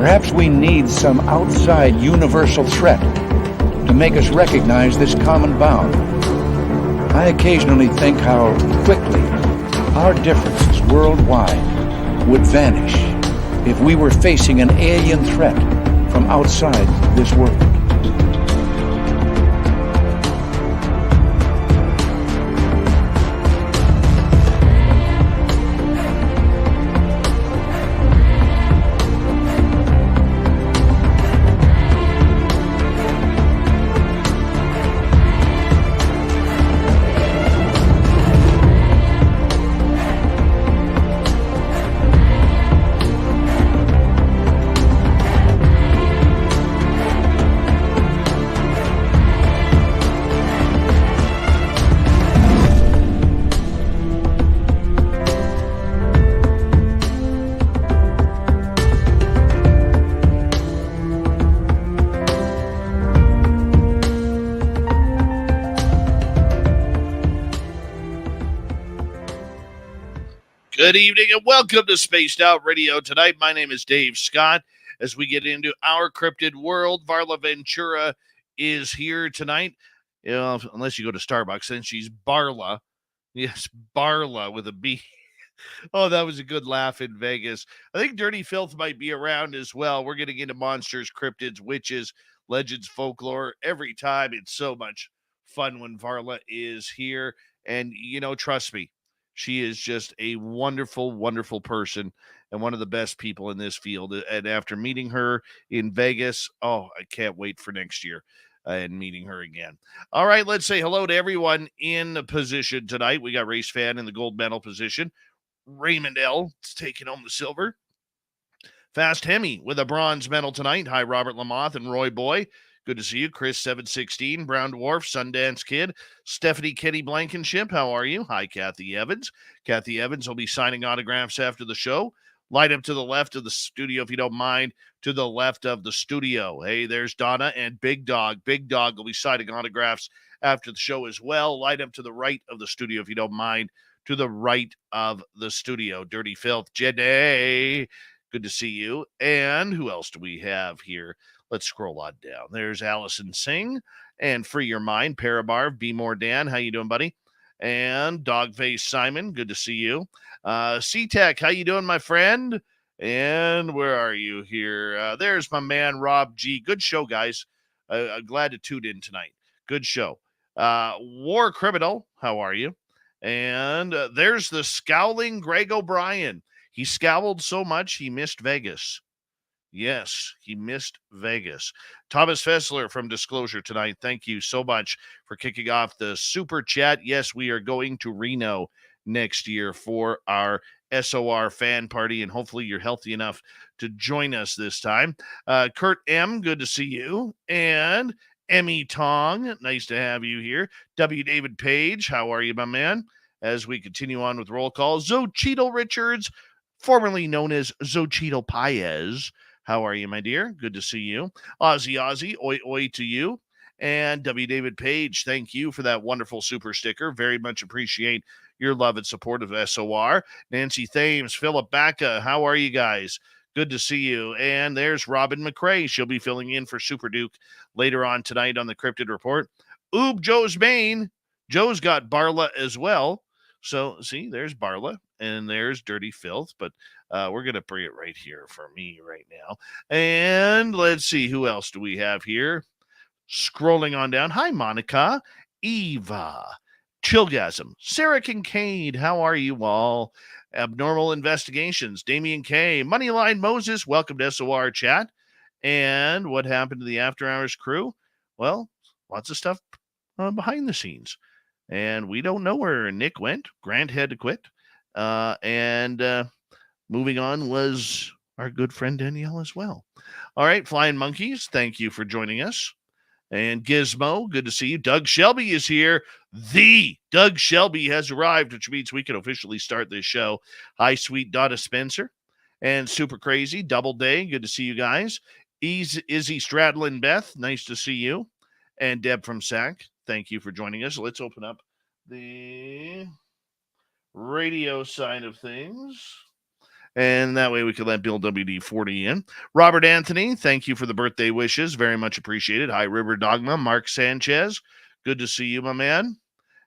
Perhaps we need some outside universal threat to make us recognize this common bound. I occasionally think how quickly our differences worldwide would vanish if we were facing an alien threat from outside this world. Good evening and welcome to Spaced Out Radio tonight. My name is Dave Scott. As we get into our cryptid world, Varla Ventura is here tonight. You know, unless you go to Starbucks, then she's Barla. Yes, Barla with a B. Oh, that was a good laugh in Vegas. I think Dirty Filth might be around as well. We're getting into monsters, cryptids, witches, legends, folklore. Every time it's so much fun when Varla is here. And, you know, trust me, she is just a wonderful, wonderful person and one of the best people in this field. And after meeting her in Vegas, oh, I can't wait for next year and meeting her again. All right, let's say hello to everyone in the position tonight. We got Race Fan in the gold medal position. Raymond L. is taking home the silver. Fast Hemi with a bronze medal tonight. Hi, Robert Lamoth and Roy Boy. Good to see you. Chris 716, Brown Dwarf, Sundance Kid, Stephanie Kitty Blankenship. How are you? Hi, Kathy Evans. Kathy Evans will be signing autographs after the show. Light up to the left of the studio, if you don't mind, to the left of the studio. Hey, there's Donna and Big Dog. Big Dog will be signing autographs after the show as well. Light up to the right of the studio, if you don't mind, to the right of the studio. Dirty Filth, Jenny. Good to see you. And who else do we have here? Let's scroll on down. There's Allison Singh and Free Your Mind, Parabar, Be More Dan. How you doing, buddy? And Dogface Simon, good to see you. C-Tech, how you doing, my friend? And where are you here? There's my man, Rob G. Good show, guys. I'm glad to tune in tonight. Good show. War Criminal, how are you? And there's the scowling Greg O'Brien. He scowled so much he missed Vegas. Yes, he missed Vegas. Thomas Fessler from Disclosure tonight. Thank you so much for kicking off the super chat. Yes, we are going to Reno next year for our SOR fan party, and hopefully you're healthy enough to join us this time. Kurt M., good to see you. And Emmy Tong, nice to have you here. W. David Page, how are you, my man? As we continue on with roll call, Zochito Richards, formerly known as Zochito Paez. How are you, my dear? Good to see you. Ozzy, oi, oi to you. And W. David Page, thank you for that wonderful super sticker. Very much appreciate your love and support of SOR. Nancy Thames, Philip Baca, how are you guys? Good to see you. And there's Robin McRae. She'll be filling in for Super Duke later on tonight on the Cryptid Report. Oob Joe's Maine. Joe's got Barla as well. So, see, there's Barla, and there's Dirty Filth, but we're going to bring it right here for me right now. And let's see, who else do we have here? Scrolling on down. Hi, Monica, Eva, Chillgasm, Sarah Kincaid, how are you all? Abnormal Investigations, Damian K, Moneyline Moses, welcome to SOR chat. And what happened to the After Hours crew? Well, lots of stuff behind the scenes. And we don't know where Nick went. Grant had to quit. And moving on was our good friend Danielle as well. All right, Flying Monkeys, thank you for joining us. And Gizmo, good to see you. Doug Shelby is here. The Doug Shelby has arrived, which means we can officially start this show. Hi, sweet Donna Spencer. And Super Crazy, Double Day, good to see you guys. Izzy Stradlin Beth, nice to see you. And Deb from SAC, thank you for joining us. Let's open up the radio side of things. And that way we could let Bill WD40 in. Robert Anthony, thank you for the birthday wishes. Very much appreciated. High River Dogma. Mark Sanchez, good to see you, my man.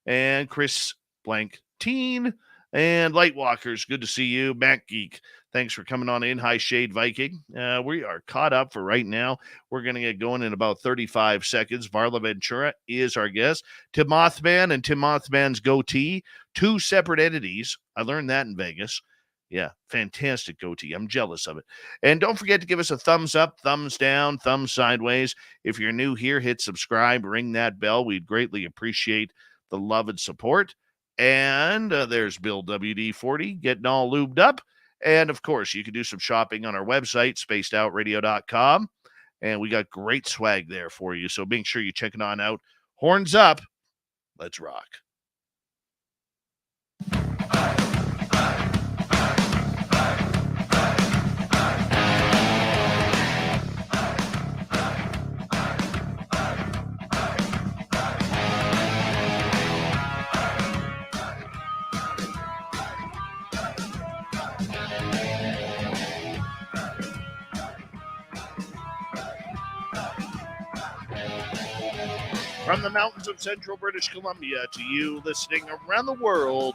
And Chris Blank Teen and Lightwalkers, good to see you. Mac Geek, thanks for coming on in. High Shade Viking. We are caught up for right now. We're going to get going in about 35 seconds. Varla Ventura is our guest. Tim Mothman and Tim Mothman's goatee, two separate entities. I learned that in Vegas. Yeah, fantastic goatee. I'm jealous of it. And don't forget to give us a thumbs up, thumbs down, thumbs sideways. If you're new here, hit subscribe, ring that bell. We'd greatly appreciate the love and support. And there's Bill WD40 getting all lubed up. And of course, you can do some shopping on our website, spacedoutradio.com. And we got great swag there for you. So make sure you check it on out. Horns up. Let's rock. From the mountains of central British Columbia to you listening around the world,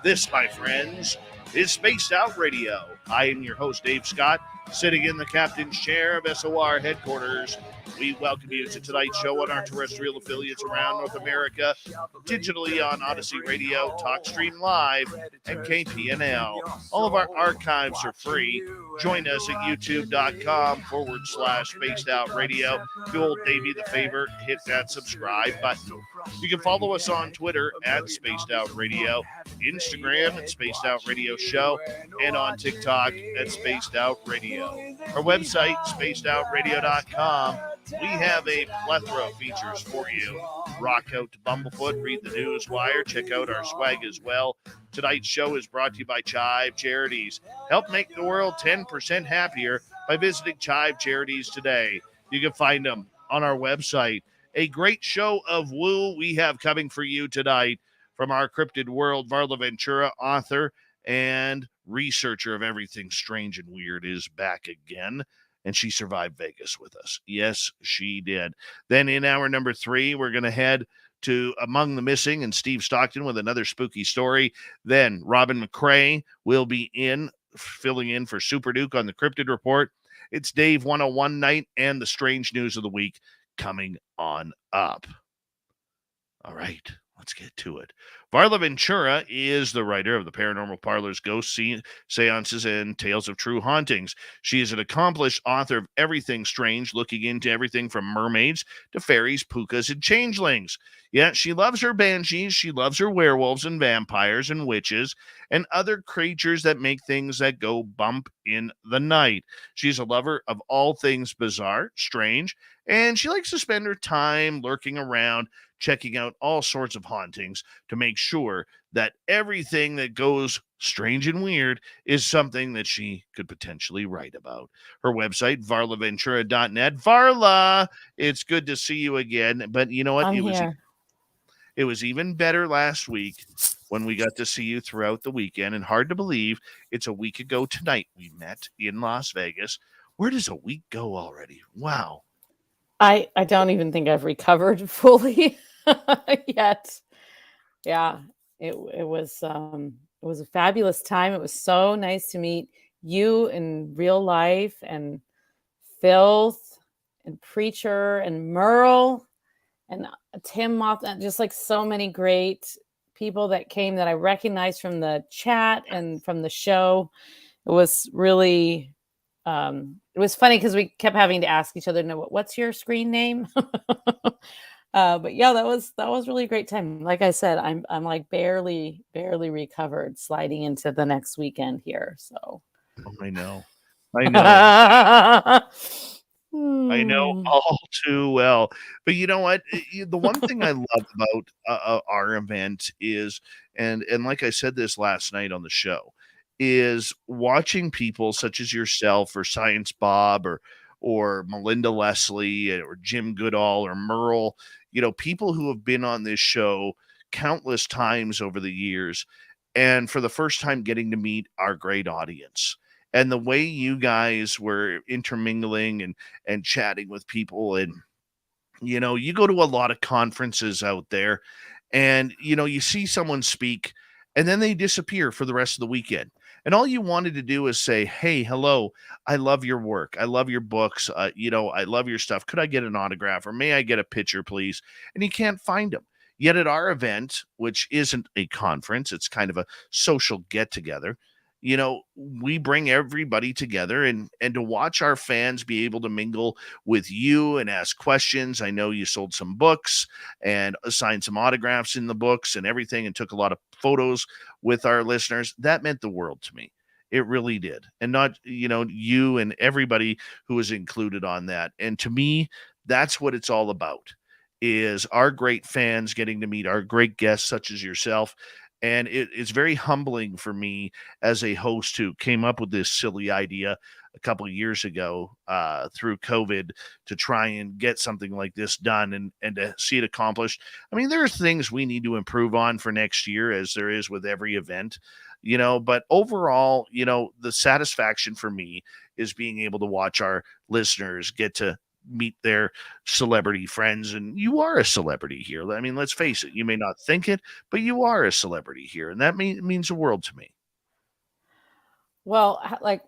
this, my friends, is Spaced Out Radio. I am your host, Dave Scott, sitting in the captain's chair of SOR headquarters. We welcome you to tonight's show on our terrestrial affiliates around North America, digitally on Odyssey Radio, TalkStream Live, and KPNL. All of our archives are free. Join us at youtube.com/Spaced Out Radio. Do old Davey the favor, hit that subscribe button. You can follow us on Twitter at Spaced Out Radio, Instagram at Spaced Out Radio Show, and on TikTok at Spaced Out Radio. Our website, spacedoutradio.com. We have a plethora of features for you. Rock out to Bumblefoot, read the news wire, check out our swag as well. Tonight's show is brought to you by Chive Charities. Help make the world 10% happier by visiting Chive Charities today. You can find them on our website. A great show of woo we have coming for you tonight from our Crypted World, Varla Ventura, author and researcher of everything strange and weird, is back again. And she survived Vegas with us. Yes, she did. Then in hour number 3, we're going to head to Among the Missing and Steve Stockton with another spooky story. Then Robin McCrae will be filling in for Super Duke on the Cryptid Report. It's Dave 101 night and the strange news of the week coming on up. All right, let's get to it. Varla Ventura is the writer of the Paranormal Parlor's Ghosts, Seances, and Tales of True Hauntings. She is an accomplished author of everything strange, looking into everything from mermaids to fairies, pookas, and changelings. Yet she loves her banshees, she loves her werewolves and vampires and witches and other creatures that make things that go bump in the night. She's a lover of all things bizarre, strange, and she likes to spend her time lurking around, checking out all sorts of hauntings to make sure that everything that goes strange and weird is something that she could potentially write about. Her website, varlaventura.net. Varla, it's good to see you again. But you know what? It was even better last week when we got to see you throughout the weekend. And hard to believe, it's a week ago tonight we met in Las Vegas. Where does a week go already? Wow. I don't even think I've recovered fully yet. Yeah, it was a fabulous time. It was so nice to meet you in real life, and Filth and Preacher and Merle and Tim Moth, just like so many great people that came that I recognized from the chat and from the show. It was really it was funny because we kept having to ask each other, what's your screen name? But yeah, that was really a great time. Like I said, I'm like barely recovered, sliding into the next weekend here. So I know. I know all too well. But you know what? The one thing I love about our event is, and like I said this last night on the show, is watching people such as yourself or Science Bob or Melinda Leslie or Jim Goodall or Merle, people who have been on this show countless times over the years, and for the first time getting to meet our great audience. and the way you guys were intermingling and chatting with people. And you go to a lot of conferences out there, and you see someone speak, and then they disappear for the rest of the weekend. And all you wanted to do is say, "Hey, hello, I love your work. I love your books. I love your stuff. Could I get an autograph, or may I get a picture, please?" And you can't find them. Yet at our event, which isn't a conference, it's kind of a social get together. We bring everybody together, and to watch our fans be able to mingle with you and ask questions. I know you sold some books and signed some autographs in the books and everything, and took a lot of photos with our listeners. That meant the world to me. It really did. And not, you and everybody who was included on that. And to me, that's what it's all about, is our great fans getting to meet our great guests such as yourself. And it's very humbling for me as a host who came up with this silly idea a couple of years ago through COVID, to try and get something like this done, and to see it accomplished. I mean, there are things we need to improve on for next year, as there is with every event, but overall, the satisfaction for me is being able to watch our listeners get to meet their celebrity friends. And you are a celebrity here. I mean, let's face it, you may not think it, but you are a celebrity here, and that means the world to me. Well, like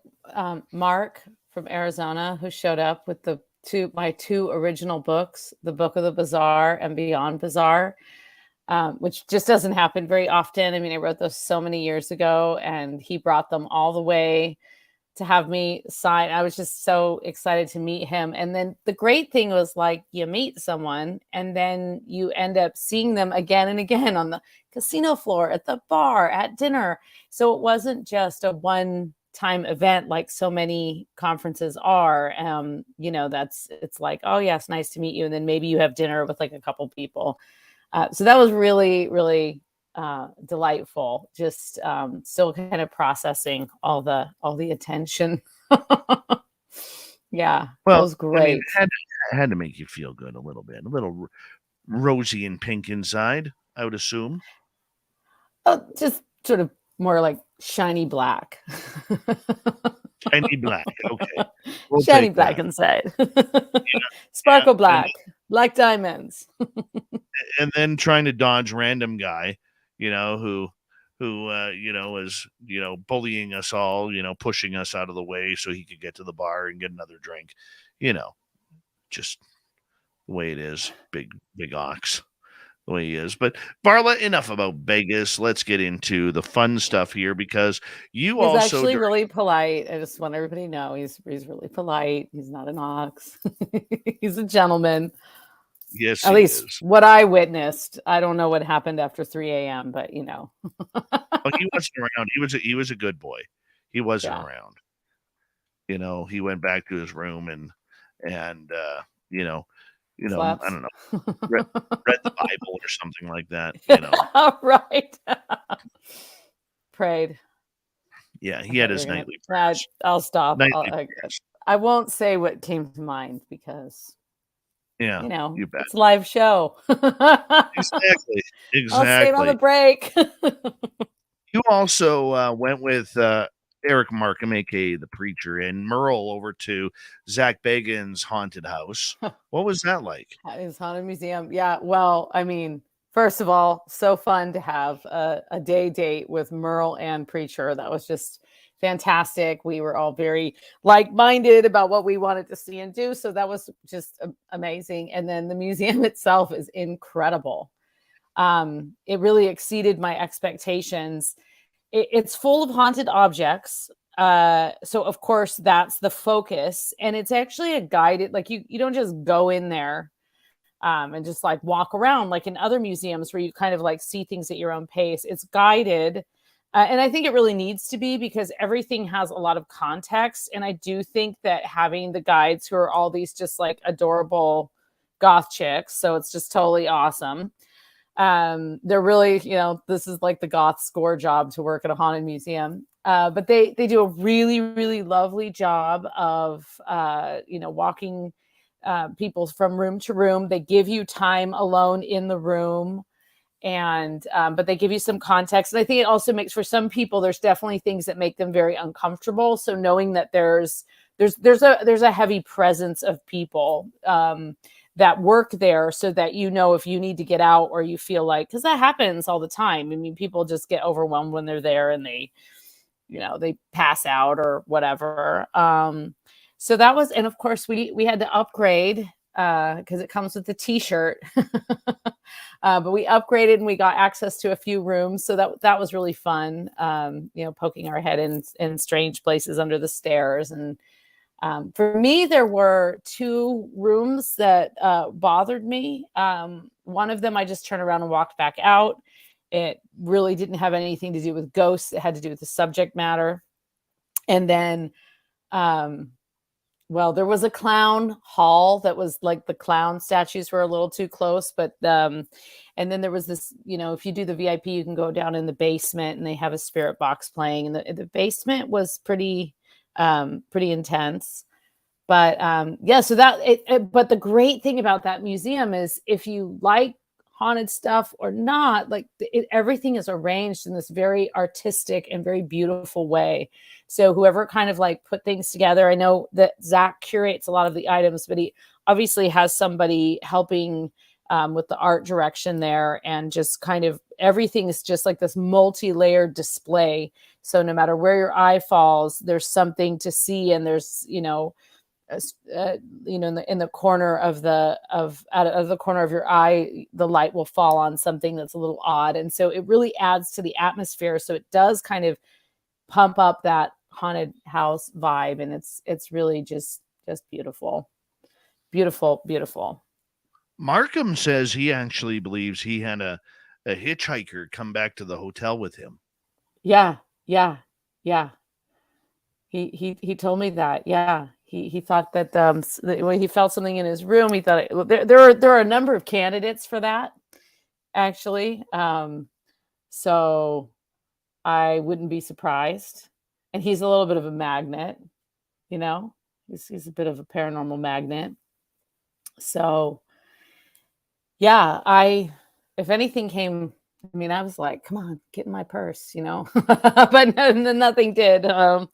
Mark from Arizona, who showed up with my two original books, The Book of the Bizarre and Beyond Bizarre, which just doesn't happen very often. I mean, I wrote those so many years ago, and he brought them all the way to have me sign. I was just so excited to meet him. And then the great thing was, like, you meet someone and then you end up seeing them again and again on the casino floor, at the bar, at dinner. So it wasn't just a one-time event like so many conferences are. It's like, oh yes, nice to meet you. And then maybe you have dinner with like a couple people. So that was really, really delightful. Just still kind of processing all the attention. Yeah, Well, it was great. I mean, it had to make you feel good a little bit, a little rosy and pink inside, I would assume. Oh, just sort of more like shiny black. Shiny black. Okay. Shiny black inside. Sparkle black. Black diamonds. And then trying to dodge random guy, who is, bullying us all, pushing us out of the way so he could get to the bar and get another drink, just the way it is. Big ox, the way he is. But Varla, enough about Vegas. Let's get into the fun stuff here, because he's actually really polite. I just want everybody to know he's really polite. He's not an ox. He's a gentleman. Yes, at least what I witnessed. I don't know what happened after 3 a.m., but Oh, he wasn't around. He was a good boy. He wasn't around. He went back to his room and I don't know, read the Bible or something like that. Right. Prayed. Yeah, he had his nightly prayers. I'll stop. I won't say what came to mind, because it's a live show. Exactly. I'll say it on the break. You also went with Eric Markham, aka the Preacher, and Merle over to Zach Bagan's haunted house. What was that like? His haunted museum. Yeah. Well, I mean, first of all, so fun to have a day date with Merle and Preacher. That was just fantastic. We were all very like-minded about what we wanted to see and do. So that was just amazing. And then the museum itself is incredible. It really exceeded my expectations. It's full of haunted objects. So of course that's the focus. And it's actually a guided, like you don't just go in there and just like walk around like in other museums where you kind of like see things at your own pace. It's guided. And I think it really needs to be, because everything has a lot of context. And I do think that having the guides, who are all these just like adorable goth chicks, so it's just totally awesome. They're really, this is like the goth score job to work at a haunted museum. But they do a really, really lovely job of, walking people from room to room. They give you time alone in the room. And but they give you some context, and I think it also makes, for some people, there's definitely things that make them very uncomfortable. So knowing that there's a heavy presence of people that work there, so that if you need to get out, or you feel like, because that happens all the time. I mean, people just get overwhelmed when they're there, and they pass out or whatever. So that was, and of course we had to upgrade because it comes with the t-shirt. But we upgraded and we got access to a few rooms. So that was really fun. Poking our head in strange places under the stairs. And for me, there were 2 rooms that bothered me. One of them, I just turned around and walked back out. It really didn't have anything to do with ghosts. It had to do with the subject matter. And then, there was a clown hall that was like, the clown statues were a little too close, but, and then there was this, if you do the VIP, you can go down in the basement and they have a spirit box playing, and the basement was pretty intense. But, so but the great thing about that museum is, if you like haunted stuff or not, like, everything is arranged in this very artistic and very beautiful way. So whoever kind of like put things together, I know that Zach curates a lot of the items, but he obviously has somebody helping with the art direction there, and just kind of everything is just like this multi-layered display. So no matter where your eye falls, there's something to see, and there's in the corner of out of the corner of your eye, the light will fall on something that's a little odd, and so it really adds to the atmosphere. So it does kind of pump up that haunted house vibe, and it's really just beautiful. Markham says he actually believes he had a hitchhiker come back to the hotel with him. Yeah. He told me that. Yeah. He thought that when he felt something in his room, he thought there are a number of candidates for that, actually. So I wouldn't be surprised. And he's a little bit of a magnet, he's a bit of a paranormal magnet. So yeah, if anything came, I was like, come on, get in my purse, but nothing did. But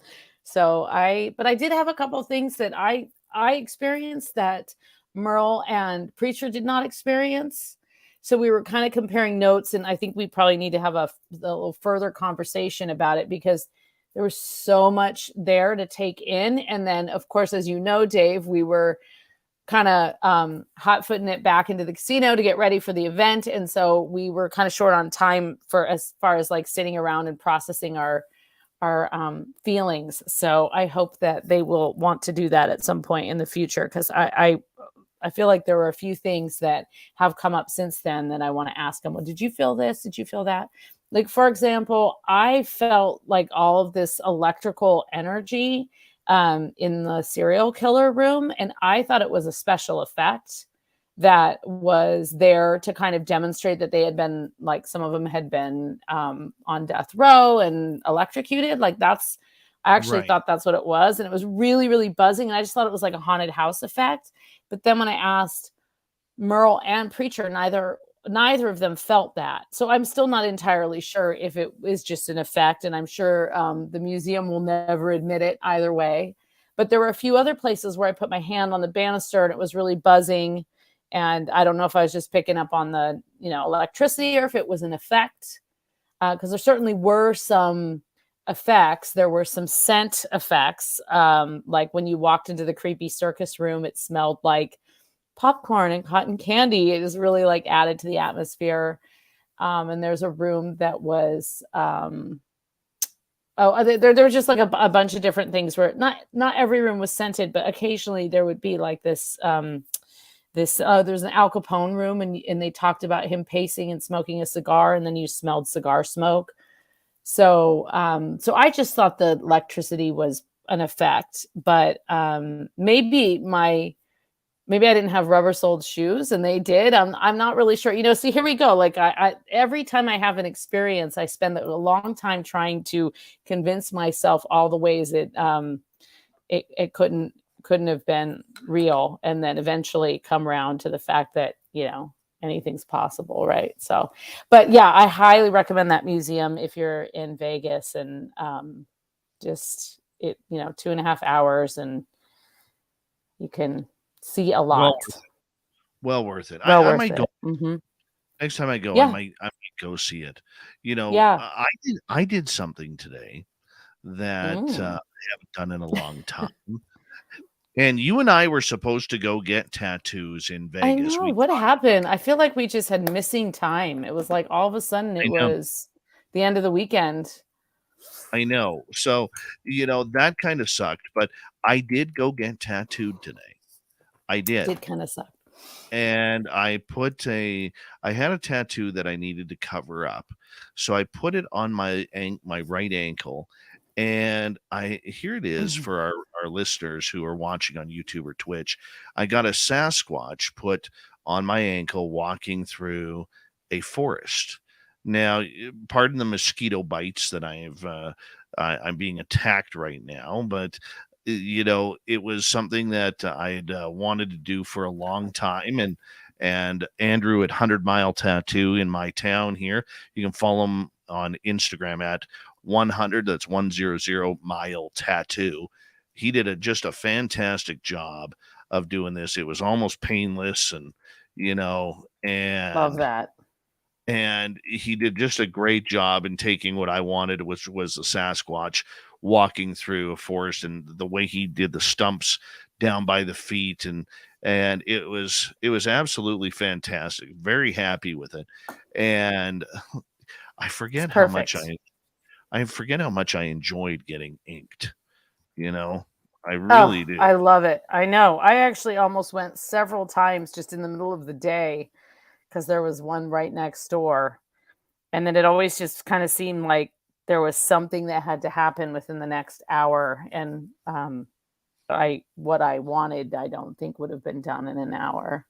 I did have a couple of things that I experienced that Merle and Preacher did not experience. So we were kind of comparing notes, and I think we probably need to have a little further conversation about it, because there was so much there to take in. And then, of course, as you know, Dave, we were kind of hot-footing it back into the casino to get ready for the event. And so we were kind of short on time for as far as like sitting around and processing our feelings. So I hope that they will want to do that at some point in the future, because I feel like there were a few things that have come up since then that I want to ask them. Well, did you feel this? Did you feel that? Like, for example, I felt like all of this electrical energy in the serial killer room, and I thought it was a special effect that was there to kind of demonstrate that they had been, like, some of them had been on death row and electrocuted. Like, I actually thought that's what it was. And it was really, really buzzing. And I just thought it was like a haunted house effect. But then when I asked Merle and Preacher, neither of them felt that. So I'm still not entirely sure if it is just an effect. And I'm sure the museum will never admit it either way. But there were a few other places where I put my hand on the banister and it was really buzzing. And I don't know if I was just picking up on the, electricity, or if it was an effect. Because there certainly were some effects. There were some scent effects. Like when you walked into the creepy circus room, it smelled like popcorn and cotton candy. It was really like added to the atmosphere. And there's a room that was, there was just like a bunch of different things where not every room was scented, but occasionally there would be like this, there's an Al Capone room, and they talked about him pacing and smoking a cigar, and then you smelled cigar smoke. So I just thought the electricity was an effect, but maybe I didn't have rubber-soled shoes and they did. I'm not really sure. See, here we go. Like I every time I have an experience, I spend a long time trying to convince myself all the ways it couldn't have been real, and then eventually come around to the fact that, anything's possible, right? So, but yeah, I highly recommend that museum if you're in Vegas, and just it, 2.5 hours, and you can see a Well, lot. well worth it. Well I worth might go it. Mm-hmm. next time I go. Yeah, I might go see it. yeah. I did something today that Mm. I haven't done in a long time. And you and I were supposed to go get tattoos in I Vegas. know. We What talked. happened? I feel like we just had missing time. It was like all of a sudden I it know. was the end of the weekend. I know. So, that kind of sucked, but I did go get tattooed today. I did. Did kind of suck. And I had a tattoo that I needed to cover up. So I put it on my right ankle, and here it is Mhm. for our listeners who are watching on YouTube or Twitch. I got a Sasquatch put on my ankle walking through a forest. Now, pardon the mosquito bites that I'm being attacked right now, but it was something that I had wanted to do for a long time. And Andrew at 100 Mile Tattoo in my town here, you can follow him on Instagram at 100. That's 100 Mile Tattoo. He did just a fantastic job of doing this. It was almost painless, and you know, Love and that. and he did just a great job in taking what I wanted, which was the Sasquatch walking through a forest, and the way he did the stumps down by the feet, and it was absolutely fantastic. Very happy with it, and I It's forget how much perfect. I forget how much I enjoyed getting inked. You know, I Oh, really do. I love it. I know. I actually almost went several times just in the middle of the day because there was one right next door. And then it always just kind of seemed like there was something that had to happen within the next hour. And what I wanted, I don't think would have been done in an hour.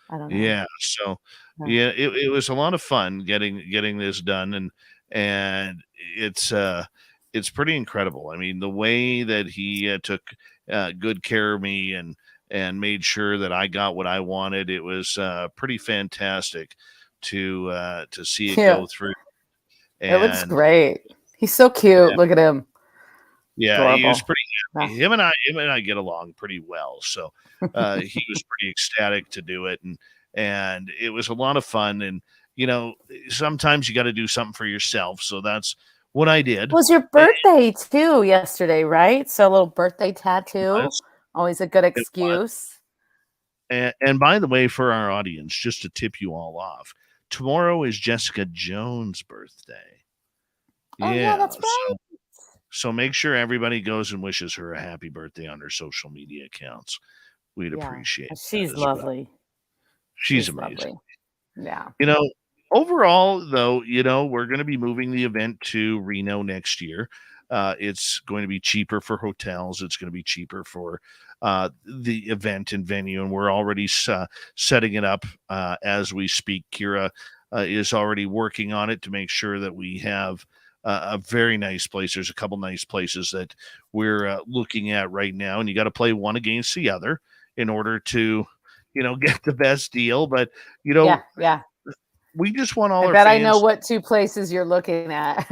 I don't know. Yeah, so Yeah. yeah, it was a lot of fun getting this done, and it's pretty incredible. I mean, the way that he took good care of me and made sure that I got what I wanted, it was pretty fantastic to see it Yeah. go through. It looks And great. He's so cute. yeah, Look at him. yeah, he was Adorable. pretty Yeah. happy. Him and I get along pretty well. So he was pretty ecstatic to do it, and it was a lot of fun. And sometimes you got to do something for yourself. So that's what I It did. was your It birthday too yesterday, right? So a little birthday tattoo. was. Always a good It was. excuse. And by the way, for our audience, just to tip you all off, tomorrow is Jessica Jones' birthday. Oh yeah, Yeah. that's right. So make sure everybody goes and wishes her a happy birthday on her social media accounts. We'd Yeah. appreciate that She's as well. lovely. She's She's amazing. lovely. Yeah. You know, Overall, though, we're going to be moving the event to Reno next year. It's going to be cheaper for hotels. It's going to be cheaper for the event and venue, and we're already setting it up as we speak. Kira is already working on it to make sure that we have a very nice place. There's a couple nice places that we're looking at right now, and you got to play one against the other in order to, get the best deal. But you Yeah. know, Yeah. we just want all I our bet I know fans. what two places you're looking at.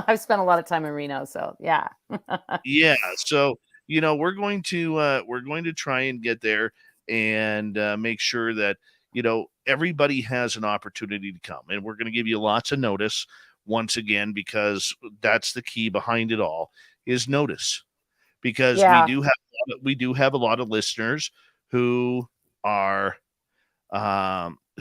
I've spent a lot of time in Reno, so yeah. Yeah, so we're going to try and get there and make sure that everybody has an opportunity to come, and we're going to give you lots of notice once again, because that's the key behind it all is notice, because we Yeah. do have a lot of listeners who are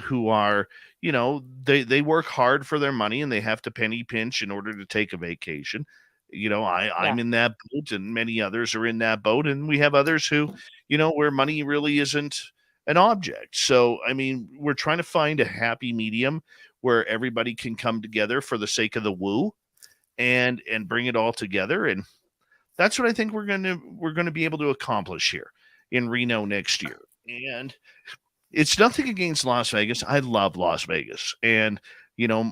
who are they work hard for their money, and they have to penny pinch in order to take a vacation. I'm Yeah. in that boat, and many others are in that boat, and we have others who where money really isn't an object. So I mean, we're trying to find a happy medium where everybody can come together for the sake of the woo, and bring it all together. And that's what I think we're going to be able to accomplish here in Reno next year. And it's nothing against Las Vegas. I love Las Vegas. And,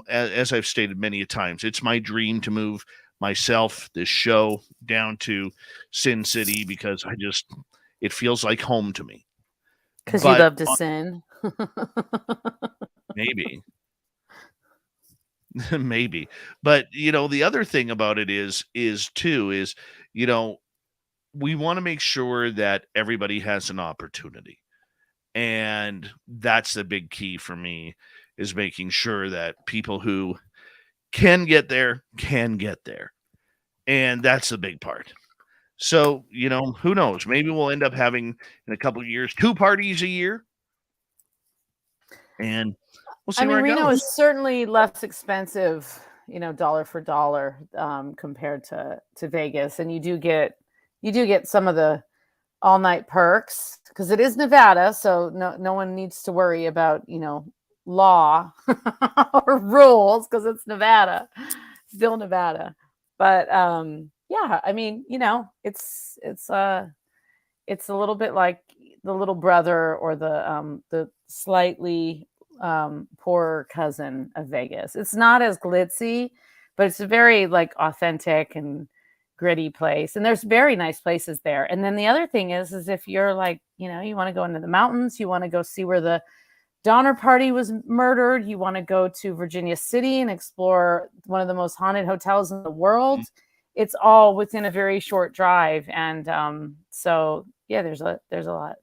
as I've stated many a times, it's my dream to move myself, this show, down to Sin City, because it feels like home to me. Because you But love to sin. Maybe. Maybe. But, the other thing about it is, you know, we want to make sure that everybody has an opportunity. And that's the big key for me, is making sure that people who can get there can get there. And that's the big part. So, who knows? Maybe we'll end up having, in a couple of years, 2 parties a year. And we'll see where it Reno goes. is certainly less expensive, dollar for dollar, compared to Vegas. And you do get some of the all night perks, because it is Nevada. So no one needs to worry about, law or rules, because it's Nevada, still Nevada. But yeah, it's a little bit like the little brother, or the slightly poorer cousin of Vegas. It's not as glitzy, but it's a very like authentic and gritty place. And there's very nice places there. And then the other thing is if you're like, you want to go into the mountains, you want to go see where the Donner Party was murdered, you want to go to Virginia City and explore one of the most haunted hotels in the world. It's all within a very short drive. And so yeah, there's a lot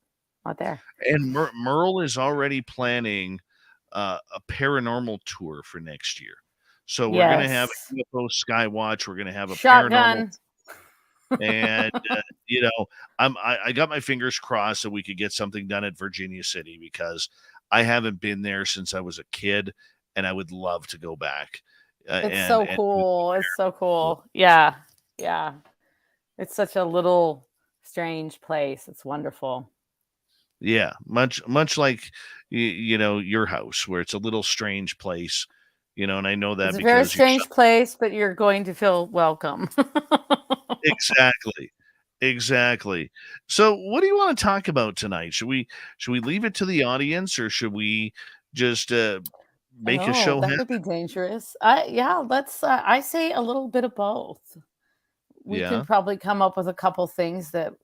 there. And Merle is already planning a paranormal tour for next year. So we're going to have a UFO Skywatch. We're going to have a shotgun. Paranormal. And, I got my fingers crossed that we could get something done at Virginia City, because I haven't been there since I was a kid, and I would love to go back. It's so cool. It's so cool. Yeah. Yeah. It's such a little strange place. It's wonderful. Yeah. Much like, your house, where it's a little strange place, and I know that it's because a very strange place, but you're going to feel welcome. Exactly. So what do you want to talk about tonight? Should we leave it to the audience, or should we just make a show that happen? would be dangerous. Let's I say a little bit of both. We can probably come up with a couple things that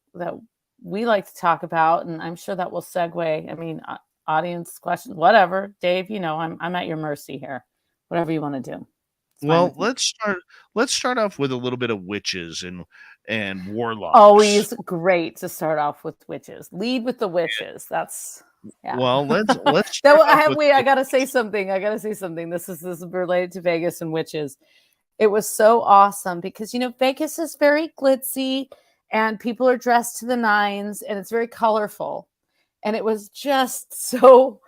we like to talk about, and I'm sure that will segue. Audience questions, whatever. Dave, I'm at your mercy here. Whatever you want to do. Well, let's start off with a little bit of witches and warlocks. Always great to start off with witches. Lead with the witches. That's Well, let's I gotta say something. This is related to Vegas and witches. It was so awesome because Vegas is very glitzy and people are dressed to the nines and it's very colorful. And it was just so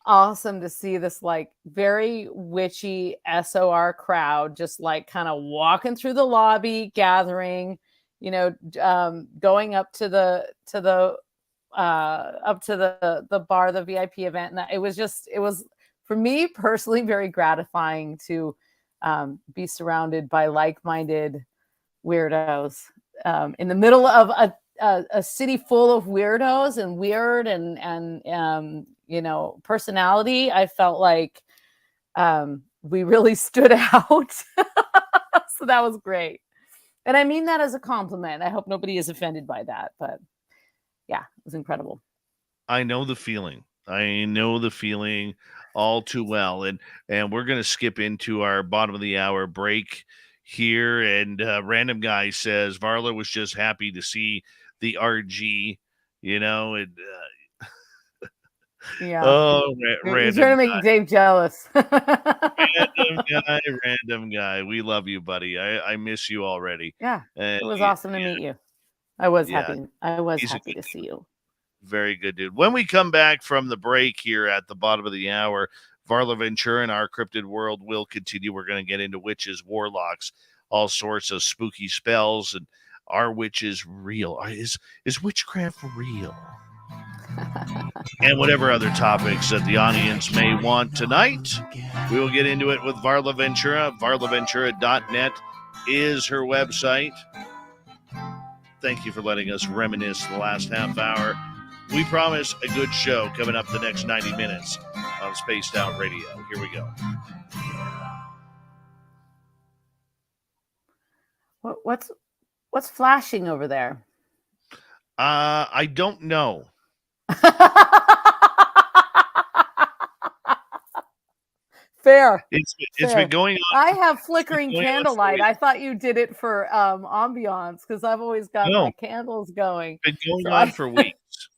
awesome to see this like very witchy SOR crowd just like kind of walking through the lobby, gathering, going up to the bar, the VIP event. And it was for me personally very gratifying to be surrounded by like-minded weirdos in the middle of a city full of weirdos and weird and personality. I felt like we really stood out. So that was great. And I mean that as a compliment. I hope nobody is offended by that, but yeah, it was incredible. I know the feeling all too well. And we're going to skip into our bottom of the hour break here. And Random Guy says Varla was just happy to see the RG, and yeah. Oh, You're trying to make Dave jealous. Random guy. We love you, buddy. I miss you already. Yeah, it was awesome to meet you. I was happy. I was happy to see you. Very good, dude. When we come back from the break here at the bottom of the hour, Varla Ventura and our Cryptid World will continue. We're going to get into witches, warlocks, all sorts of spooky spells, and are witches real? Is witchcraft real? And whatever other topics that the audience may want tonight, we will get into it with Varla Ventura. VarlaVentura.net is her website. Thank you for letting us reminisce the last half hour. We promise a good show coming up the next 90 minutes on Spaced Out Radio. Here we go. What's flashing over there? I don't know. Fair. It's Fair. been going on. I have flickering going on for candlelight. weeks. I thought you did it for ambiance because I've always got No. my candles going. It's been going So on for weeks.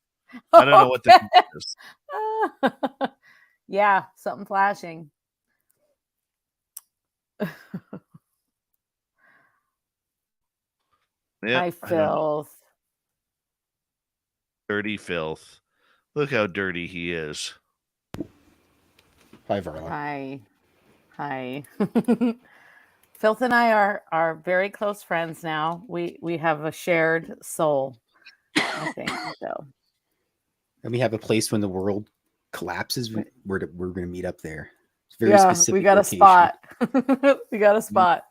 I don't know what the heck is. Yeah, something flashing. Yeah, Hi, filth. Dirty filth. Look how dirty he is. Hi, Varla. Hi. Filth and I are very close friends now. We have a shared soul, I think. So. And we have a place when the world collapses. We're going to meet up there. It's very specific. We got location. a spot. We got a spot.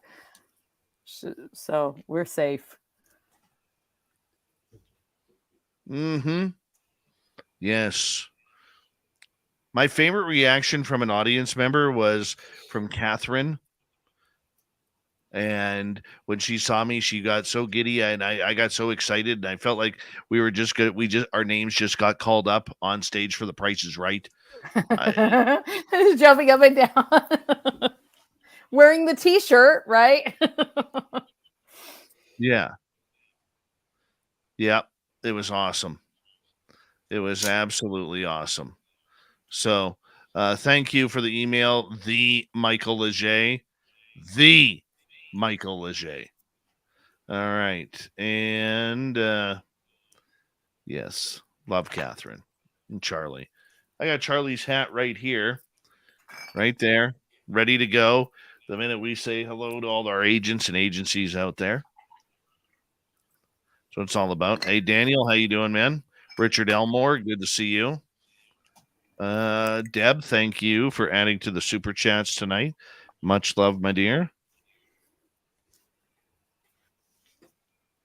So we're safe. Mm-hmm. Yes. My favorite reaction from an audience member was from Catherine. And when she saw me, she got so giddy and I got so excited. And I felt like we were just good. Our names just got called up on stage for The Price is Right. Jumping up and down. Wearing the t-shirt, right? Yeah. Yeah. It was awesome. It was absolutely awesome. So thank you for the email, the Michael Leger. The Michael Leger. All right. And yes, love Catherine and Charlie. I got Charlie's hat right here, right there, ready to go the minute we say hello to all our agents and agencies out there. So it's all about. Hey, Daniel, how you doing, man? Richard Elmore, good to see you. Deb, thank you for adding to the super chats tonight. Much love, my dear.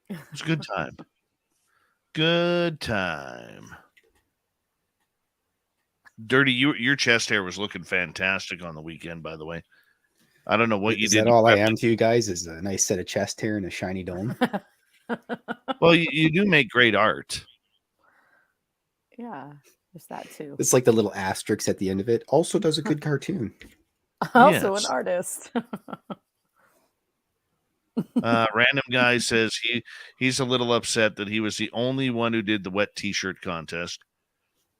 It's a good time. Good time. Dirty, your chest hair was looking fantastic on the weekend, by the way. I don't know what you Is did. that all I am to you guys? Is a nice set of chest hair and a shiny dome? Well, you do make great art. Yeah, there's that too. It's like the little asterisks at the end of it. Also does a good cartoon. Also Yes. an artist. Random guy says he's a little upset that he was the only one who did the wet t-shirt contest.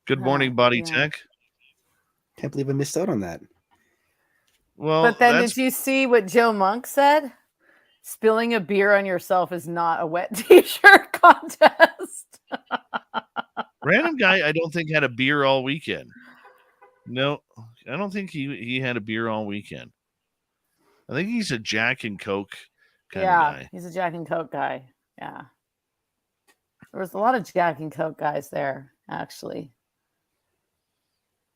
Good morning, Body Tech. Can't believe I missed out on that. Well, but then did you see what Joe Monk said? Spilling a beer on yourself is not a wet t-shirt contest. Random guy, I don't think had a beer all weekend. No, I don't think he had a beer all weekend. I think he's a Jack and Coke kind of guy. He's a Jack and Coke guy. Yeah. There was a lot of Jack and Coke guys there, actually.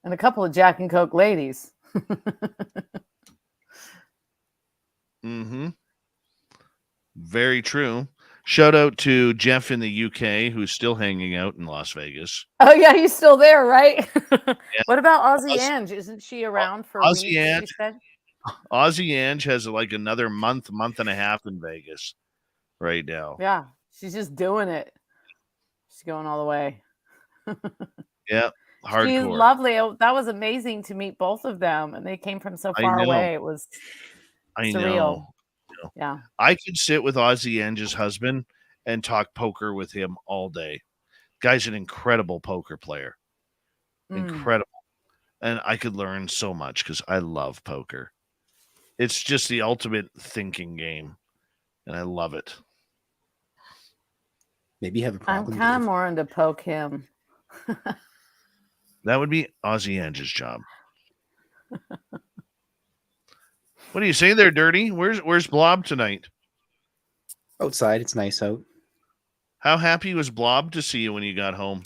And a couple of Jack and Coke ladies. Mm-hmm. Very true. Shout out to Jeff in the UK, who's still hanging out in Las Vegas. Oh, yeah, he's still there, right? Yeah. What about Aussie Ange? Isn't she around for Aussie weeks, Ange? she said? Aussie Ange has like another month and a half in Vegas right now. Yeah, she's just doing it. She's going all the way. Yeah, hardcore. She's lovely. That was amazing to meet both of them, and they came from so far away. It was surreal. Yeah, I could sit with Aussie Ange's husband and talk poker with him all day. Guy's an incredible poker player. Incredible. And I could learn so much because I love poker. It's just the ultimate thinking game, and I love it. Maybe you have a problem. I'm kind of more into poke him. That would be Aussie Ange's job. What do you say there, Dirty? Where's Blob tonight? Outside, it's nice out. How happy was Blob to see you when you got home?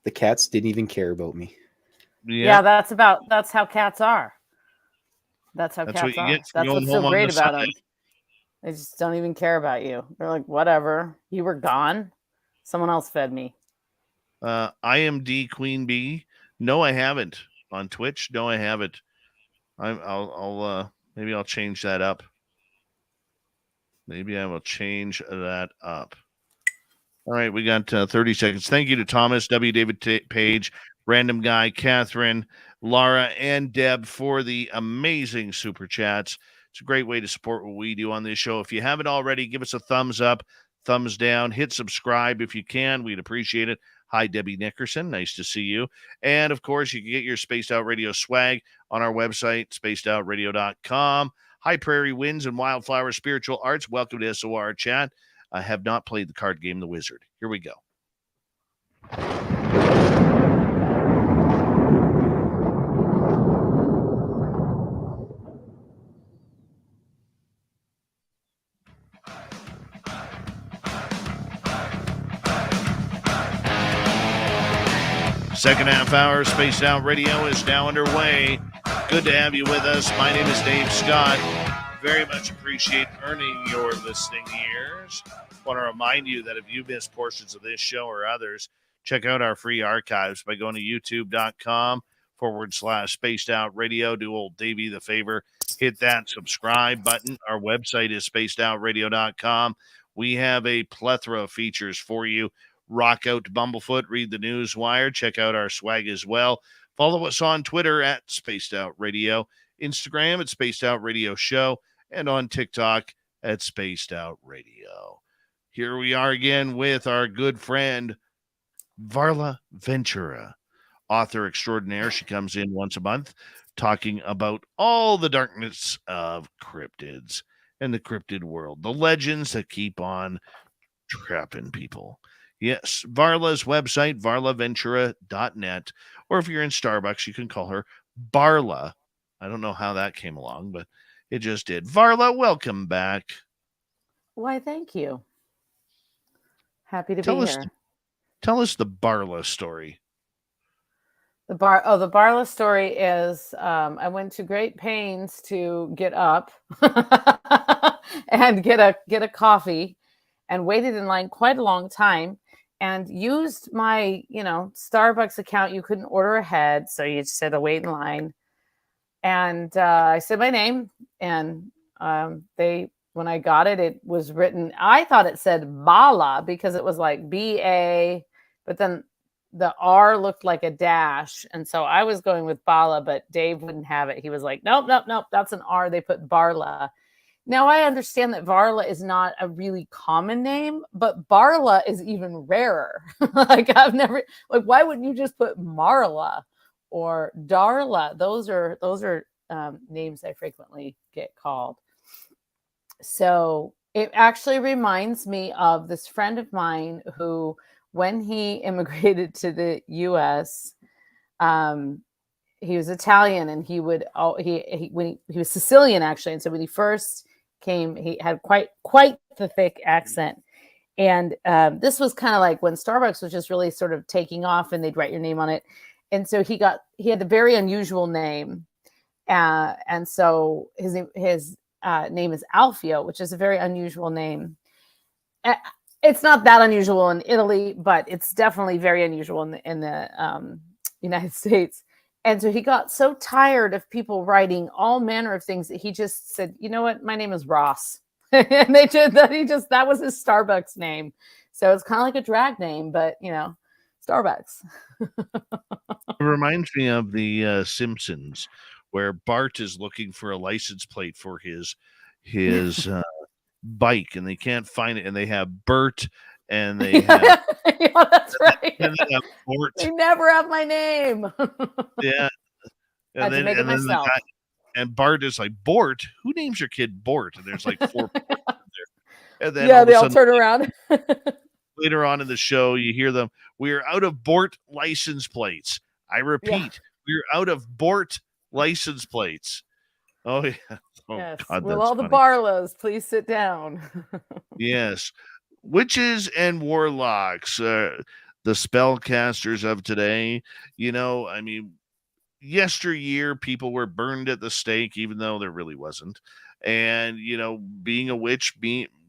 The cats didn't even care about me. Yeah, that's how cats are. That's how cats are. That's what's so great about them. They just don't even care about you. They're like, whatever. You were gone. Someone else fed me. IMD Queen Bee. No, I haven't. On Twitch. No, I haven't. I'll maybe I'll change that up. Maybe I will change that up. All right, we got 30 seconds. Thank you to Thomas, W. David Page, Random Guy, Catherine, Laura and Deb for the amazing super chats. It's a great way to support what we do on this show. If you haven't already, give us a thumbs up, thumbs down, hit subscribe if you can. We'd appreciate it. Hi, Debbie Nickerson. Nice to see you. And, of course, you can get your Spaced Out Radio swag on our website, spacedoutradio.com. High Prairie Winds and Wildflower Spiritual Arts. Welcome to SOR Chat. I have not played the card game The Wizard. Here we go. Second half hour, Spaced Out Radio is now underway. Good to have you with us. My name is Dave Scott. Very much appreciate earning your listening ears. Want to remind you that if you missed portions of this show or others, check out our free archives by going to youtube.com/Spaced Out Radio. Do old Davey the favor. Hit that subscribe button. Our website is spacedoutradio.com. We have a plethora of features for you. Rock out to Bumblefoot, read the news wire, check out our swag as well. Follow us on Twitter at Spaced Out Radio, Instagram at Spaced Out Radio Show, and on TikTok at Spaced Out Radio. Here we are again with our good friend, Varla Ventura, author extraordinaire. She comes in once a month talking about all the darkness of cryptids and the cryptid world, the legends that keep on trapping people. Yes, Varla's website, varlaventura.net. Or if you're in Starbucks, you can call her Barla. I don't know how that came along, but it just did. Varla, welcome back. Why, thank you. Happy to be here. Tell us the Barla story. The Barla story is I went to great pains to get up and get a coffee and waited in line quite a long time and used my, Starbucks account. You couldn't order ahead, so you just had to wait in line. And I said my name, and when I got it, it was written, I thought it said Bala because it was like B-A, but then the R looked like a dash. And so I was going with Bala, but Dave wouldn't have it. He was like, nope, that's an R. They put Barla. Now I understand that Varla is not a really common name, but Barla is even rarer. Why wouldn't you just put Marla or Darla? Those are names I frequently get called. So it actually reminds me of this friend of mine who, when he immigrated to the U.S., he was Italian, and he was Sicilian actually, and so when he first came, he had quite the thick accent. And this was kind of like when Starbucks was just really sort of taking off, and they'd write your name on it. And so he had a very unusual name, and so his name is Alfio, which is a very unusual name. It's not that unusual in Italy, but it's definitely very unusual in the United States. And so he got so tired of people writing all manner of things that he just said, you know what, my name is Ross. And that was his Starbucks name. So it's kind of like a drag name, but Starbucks. It reminds me of the Simpsons, where Bart is looking for a license plate for his bike, and they can't find it, and they have Bert, and they have that's right. and they have Bort. They never have my name. Yeah. I had to make it myself. And Bart is like, Bort? Who names your kid Bort? And there's like 4 people in there. And then they all turn around. Later on in the show, you hear them, we're out of Bort license plates. I repeat, we're out of Bort license plates. Oh, yeah. Oh, yes. God, will all the Barlas please sit down? Yes. Witches and warlocks, the spellcasters of today. Yesteryear, people were burned at the stake, even though there really wasn't. And, being a witch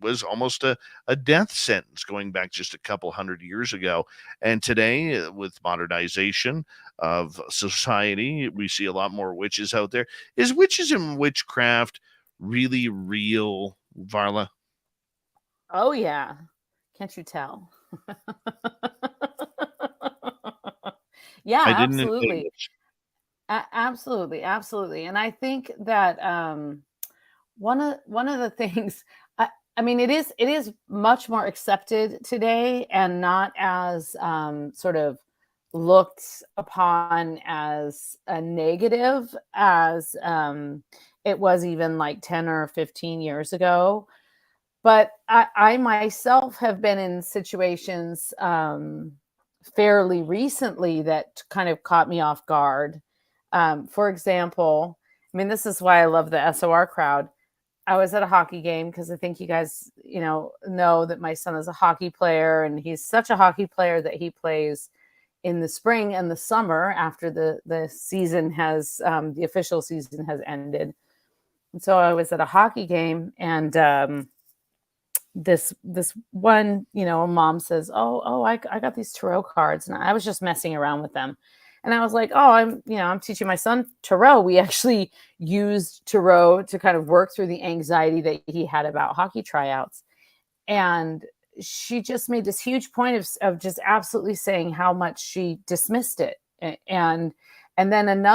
was almost a death sentence going back just a couple hundred years ago. And today, with modernization of society, we see a lot more witches out there. Is witches and witchcraft really real, Varla? Oh, yeah. Can't you tell? Yeah, absolutely. Absolutely, absolutely. And I think that one of the things, I mean, it is much more accepted today, and not as sort of looked upon as a negative as it was even like 10 or 15 years ago. But I myself have been in situations fairly recently that kind of caught me off guard. For example, I mean, this is why I love the SOR crowd. I was at a hockey game because I think you guys, know that my son is a hockey player, and he's such a hockey player that he plays in the spring and the summer after the season has the official season has ended. And so I was at a hockey game, and this one, mom says, oh, I got these tarot cards, and I was just messing around with them. And I was like, oh, I'm teaching my son tarot. We actually used tarot to kind of work through the anxiety that he had about hockey tryouts. And she just made this huge point of just absolutely saying how much she dismissed it. And then and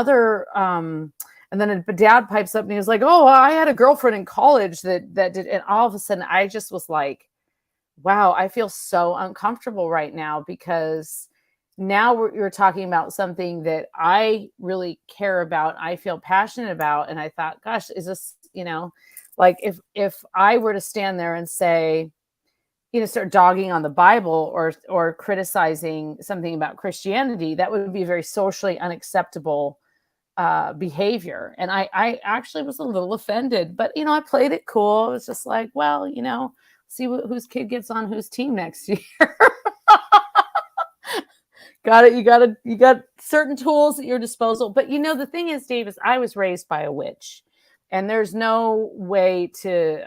then a dad pipes up and he was like, oh, I had a girlfriend in college that did. And all of a sudden I just was like, wow, I feel so uncomfortable right now, because now you're talking about something that I really care about, I feel passionate about. And I thought, gosh, is this, like if I were to stand there and say, start dogging on the Bible or criticizing something about Christianity, that would be very socially unacceptable behavior. And I actually was a little offended, but I played it cool. It was just like, well, see whose kid gets on whose team next year. You got certain tools at your disposal. But the thing is, Dave, is I was raised by a witch, and there's no way to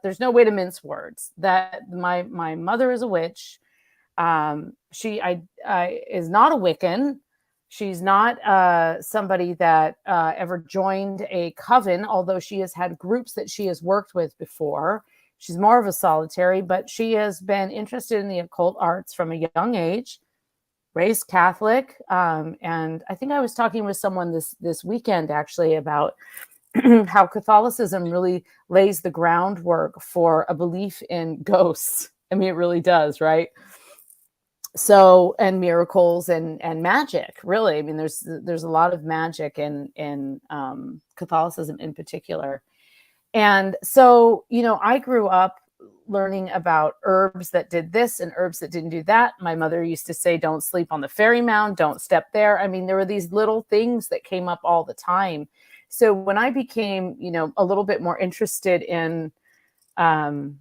there's no way to mince words. That my mother is a witch. She is not a Wiccan. She's not somebody that ever joined a coven, although she has had groups that she has worked with before. She's more of a solitary, but she has been interested in the occult arts from a young age, raised Catholic. And I think I was talking with someone this weekend actually about how Catholicism really lays the groundwork for a belief in ghosts. I mean, it really does, right? So, and miracles and magic, really. I mean, there's a lot of magic in Catholicism in particular. And so, I grew up learning about herbs that did this and herbs that didn't do that. My mother used to say, don't sleep on the fairy mound, don't step there. I mean, there were these little things that came up all the time. So when I became, a little bit more interested in the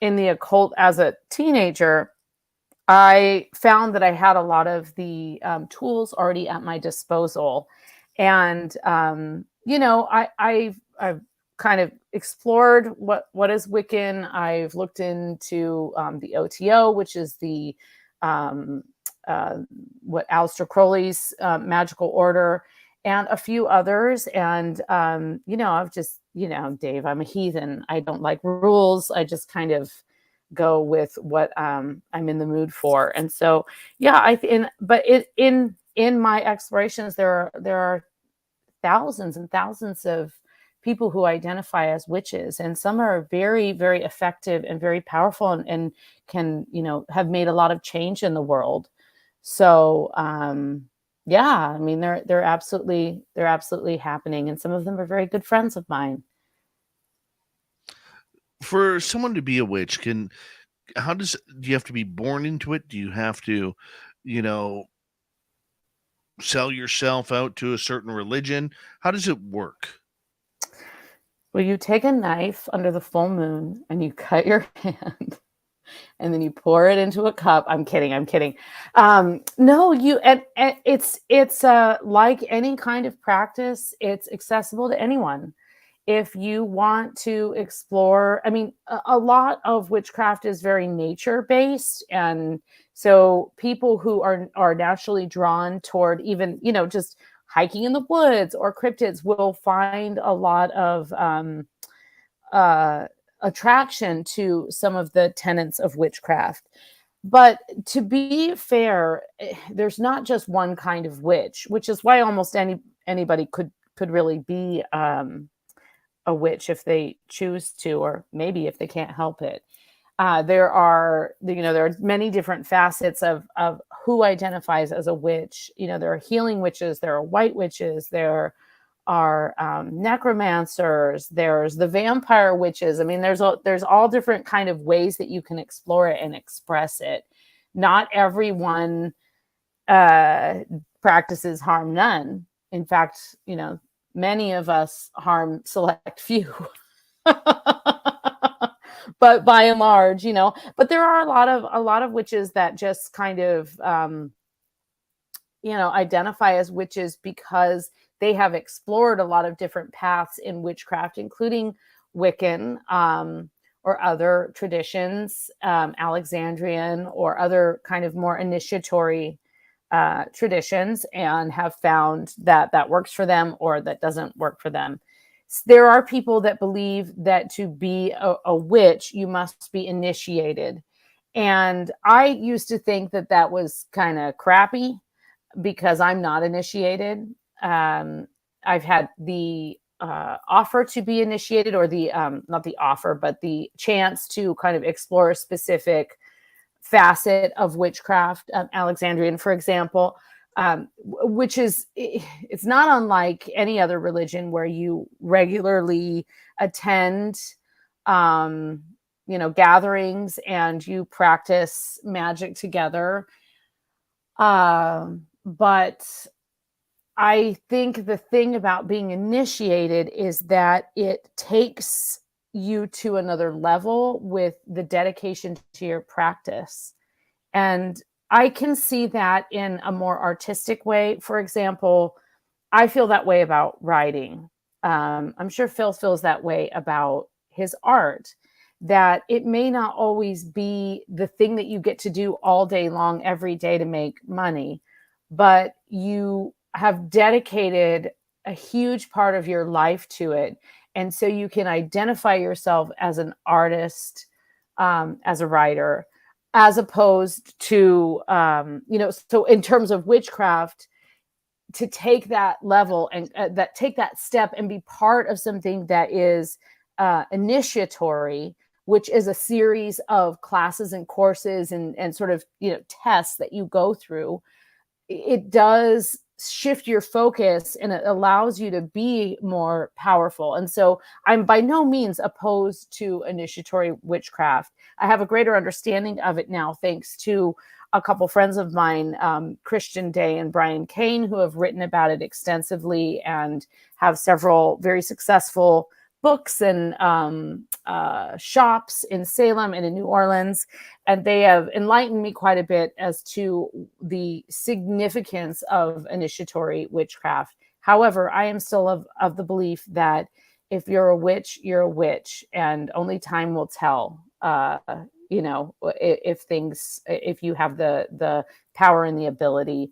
occult as a teenager, I found that I had a lot of the tools already at my disposal. And, I've kind of explored what is Wiccan. I've looked into the OTO, which is the what Aleister Crowley's magical order, and a few others. And, I've just, Dave, I'm a heathen. I don't like rules. I just kind of go with what I'm in the mood for. And so, yeah, in my explorations, there are thousands and thousands of people who identify as witches, and some are very, very effective and very powerful and can, have made a lot of change in the world. So, yeah, I mean, they're absolutely happening. And some of them are very good friends of mine. For someone to be a witch, do you have to be born into it? Do you have to, sell yourself out to a certain religion? How does it work? Well, you take a knife under the full moon and you cut your hand and then you pour it into a cup. I'm kidding. No, it's like any kind of practice. It's accessible to anyone. If you want to explore, I mean, a lot of witchcraft is very nature based. And so people who are naturally drawn toward even, just hiking in the woods or cryptids will find a lot of attraction to some of the tenets of witchcraft. But to be fair, there's not just one kind of witch, which is why almost anybody could really be a witch if they choose to, or maybe if they can't help it. There are many different facets of who identifies as a witch. There are healing witches, there are white witches, there are necromancers, there's the vampire witches. I mean, there's all different kind of ways that you can explore it and express it. Not everyone practices harm none. In fact, many of us harm select few. But by and large, but there are a lot of witches that just kind of identify as witches because they have explored a lot of different paths in witchcraft, including Wiccan or other traditions, Alexandrian or other kind of more initiatory traditions, and have found that works for them or that doesn't work for them. There are people that believe that to be a witch, you must be initiated. And I used to think that was kind of crappy because I'm not initiated. I've had the offer to be initiated, or the not the offer, but the chance to kind of explore a specific facet of witchcraft, Alexandrian, for example, which is, it's not unlike any other religion where you regularly attend, gatherings and you practice magic together. But I think the thing about being initiated is that it takes you to another level with the dedication to your practice. And I can see that in a more artistic way. For example, I feel that way about writing. I'm sure Phil feels that way about his art, that it may not always be the thing that you get to do all day long, every day to make money, but you have dedicated a huge part of your life to it. And so you can identify yourself as an artist, as a writer, as opposed to, so in terms of witchcraft, to take that level and take that step and be part of something that is initiatory, which is a series of classes and courses and sort of, tests that you go through. It does shift your focus and it allows you to be more powerful. And so I'm by no means opposed to initiatory witchcraft. I have a greater understanding of it now, thanks to a couple friends of mine, Christian Day and Brian Kane, who have written about it extensively and have several very successful books and shops in Salem and in New Orleans. And they have enlightened me quite a bit as to the significance of initiatory witchcraft. However, I am still of the belief that if you're a witch, you're a witch, and only time will tell, if you have the power and the ability.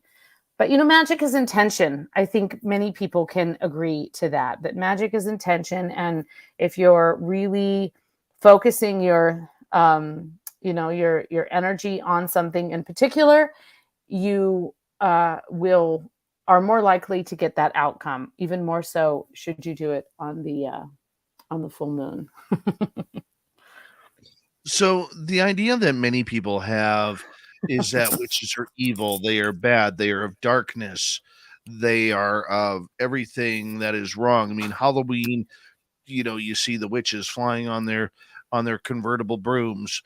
But, magic is intention. I think many people can agree to that magic is intention. And if you're really focusing your energy on something in particular, you are more likely to get that outcome, even more so should you do it on the full moon. So the idea that many people have is that witches are evil, they are bad, they are of darkness, they are of everything that is wrong. I mean, Halloween, you see the witches flying on their convertible brooms,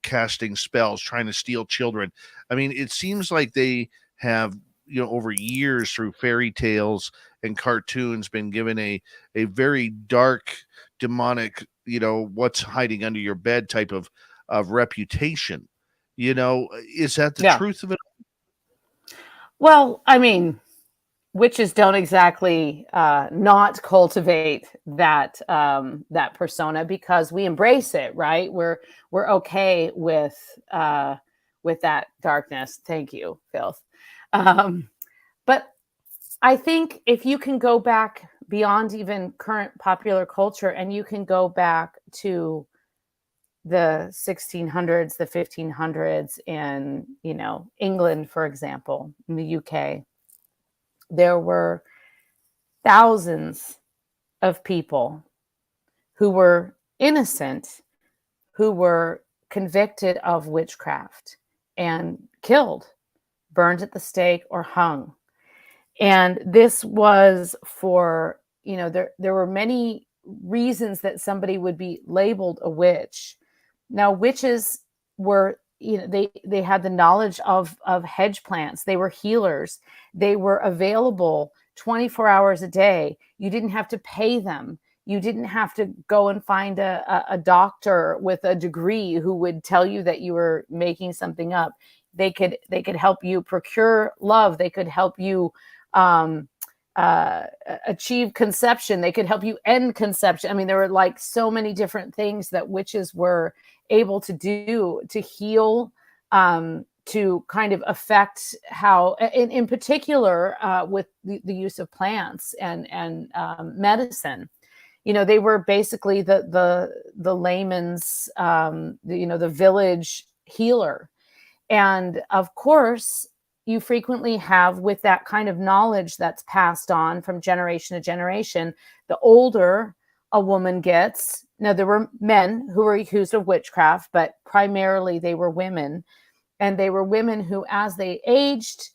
casting spells, trying to steal children. I mean, it seems like they have, over years through fairy tales and cartoons been given a very dark, demonic, what's hiding under your bed type of reputation. Is that the truth of it? Well, I mean, witches don't exactly not cultivate that persona, because we embrace it, right? We're okay with that darkness. Thank you, Phil. But I think if you can go back beyond even current popular culture, and you can go back to the 1600s, the 1500s in, England, for example, in the UK, there were thousands of people who were innocent, who were convicted of witchcraft and killed, burned at the stake, or hung. And this was for, there were many reasons that somebody would be labeled a witch. Now, witches were, they had the knowledge of hedge plants. They were healers. They were available 24 hours a day. You didn't have to pay them. You didn't have to go and find a doctor with a degree who would tell you that you were making something up. They could help you procure love. They could help you achieve conception. They could help you end conception. I mean, there were like so many different things that witches were able to do to heal, to kind of affect how, in particular, with the use of plants and medicine. They were basically the layman's, the village healer. And of course, you frequently have, with that kind of knowledge that's passed on from generation to generation, the older a woman gets. Now, there were men who were accused of witchcraft, but primarily they were women. And they were women who, as they aged,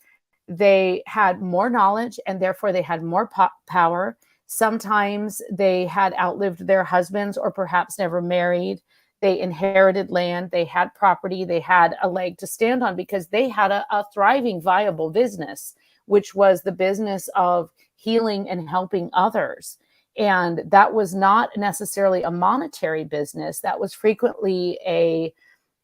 they had more knowledge and therefore they had more power. Sometimes they had outlived their husbands or perhaps never married. They inherited land, they had property, they had a leg to stand on because they had a thriving, viable business, which was the business of healing and helping others. And that was not necessarily a monetary business. That was frequently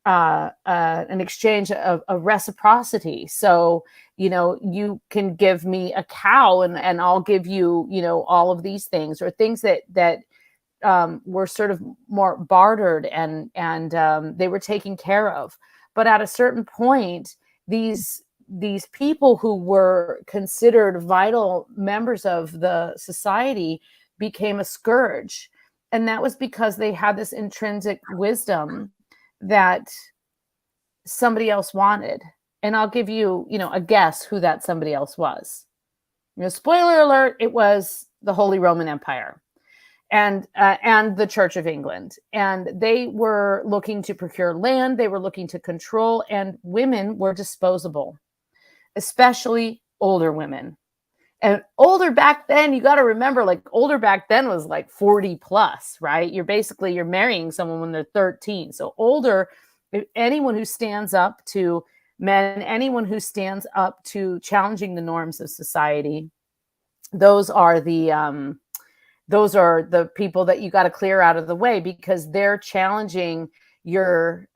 an exchange of reciprocity. So, you can give me a cow and I'll give you, all of these things, or things that were sort of more bartered and they were taken care of. But at a certain point, these people who were considered vital members of the society became a scourge. And that was because they had this intrinsic wisdom that somebody else wanted. And I'll give you, a guess who that somebody else was. Spoiler alert, it was the Holy Roman Empire and the Church of England. And they were looking to procure land. They were looking to control, and women were disposable, especially older women. And older back then, you got to remember, like older back then was like 40 plus, right? You're marrying someone when they're 13. So older, anyone who stands up to men, anyone who stands up to challenging the norms of society, those are the people that you got to clear out of the way, because they're challenging your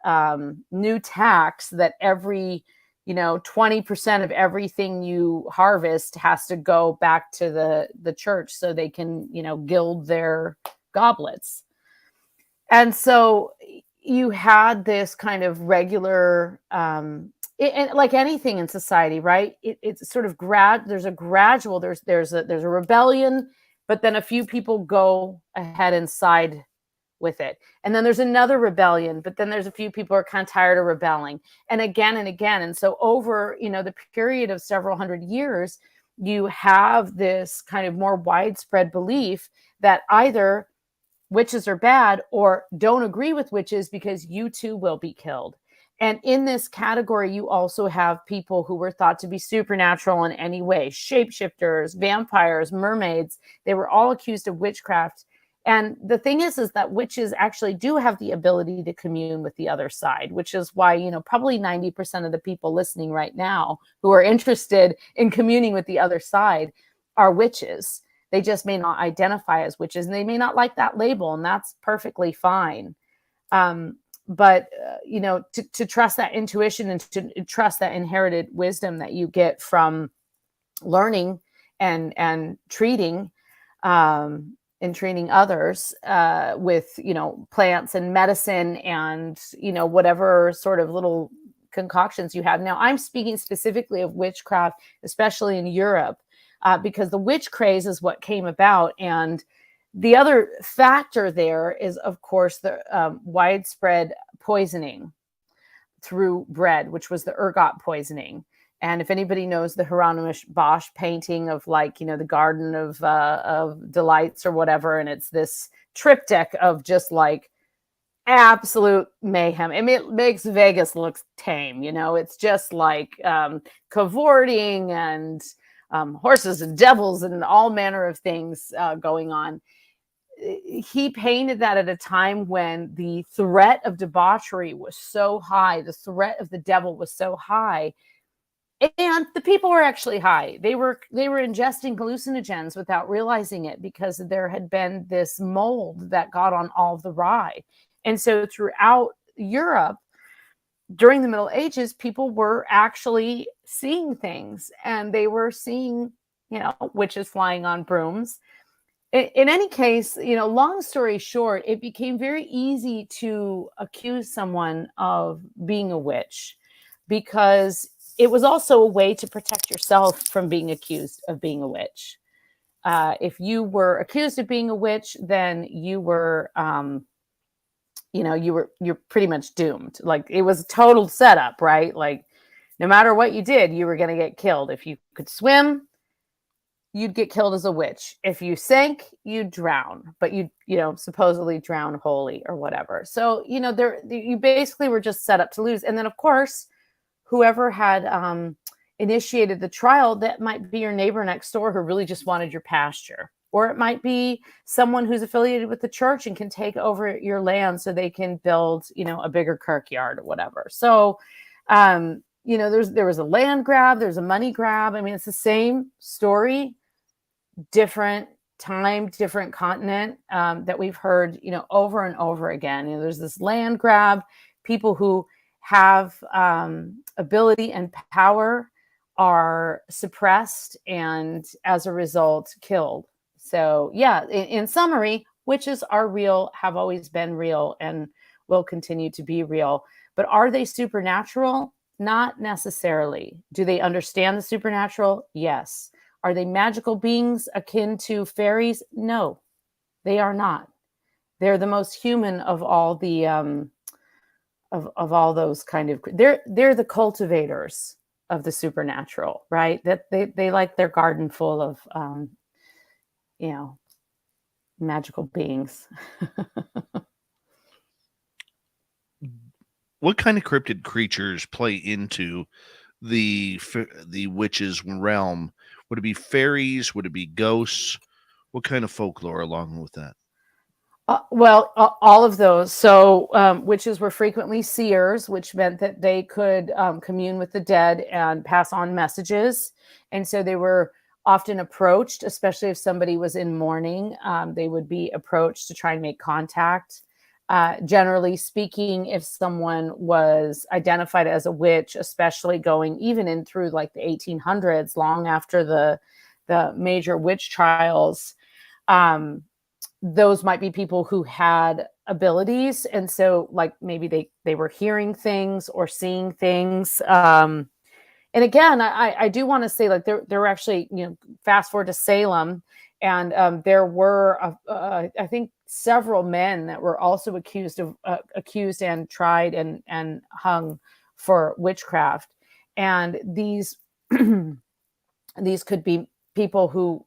new tax that every 20% of everything you harvest has to go back to the church so they can, gild their goblets. And so you had this kind of regular, and like anything in society, right? It's sort of there's a gradual, there's a rebellion, but then a few people go ahead and side with it. And then there's another rebellion, but then there's a few people who are kind of tired of rebelling, and again and again. And so over, the period of several hundred years, you have this kind of more widespread belief that either witches are bad or don't agree with witches because you too will be killed. And in this category, you also have people who were thought to be supernatural in any way, shapeshifters, vampires, mermaids. They were all accused of witchcraft. And the thing is that witches actually do have the ability to commune with the other side, which is why, probably 90% of the people listening right now who are interested in communing with the other side are witches. They just may not identify as witches, and they may not like that label, and that's perfectly fine. But to trust that intuition and to trust that inherited wisdom that you get from learning and treating and training others with, plants and medicine and, whatever sort of little concoctions you have. Now, I'm speaking specifically of witchcraft, especially in Europe, because the witch craze is what came about. And The other factor there is, of course, the widespread poisoning through bread, which was the ergot poisoning. And if anybody knows the Hieronymus Bosch painting of, like, you know, the Garden of Delights or whatever, and it's this triptych of just like absolute mayhem. I mean, it makes Vegas look tame, you know. It's just like cavorting and horses and devils and all manner of things going on. He painted that at a time when the threat of debauchery was so high, the threat of the devil was so high, and the people were actually high. They were ingesting hallucinogens without realizing it, because there had been this mold that got on all of the rye. And so throughout Europe during the Middle Ages, people were actually seeing things, and they were seeing, you know, witches flying on brooms. In any case, you know, long story short, it became very easy to accuse someone of being a witch, because it was also a way to protect yourself from being accused of being a witch. If you were accused of being a witch, then you were, you know, you're pretty much doomed. Like, it was a total setup, right? Like, no matter what you did, you were going to get killed. If you could swim, you'd get killed as a witch. If you sank, you'd drown, but you know, supposedly drown wholly or whatever. So, you know, you basically were just set up to lose. And then, of course, whoever had initiated the trial, that might be your neighbor next door who really just wanted your pasture. Or it might be someone who's affiliated with the church and can take over your land so they can build, you know, a bigger kirkyard or whatever. So, you know, there was a land grab, there's a money grab. I mean, it's the same story, different time, different continent, that we've heard, you know, over and over again. You know, there's this land grab. People who have ability and power are suppressed and, as a result, killed. So, yeah, in summary, witches are real, have always been real, and will continue to be real. But are they supernatural? Not necessarily. Do they understand the supernatural? Yes. Are they magical beings akin to fairies? No, they are not. They're the most human of all the of all those kind of. They're the cultivators of the supernatural, right? That they like their garden full of you know, magical beings. What kind of cryptid creatures play into the witches' realm? Would it be fairies? Would it be ghosts? What kind of folklore along with that? Well, all of those. So witches were frequently seers, which meant that they could commune with the dead and pass on messages. And so they were often approached, especially if somebody was in mourning. They would be approached to try and make contact. Generally speaking, if someone was identified as a witch, especially going even in through like the 1800s, long after the major witch trials, those might be people who had abilities. And so, like, maybe they were hearing things or seeing things. And again, I do want to say, like, there were actually, you know, fast forward to Salem, and there were, I think, several men that were also accused and tried and hung for witchcraft. And these could be people who,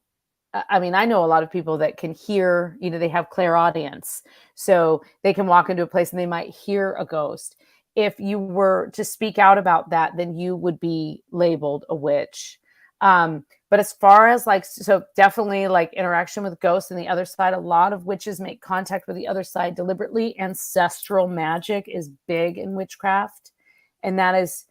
I mean, I know a lot of people that can hear, you know, they have clairaudience. So they can walk into a place and they might hear a ghost. If you were to speak out about that, then you would be labeled a witch. But as far as like, so definitely like interaction with ghosts and the other side, a lot of witches make contact with the other side deliberately. Ancestral magic is big in witchcraft. And that is,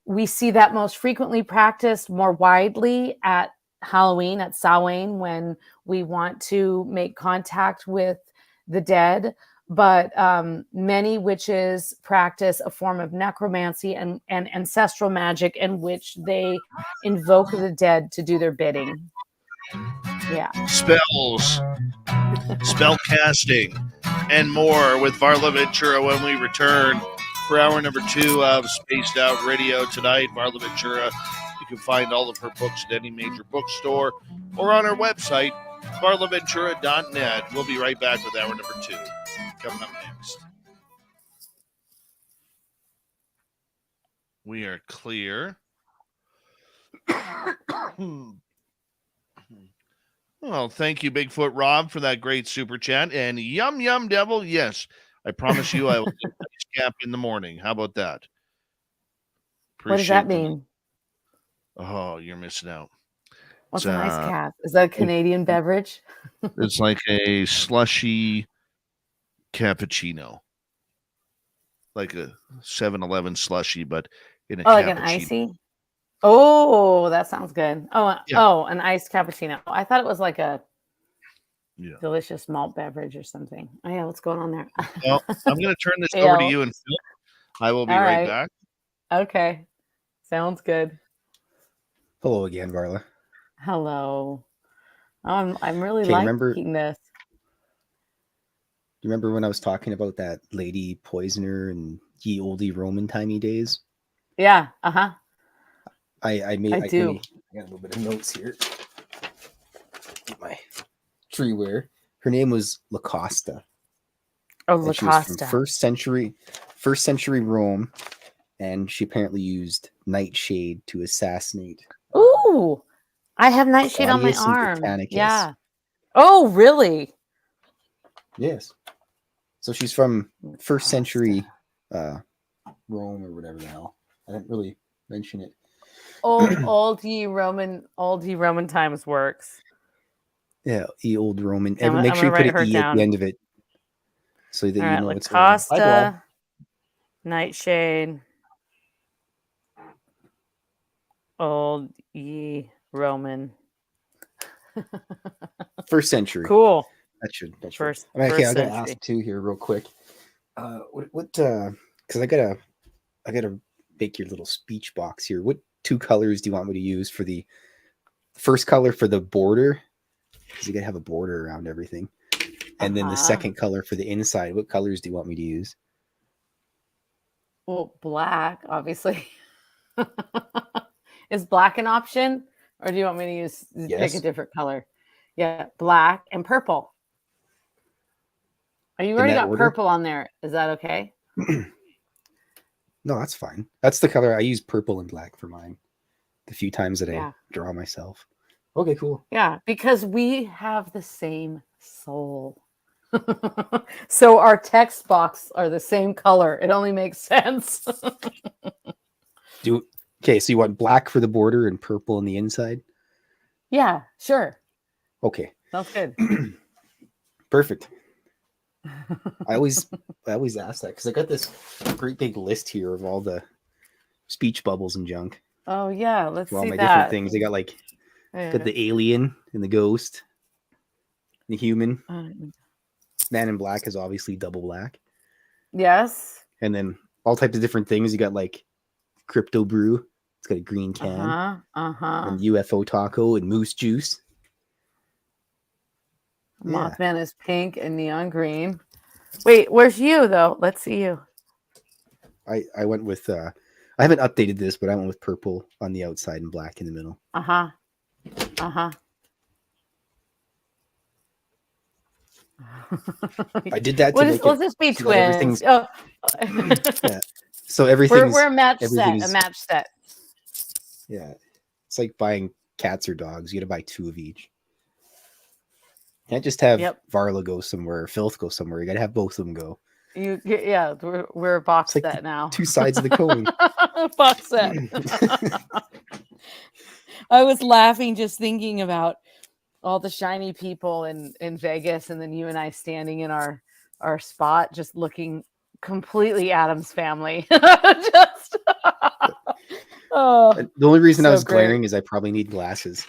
we see that most frequently practiced more widely at Halloween, at Samhain, when we want to make contact with the dead. But many witches practice a form of necromancy and ancestral magic in which they invoke the dead to do their bidding. Yeah. Spells, spell casting, and more with Varla Ventura when we return for hour number 2 of Spaced Out Radio tonight. Varla Ventura, you can find all of her books at any major bookstore or on her website, VarlaVentura.net. We'll be right back with hour number 2. Coming up next. We are clear. Well, thank you, Bigfoot Rob, for that great super chat. And Yum Yum Devil, yes, I promise you I will get an ice cap in the morning. How about that? What does that Appreciate mean? Oh, you're missing out. What's It's, an ice cap? Is that a Canadian beverage? It's like a slushy cappuccino. Like a 7-Eleven slushy, but in a Oh, like cappuccino. an icy? Oh, that sounds good. Oh, Yeah. oh, an iced cappuccino. I thought it was like a Yeah. delicious malt beverage or something. Oh, yeah, what's going on there? Well, I'm going to turn this Yeah. over to you and Phil. I will be All right right. back. Okay. Sounds good. Hello again, Varla. Hello. I'm really Okay, liking this. Do you remember when I was talking about that lady poisoner and ye olde Roman timey days? Yeah. Uh-huh. I do. I got a little bit of notes here. My treeware. Her name was Lacosta. Oh, And she was from Lacosta. first century Rome, and she apparently used nightshade to assassinate Ooh, I have nightshade on my Claudius and arm. Britannicus. Yeah. Oh, really? Yes. So she's from first Lacosta. century Rome or whatever the hell. I didn't really mention it. Old ye Roman times works. Yeah, old Roman. I'm Make sure you gonna put write her an E at down. the end of it, so that All you right, know it's old. Lacosta, nightshade, old ye Roman. First century. Cool. That should. First. I mean, okay, I gotta century. ask too here real quick. What? Because I gotta make your little speech box here. What 2 colors do you want me to use for the first color for the border? Because you gotta have a border around everything. And then the second color for the inside. What colors do you want me to use? Well, black, obviously. Is black an option, or do you want me to use pick a different color? Yeah, black and purple. Oh, you already got order? purple on there. Is that okay? No, that's fine. That's the color I use. Purple and black for mine. The few times that I draw myself. Okay, cool. Yeah, because we have the same soul. So our text box are the same color. It only makes sense. Okay, so you want black for the border and purple on the inside? Yeah, sure. Okay. Sounds good. Perfect. I always ask that because I got this great big list here of all the speech bubbles and junk. Oh yeah, let's see all my that. different things. They got like got the alien and the ghost, the human. Man in Black is obviously double black. Yes. And then all types of different things. You got like Crypto Brew. It's got a green can. And UFO Taco and Moose Juice. Mothman is pink and neon green. Wait, where's you though? Let's see you. I went with I haven't updated this, but I went with purple on the outside and black in the middle. I did that to make let's just be twins. Yeah. So everything's we're a match set. Yeah. It's like buying cats or dogs. You got to buy 2 of each. You can't just have Varla go somewhere or Filth go somewhere. You got to have both of them go. We're a box set now. 2 sides of the coin. Box set. I was laughing just thinking about all the shiny people in Vegas, and then you and I standing in our spot, just looking completely Addams Family. Just the only reason I was glaring is I probably need glasses.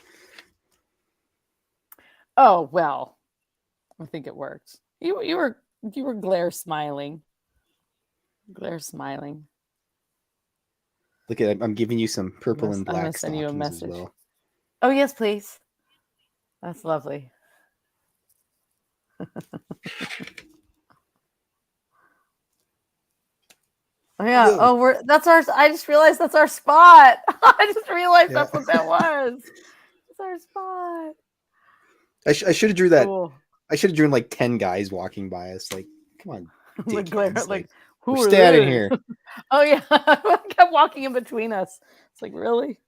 Oh well, I think it worked. You were glare smiling. Look at I'm giving you some purple and black. I'm gonna send you a message. As well. Oh yes, please. That's lovely. Oh yeah. Whoa. Oh, that's our. I just realized that's our spot. I just realized that's what that was. It's our spot. I should have drew that. Cool. I should have drawn like 10 guys walking by us. Like, come on, Like, glare, dickheads. like, We're who are standing they? here. Oh yeah, I kept walking in between us. It's like, really?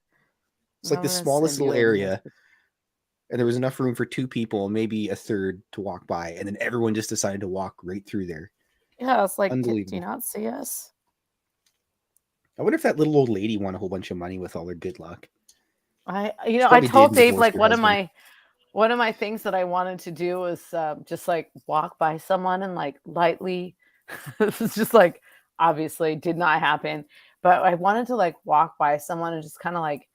It's like I'm the gonna smallest send you little in area, here. and there was enough room for 2 people, maybe a third to walk by, and then everyone just decided to walk right through there. Yeah, it's like, do Unbelievable. you not see us? I wonder if that little old lady won a whole bunch of money with all her good luck. I She I probably told did Dave, divorce like, her one of husband. my things that I wanted to do was just like walk by someone and like lightly. This is just like, obviously did not happen, but I wanted to like walk by someone and just kind of like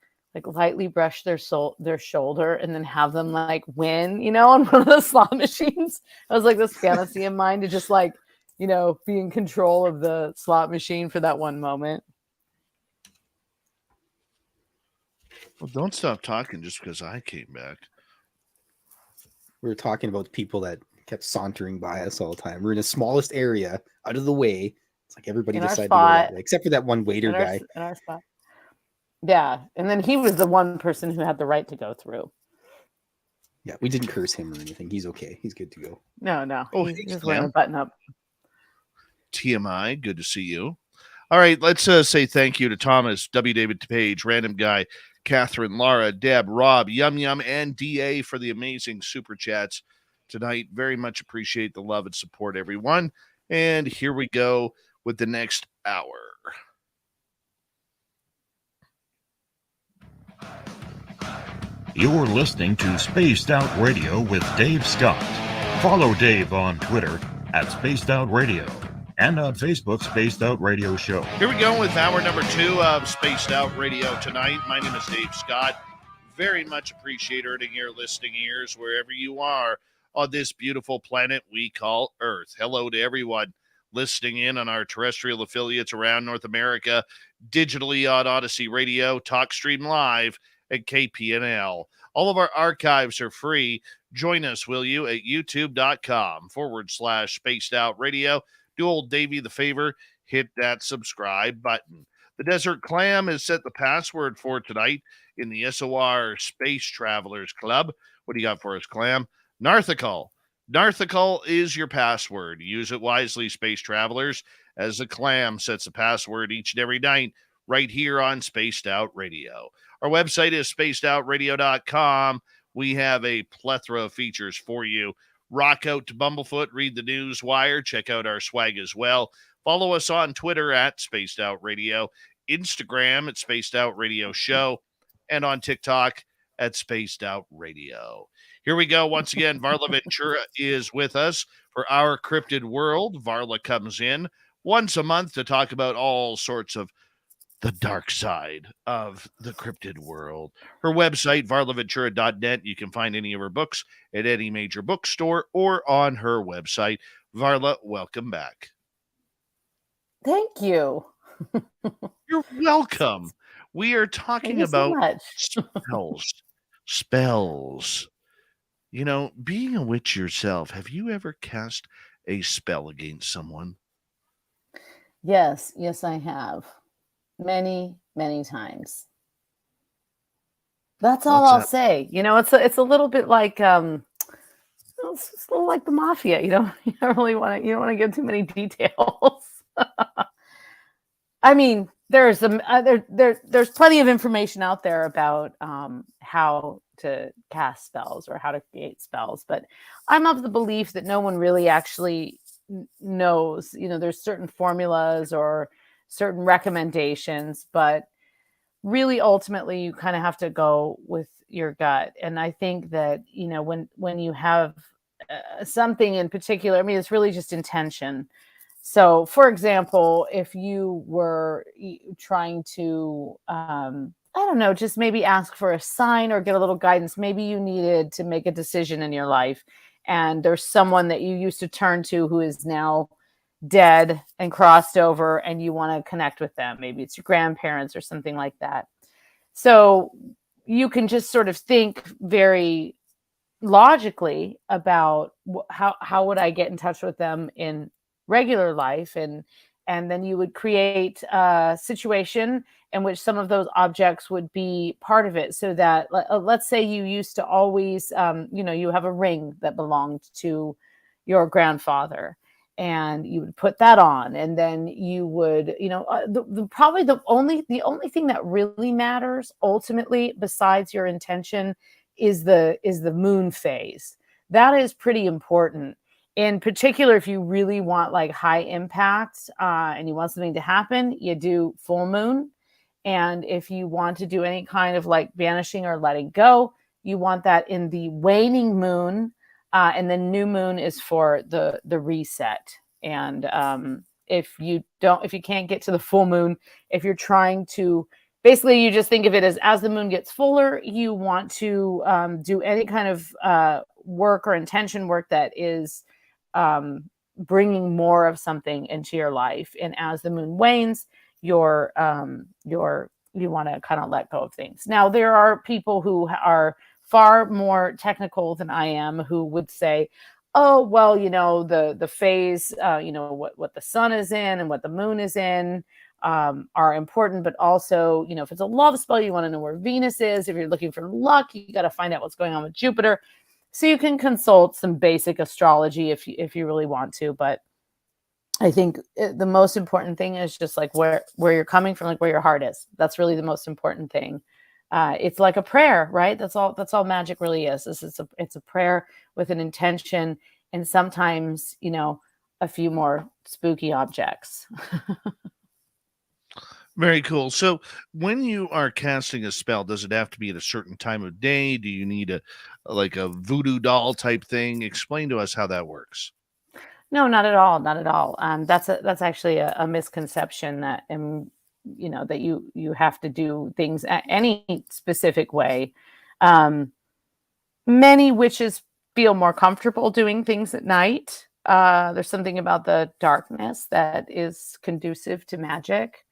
lightly brush their shoulder and then have them like win, on one of the slot machines. I was like, this fantasy of mine to just like, be in control of the slot machine for that one moment. Well, don't stop talking just because I came back. We were talking about people that kept sauntering by us all the time. We're in the smallest area, out of the way. It's like everybody In our decided to go spot. that way, except for that one waiter guy. In our spot. Yeah, and then he was the one person who had the right to go through. Yeah, we didn't curse him or anything. He's okay. He's good to go. No. Oh, He thanks, was wearing a ma'am. button up. TMI, good to see you. All right, let's say thank you to Thomas, W. David Page, Random Guy, Catherine, Laura, Deb, Rob, Yum Yum, and DA for the amazing super chats tonight. Very much appreciate the love and support, everyone. And here we go with the next hour. You're listening to Spaced Out Radio with Dave Scott. Follow Dave on Twitter at Spaced Out Radio and on Facebook, Spaced Out Radio Show. Here we go with hour number 2 of Spaced Out Radio tonight. My name is Dave Scott. Very much appreciate earning your listening ears wherever you are on this beautiful planet we call Earth. Hello to everyone listening in on our terrestrial affiliates around North America, digitally on Odyssey Radio, TalkStream Live, and KPNL. All of our archives are free. Join us, will you, at youtube.com/Spaced Out Radio. Do old Davey the favor, hit that subscribe button. The Desert Clam has set the password for tonight in the SOR Space Travelers Club. What do you got for us, Clam? Narthical. Narthical is your password. Use it wisely, Space Travelers, as the Clam sets a password each and every night right here on Spaced Out Radio. Our website is spacedoutradio.com. We have a plethora of features for you. Rock out to Bumblefoot, read the news wire, check out our swag as well. Follow us on Twitter at Spaced Out Radio, Instagram at Spaced Out Radio Show, and on TikTok at Spaced Out Radio. Here we go. Once again, Varla Ventura is with us for our Crypted World. Varla comes in once a month to talk about all sorts of the dark side of the cryptid world. Her website, varlaventura.net. You can find any of her books at any major bookstore or on her website. Varla, welcome back. Thank you. You're welcome. We are talking about spells. Being a witch yourself, have you ever cast a spell against someone? Yes, I have. Many times. That's all I'll say. It's a little bit like it's a little like the mafia. You don't want to give too many details. I mean, there's there's plenty of information out there about how to cast spells or how to create spells, but I'm of the belief that no one really actually knows. There's certain formulas or certain recommendations, but really ultimately you kind of have to go with your gut. And I think that, when you have something in particular, I mean, it's really just intention. So for example, if you were trying to, I don't know, just maybe ask for a sign or get a little guidance, maybe you needed to make a decision in your life and there's someone that you used to turn to who is now dead and crossed over and you want to connect with them. Maybe it's your grandparents or something like that. So you can just sort of think very logically about how would I get in touch with them in regular life and and then you would create a situation in which some of those objects would be part of it. So that, let's say you used to always, you have a ring that belonged to your grandfather, and you would put that on, and then you would, probably the only thing that really matters ultimately, besides your intention, is the moon phase. That is pretty important. In particular, if you really want like high impact and you want something to happen, you do full moon. And if you want to do any kind of like banishing or letting go, you want that in the waning moon. And the new moon is for the reset. And if you can't get to the full moon, if you're trying to, basically you just think of it as the moon gets fuller, you want to do any kind of work or intention work that is bringing more of something into your life. And as the moon wanes, you want to kind of let go of things. Now, there are people who are far more technical than I am, who would say, oh, well, the phase, what the sun is in and what the moon is in are important, but also, if it's a love spell, you want to know where Venus is. If you're looking for luck, you got to find out what's going on with Jupiter. So you can consult some basic astrology if you really want to, but I think the most important thing is just like where you're coming from, like where your heart is. That's really the most important thing. It's like a prayer, right? That's all magic really is. It's a prayer with an intention, and sometimes, a few more spooky objects. Very cool. So when you are casting a spell, does it have to be at a certain time of day? Do you need a voodoo doll type thing? Explain to us how that works. No, not at all. Not at all. That's actually a misconception that, that you have to do things any specific way. Many witches feel more comfortable doing things at night. There's something about the darkness that is conducive to magic.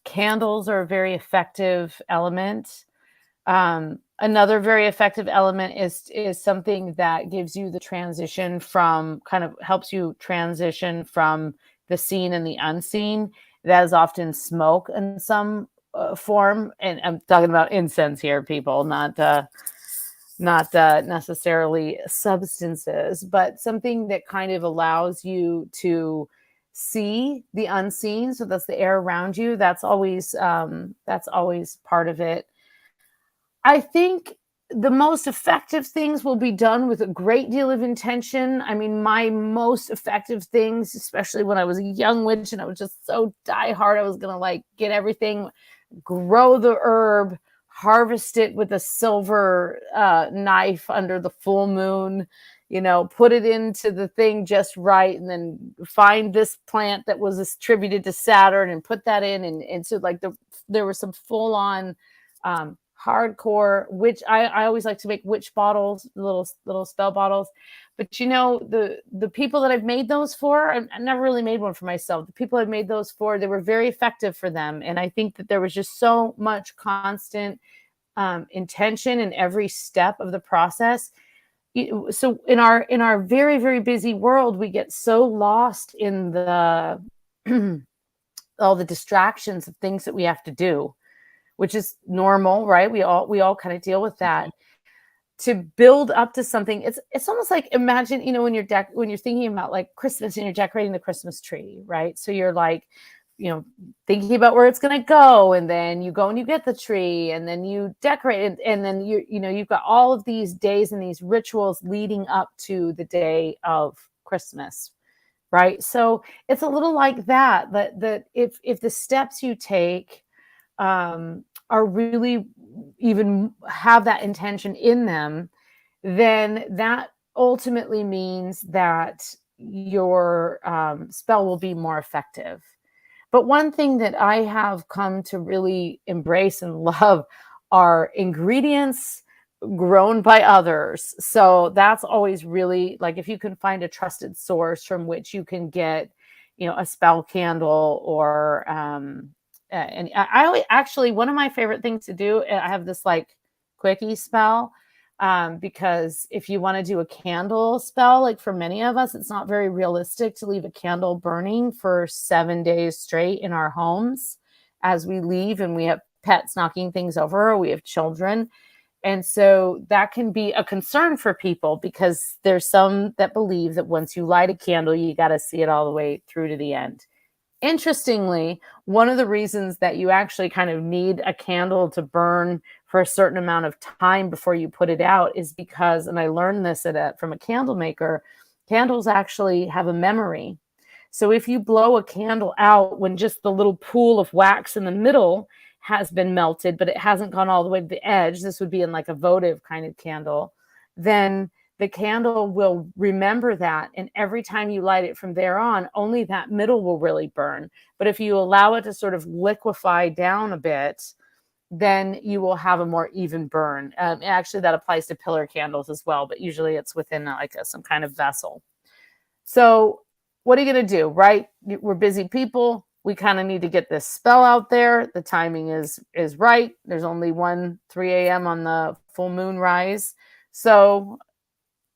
Candles are a very effective element. Another very effective element is something that gives you the transition from, kind of helps you transition from the seen and the unseen. That is often smoke in some form. And I'm talking about incense here, people, not necessarily substances, but something that kind of allows you to see the unseen. So that's the air around you. That's always part of it. I think the most effective things will be done with a great deal of intention. I mean, my most effective things, especially when I was a young witch and I was just so diehard, I was going to like get everything, grow the herb, harvest it with a silver knife under the full moon, put it into the thing just right, and then find this plant that was attributed to Saturn and put that in. And so like there were some full on hardcore witch. I always like to make witch bottles, little spell bottles. But the people that I've made those for, I never really made one for myself. The people I've made those for, they were very effective for them. And I think that there was just so much constant intention in every step of the process. So in our very, very busy world, we get so lost in the all the distractions of things that we have to do, which is normal, right? We all kind of deal with that. To build up to something, it's almost like, imagine, when you're thinking about like Christmas and you're decorating the Christmas tree, right? So you're like, thinking about where it's going to go, and then you go and you get the tree, and then you decorate it, and then you've got all of these days and these rituals leading up to the day of Christmas, right? So it's a little like that if the steps you take are really even have that intention in them, then that ultimately means that your spell will be more effective. But one thing that I have come to really embrace and love are ingredients grown by others. So that's always really, like, if you can find a trusted source from which you can get, a spell candle, or and I actually, one of my favorite things to do, I have this like quickie spell because if you want to do a candle spell, like for many of us, it's not very realistic to leave a candle burning for 7 days straight in our homes as we leave, and we have pets knocking things over, or we have children. And so that can be a concern for people, because there's some that believe that once you light a candle, you got to see it all the way through to the end. Interestingly, one of the reasons that you actually kind of need a candle to burn for a certain amount of time before you put it out is because, and I learned this from a candle maker, candles actually have a memory. So if you blow a candle out when just the little pool of wax in the middle has been melted, but it hasn't gone all the way to the edge, this would be in like a votive kind of candle, then the candle will remember that. And every time you light it from there on, only that middle will really burn. But if you allow it to sort of liquefy down a bit, then you will have a more even burn. Actually, that applies to pillar candles as well, but usually it's within some kind of vessel. So what are you going to do, right? We're busy people. We kind of need to get this spell out there. The timing is right. There's only 3 a.m. on the full moon rise. So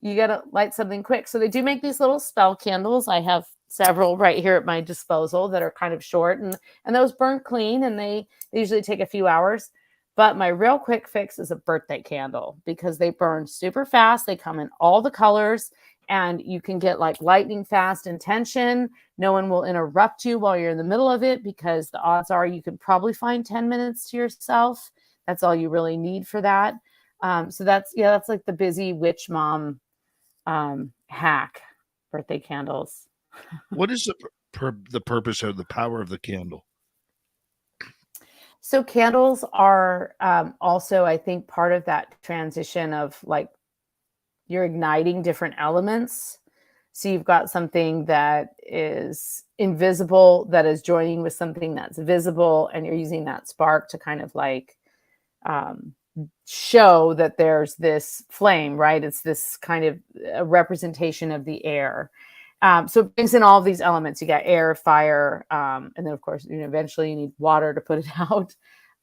you got to light something quick. So they do make these little spell candles. I have several right here at my disposal that are kind of short, and those burn clean, and they usually take a few hours. But my real quick fix is a birthday candle, because they burn super fast. They come in all the colors, and you can get like lightning fast intention. No one will interrupt you while you're in the middle of it, because the odds are you can probably find 10 minutes to yourself. That's all you really need for that. So that's like the busy witch mom hack, birthday candles. What is the purpose or the power of the candle? So candles are also, I think, part of that transition of like you're igniting different elements. So you've got something that is invisible that is joining with something that's visible, and you're using that spark to kind of like show that there's this flame, right? It's this kind of a representation of the air. So it brings in all of these elements. You got air, fire, and then of course, eventually you need water to put it out,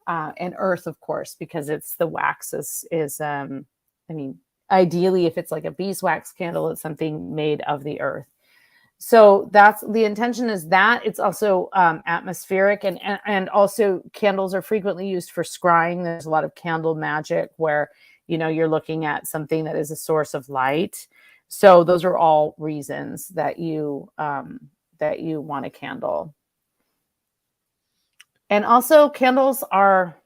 and earth, of course, because it's the wax is ideally, if it's like a beeswax candle, it's something made of the earth. So that's the intention, is that it's also atmospheric, and also candles are frequently used for scrying. There's a lot of candle magic where, you're looking at something that is a source of light. So those are all reasons that you want a candle. And also candles are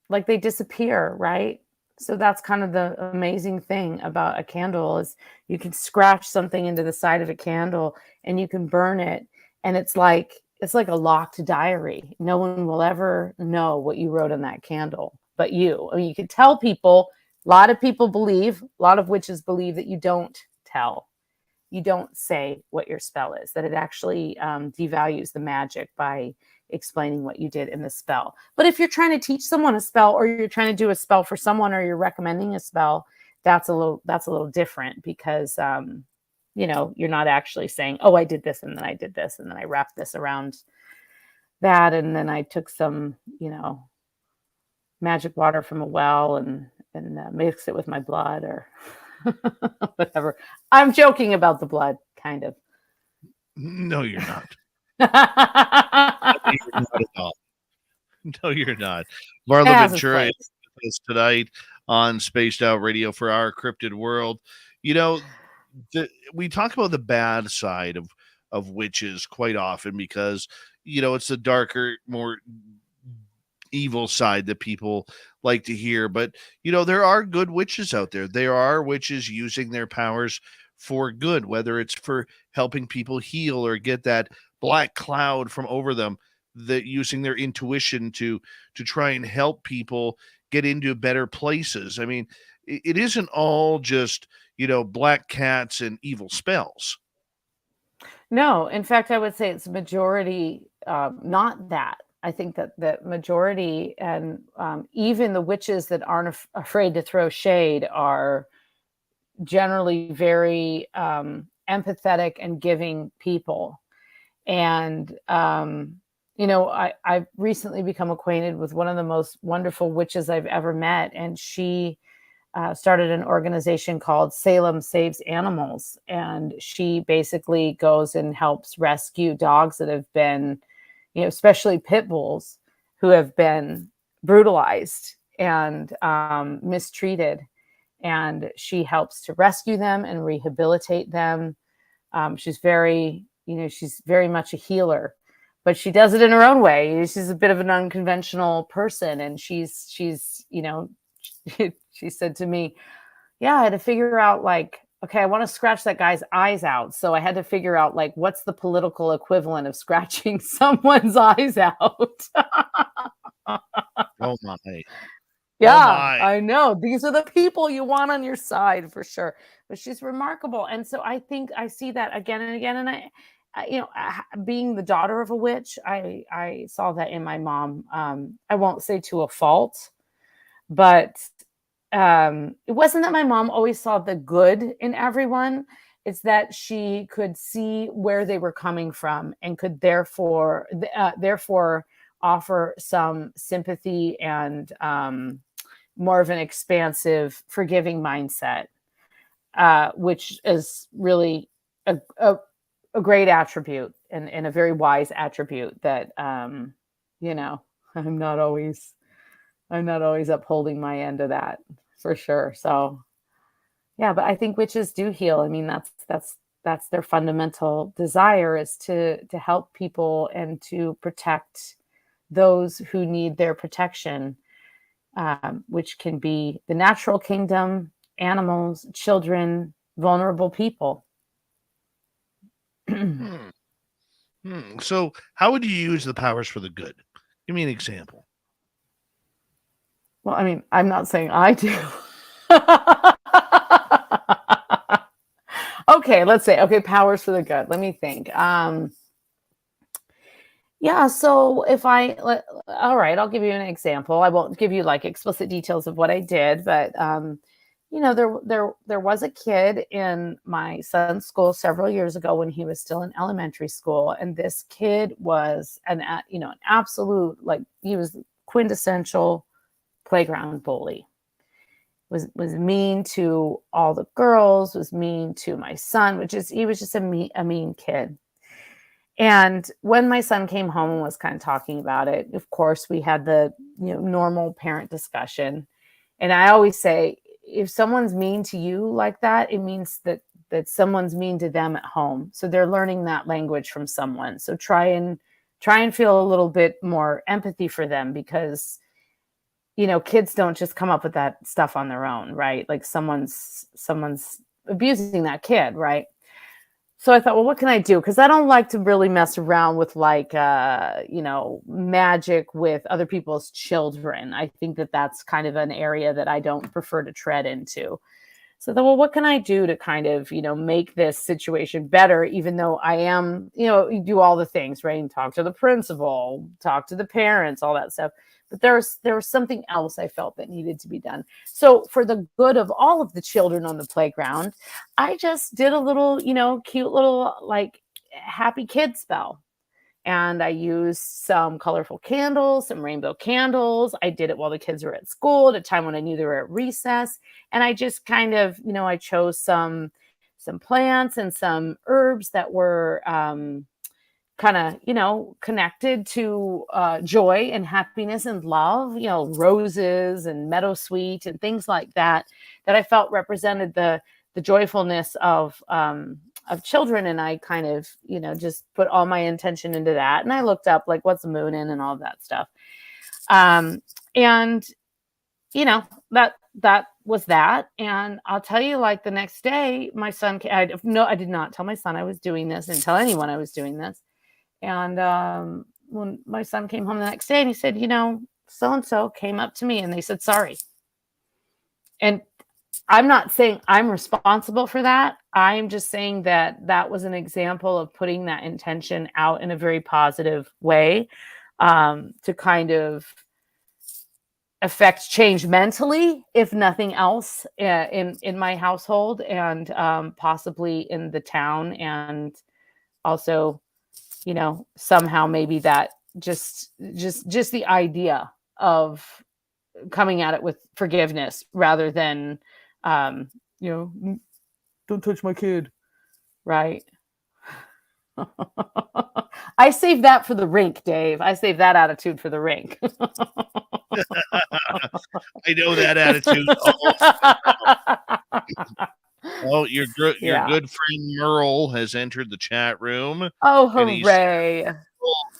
like, they disappear, right? So that's kind of the amazing thing about a candle, is you can scratch something into the side of a candle and you can burn it. And it's like a locked diary. No one will ever know what you wrote on that candle but you. I mean, you could tell people, a lot of witches believe that you don't tell. You don't say what your spell is, that it actually devalues the magic by explaining what you did in the spell. But if you're trying to teach someone a spell, or you're trying to do a spell for someone, or you're recommending a spell, that's a little different, because you're not actually saying, oh, I did this, and then I did this, and then I wrapped this around that, and then I took some magic water from a well and mixed it with my blood, or whatever. I'm joking about the blood, kind of. No, you're not. You're not at all. No, you're not. Varla Ventura is with us tonight on Spaced Out Radio for our Cryptid World. We talk about the bad side of witches quite often, because it's the darker, more evil side that people like to hear. But there are good witches out there. There are witches using their powers for good, whether it's for helping people heal or get that black cloud from over them, that using their intuition to try and help people get into better places. I mean, it isn't all just black cats and evil spells. No, in fact, I would say it's majority not that. I think that the majority, and even the witches that aren't afraid to throw shade, are generally very empathetic and giving people. And I've recently become acquainted with one of the most wonderful witches I've ever met, and she started an organization called Salem Saves Animals. And she basically goes and helps rescue dogs that have been, especially pit bulls who have been brutalized and mistreated. And she helps to rescue them and rehabilitate them. She's very much a healer, but she does it in her own way. She's a bit of an unconventional person. And she's she said to me, yeah, I had to figure out okay, I want to scratch that guy's eyes out. So I had to figure out what's the political equivalent of scratching someone's eyes out. Oh my. Yeah, Oh my. I know. These are the people you want on your side for sure. But she's remarkable. And so I think I see that again and again. And being the daughter of a witch, I saw that in my mom. I won't say to a fault, but it wasn't that my mom always saw the good in everyone. It's that she could see where they were coming from and could therefore offer some sympathy and more of an expansive, forgiving mindset, which is really a great attribute and a very wise attribute that, I'm not always upholding my end of that for sure. So yeah, but I think witches do heal. I mean, that's their fundamental desire, is to help people and to protect those who need their protection, which can be the natural kingdom, animals, children, vulnerable people. So how would you use the powers for the good? Give me an example. Well, I mean, I'm not saying I do. Okay, let's say, powers for the good. Let me think. Yeah, so all right, I'll give you an example. I won't give you explicit details of what I did, but there was a kid in my son's school several years ago when he was still in elementary school, and this kid was an absolute, he was quintessential playground bully. Was mean to all the girls, was mean to my son, he was just a mean kid. And when my son came home and was kind of talking about it, of course, we had the normal parent discussion. And I always say, if someone's mean to you like that, it means that someone's mean to them at home. So they're learning that language from someone. So try and feel a little bit more empathy for them, because kids don't just come up with that stuff on their own, right? Someone's abusing that kid, right? So I thought, well, what can I do? Because I don't like to really mess around with magic with other people's children. I think that that's kind of an area that I don't prefer to tread into. So I thought, well, what can I do to kind of, make this situation better, even though I am, you do all the things, right? And talk to the principal, talk to the parents, all that stuff. But there was something else I felt that needed to be done. So for the good of all of the children on the playground, I just did a little, cute little happy kid spell. And I used some colorful candles, some rainbow candles. I did it while the kids were at school at a time when I knew they were at recess. And I just kind of, I chose some plants and some herbs that were kind of, connected to joy and happiness and love, roses and meadowsweet and things like that I felt represented the joyfulness of children. And I kind of, just put all my intention into that. And I looked up what's the moon in and all of that stuff. And that was that. And I'll tell you, the next day, my son, I did not tell my son I was doing this, and tell anyone I was doing this. And when my son came home the next day, and he said, so-and-so came up to me and they said, sorry. And I'm not saying I'm responsible for that. I'm just saying that was an example of putting that intention out in a very positive way, to kind of affect change mentally, if nothing else, in my household, and possibly in the town. And also, somehow maybe that just the idea of coming at it with forgiveness rather than, don't touch my kid. Right. I save that for the rink, Dave. I save that attitude for the rink. I know that attitude. Oh, your Yeah. good friend Merle has entered the chat room, Oh, and he hooray.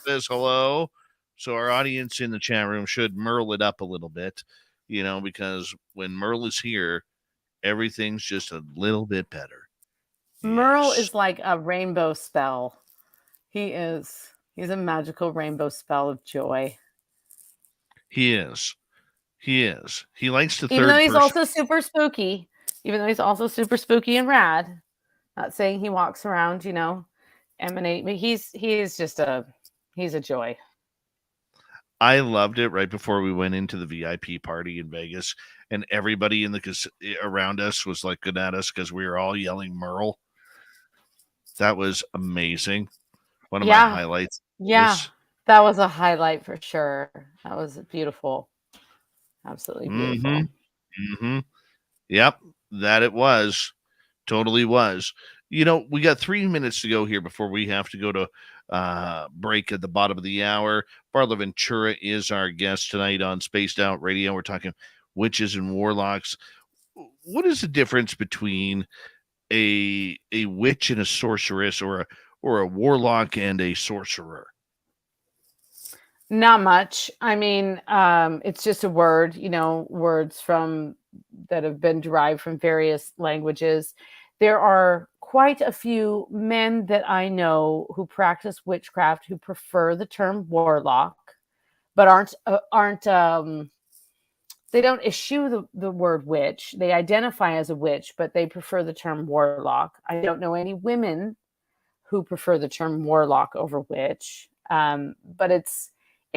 says hello. So our audience in the chat room should Merle it up a little bit, because when Merle is here, everything's just a little bit better. Merle Yes. is like a rainbow spell. He's a magical rainbow spell of joy. He is. He is. He likes to Even though he's person. also super spooky. Even though he's also super spooky and rad. Not saying he walks around, emanate. But he's a joy. I loved it right before we went into the VIP party in Vegas, and everybody in the around us was like good at us because we were all yelling Merle. That was amazing. One of my highlights. Yeah, that was a highlight for sure. That was beautiful. Absolutely beautiful. Mm-hmm. Yep, that it was. Totally was. We got 3 minutes to go here before we have to go to break at the bottom of the hour. Varla Ventura is our guest tonight on Spaced Out Radio. We're talking witches and warlocks. What is the difference between a witch and a sorceress, or a warlock and a sorcerer? Not much. I mean, it's just a word, words that have been derived from various languages. There are quite a few men that I know who practice witchcraft who prefer the term warlock, but aren't they don't eschew the word witch. They identify as a witch, but they prefer the term warlock. I don't know any women who prefer the term warlock over witch, but it's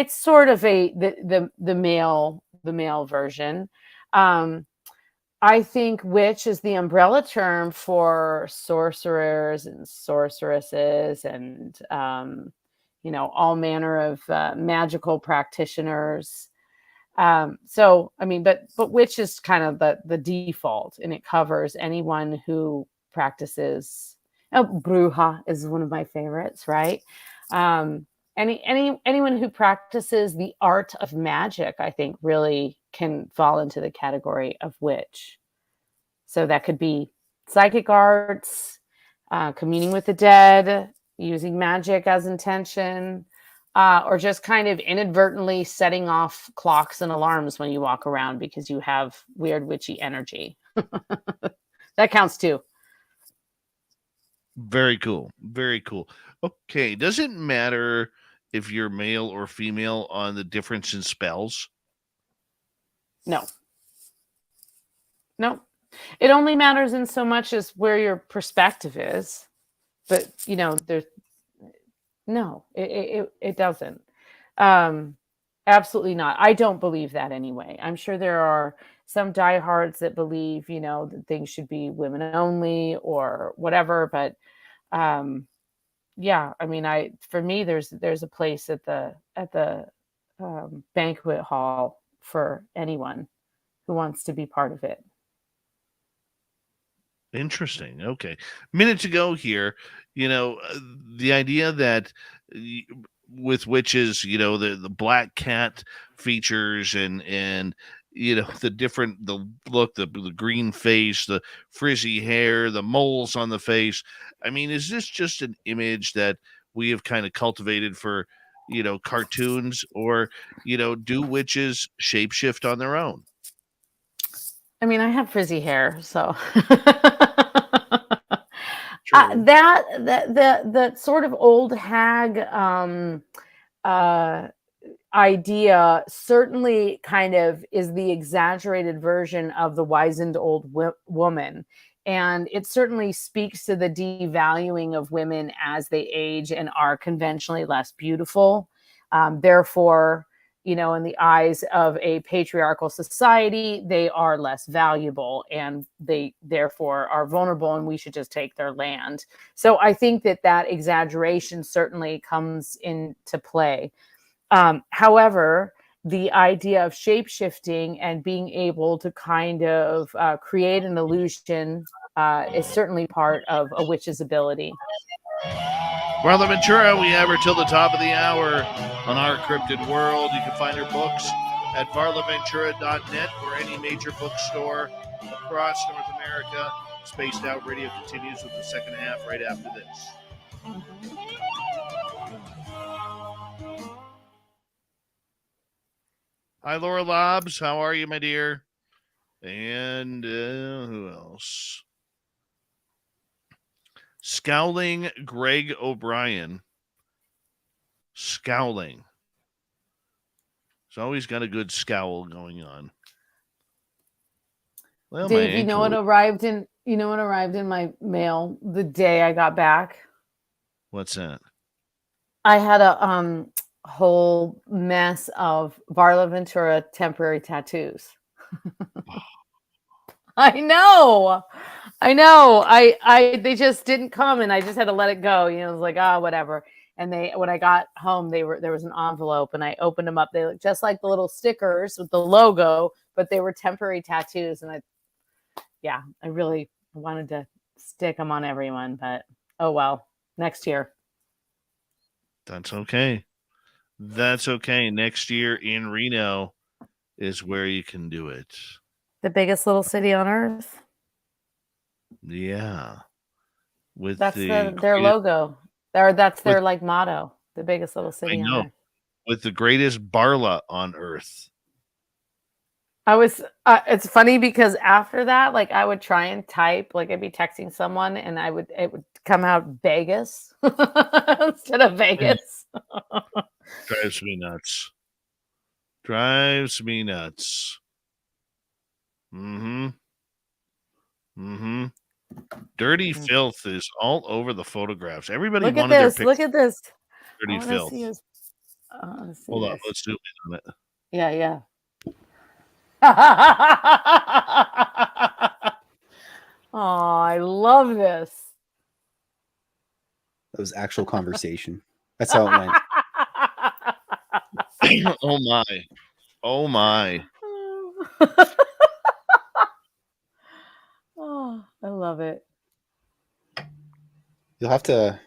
sort of the male version. I think witch is the umbrella term for sorcerers and sorceresses and all manner of magical practitioners. So I mean, but witch is kind of the default, and it covers anyone who practices. Bruja is one of my favorites, right? Anyone who practices the art of magic, I think, really can fall into the category of witch. So that could be psychic arts, communing with the dead, using magic as intention, or just kind of inadvertently setting off clocks and alarms when you walk around because you have weird witchy energy. That counts too. Very cool. Very cool. Okay. Does it matter if you're male or female on the difference in spells? No. It only matters in so much as where your perspective is. But, there's no, it doesn't. Absolutely not. I don't believe that anyway. I'm sure there are some diehards that believe, that things should be women only or whatever. But yeah, I mean, for me, there's a place at the banquet hall for anyone who wants to be part of it. Interesting. Okay. Minute to go here. The idea that with witches, the black cat features and the look, the green face, the frizzy hair, the moles on the face. I mean, is this just an image that we have kind of cultivated for, cartoons, or, do witches shapeshift on their own? I mean, I have frizzy hair, so True. that sort of old hag idea certainly kind of is the exaggerated version of the wizened old woman. And it certainly speaks to the devaluing of women as they age and are conventionally less beautiful. Therefore, in the eyes of a patriarchal society, they are less valuable and they therefore are vulnerable, and we should just take their land. So I think that exaggeration certainly comes into play. However, the idea of shape-shifting and being able to kind of create an illusion is certainly part of a witch's ability. Varla Ventura, we have her till the top of the hour on Our Cryptid World. You can find her books at varlaventura.net or any major bookstore across North America. Spaced Out Radio continues with the second half right after this. Hi, Laura Lobbs. How are you, my dear? And who else? Scowling Greg O'Brien. Scowling. He's always got a good scowl going on. Well, Dave, you know what arrived in my mail the day I got back? What's that? I had a whole mess of Varla Ventura temporary tattoos. I know. They just didn't come, and I just had to let it go. You know, it was like, whatever. And when I got home, there was an envelope, and I opened them up. They looked just like the little stickers with the logo, but they were temporary tattoos. And I really wanted to stick them on everyone, but oh well, next year. That's okay. That's okay. Next year in Reno is where you can do it. The biggest little city on earth. Yeah. That's their logo. That's their motto. The biggest little city on earth. With the greatest Barla on earth. It's funny because after that, I would try and type, I'd be texting someone and it would come out Vegas instead of Vegas. Drives me nuts. Dirty filth is all over the photographs. Everybody look wanted at this. their Look at this. Dirty filth. Hold on, let's zoom in on it. Yeah. Oh, I love this. That was actual conversation. That's how it went. Oh my. Oh, I love it. You'll have to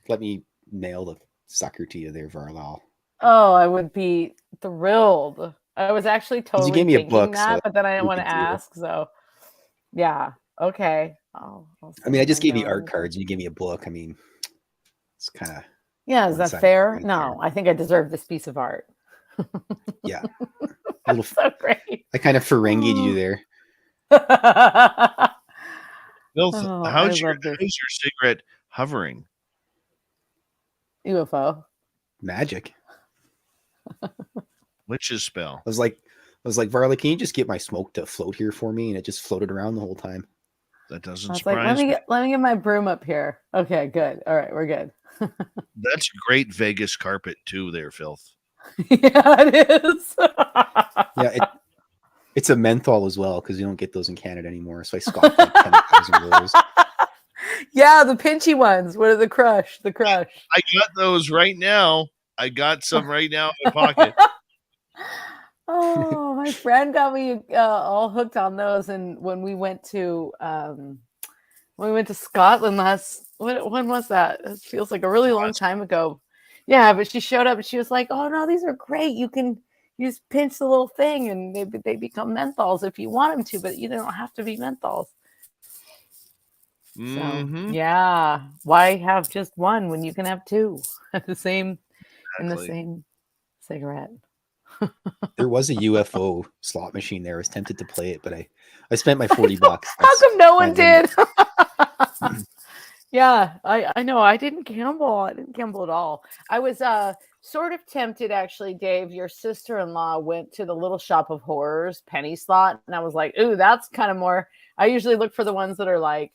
let me mail the sucker to you there, Varla. Oh, I would be thrilled. I was actually totally you gave me thinking a book, that, so but then I didn't want to ask. So, yeah. Okay. I just gave you art cards. You gave me a book. I mean, it's kind of... Yeah, is that fair? No, I think I deserve this piece of art. Yeah. That's so great. I kind of Ferengi'd you there. How's your cigarette hovering? UFO. Magic. Witch's spell. I was like, Varla, can you just get my smoke to float here for me? And it just floated around the whole time. That doesn't surprise me. Let me get my broom up here. Okay, good. All right, we're good. That's great Vegas carpet too there, Filth. Yeah, it is. Yeah, it's a menthol as well, because you don't get those in Canada anymore. So I scoffed like 10,000 rolls. Yeah, the pinchy ones. What are the crush? The crush. I got those right now. I got some right now in my pocket. Oh, my friend got me all hooked on those, and when we went to Scotland when was that? It feels like a really long time ago. Yeah, but she showed up and she was like, "Oh no, these are great. You just pinch the little thing and they become menthols if you want them to, but you don't have to be menthols." Mm-hmm. So, yeah, why have just one when you can have two in the same cigarette? There was a UFO slot machine there. I was tempted to play it, but I spent my $40. How come no one did? Yeah, I know. I didn't gamble. At all. I was sort of tempted, actually, Dave. Your sister-in-law went to the Little Shop of Horrors penny slot, and I was like, ooh, that's kind of more. I usually look for the ones that are like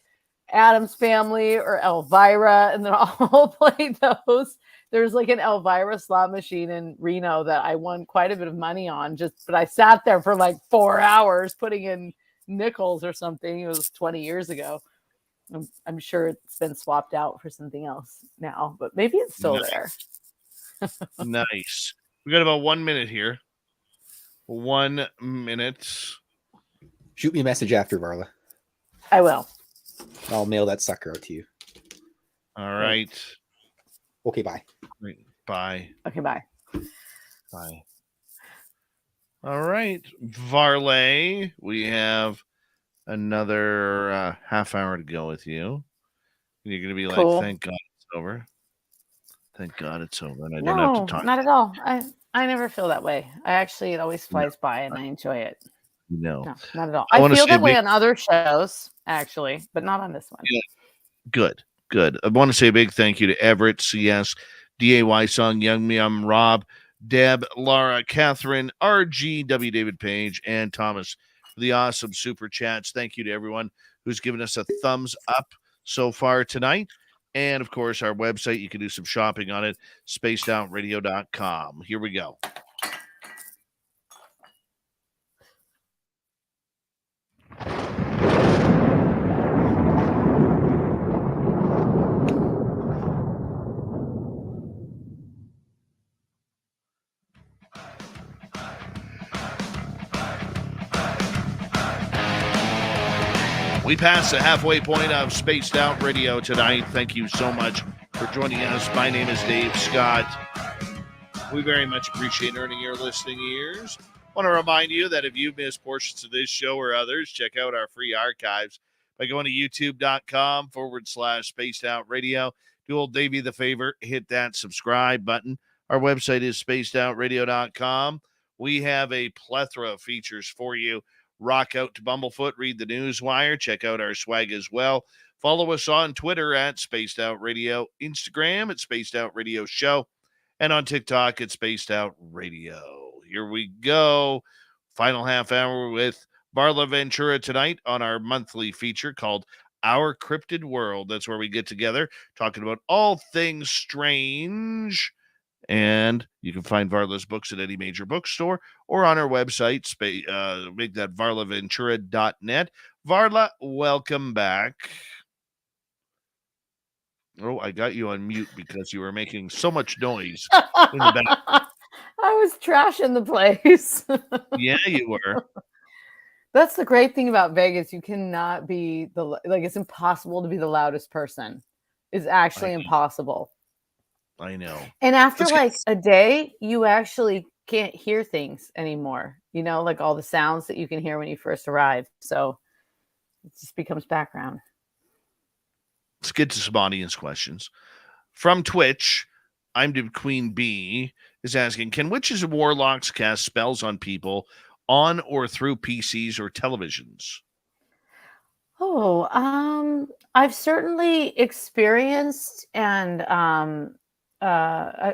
Addams Family or Elvira, and then I'll play those. There's like an Elvira slot machine in Reno that I won quite a bit of money on, but I sat there for like 4 hours putting in nickels or something. It was 20 years ago. I'm sure it's been swapped out for something else now, but maybe it's still there. Nice. We got about 1 minute here. 1 minute. Shoot me a message after, Varla. I will. I'll mail that sucker out to you. All right. Okay, bye. Bye. Okay, bye. Bye. All right. Varley, we have another half hour to go with you. You're going to be like, Cool. thank God it's over. Thank God it's over, and I don't No, have to talk. not at all. I never feel that way. It always flies by, and I enjoy it. No, not at all. I I wanna feel say a that way big- on other shows, actually, but not on this one. Yeah. Good. I want to say a big thank you to Everett, CS, DAY Song, Young Miam, Rob, Deb, Laura, Catherine, RGW, David Page, and Thomas for the awesome super chats. Thank you to everyone who's given us a thumbs up so far tonight. And of course, our website, you can do some shopping on it, spacedoutradio.com. Here we go. We passed the halfway point of Spaced Out Radio tonight. Thank you so much for joining us. My name is Dave Scott. We very much appreciate earning your listening ears. I want to remind you that if you've missed portions of this show or others, check out our free archives by going to youtube.com/Spaced Out Radio. Do old Davey the favor, hit that subscribe button. Our website is spacedoutradio.com. We have a plethora of features for you. Rock out to Bumblefoot, read the Newswire, check out our swag as well. Follow us on Twitter at Spaced Out Radio, Instagram at Spaced Out Radio Show, and on TikTok at Spaced Out Radio. Here we go. Final half hour with Varla Ventura tonight on our monthly feature called Our Crypted World. That's where we get together talking about all things strange. And you can find Varla's books at any major bookstore or on our website, make that varlaventura.net. Varla, welcome back. Oh, I got you on mute because you were making so much noise in the back. I was trashing the place. Yeah, you were. That's the great thing about Vegas. You cannot be it's impossible to be the loudest person. It's actually impossible. I know. And after a day, you actually can't hear things anymore. You know, like all the sounds that you can hear when you first arrive. So it just becomes background. Let's get to some audience questions. From Twitch, I'm to Queen Bee is asking, can witches and warlocks cast spells on people on or through PCs or televisions? Oh, I've certainly experienced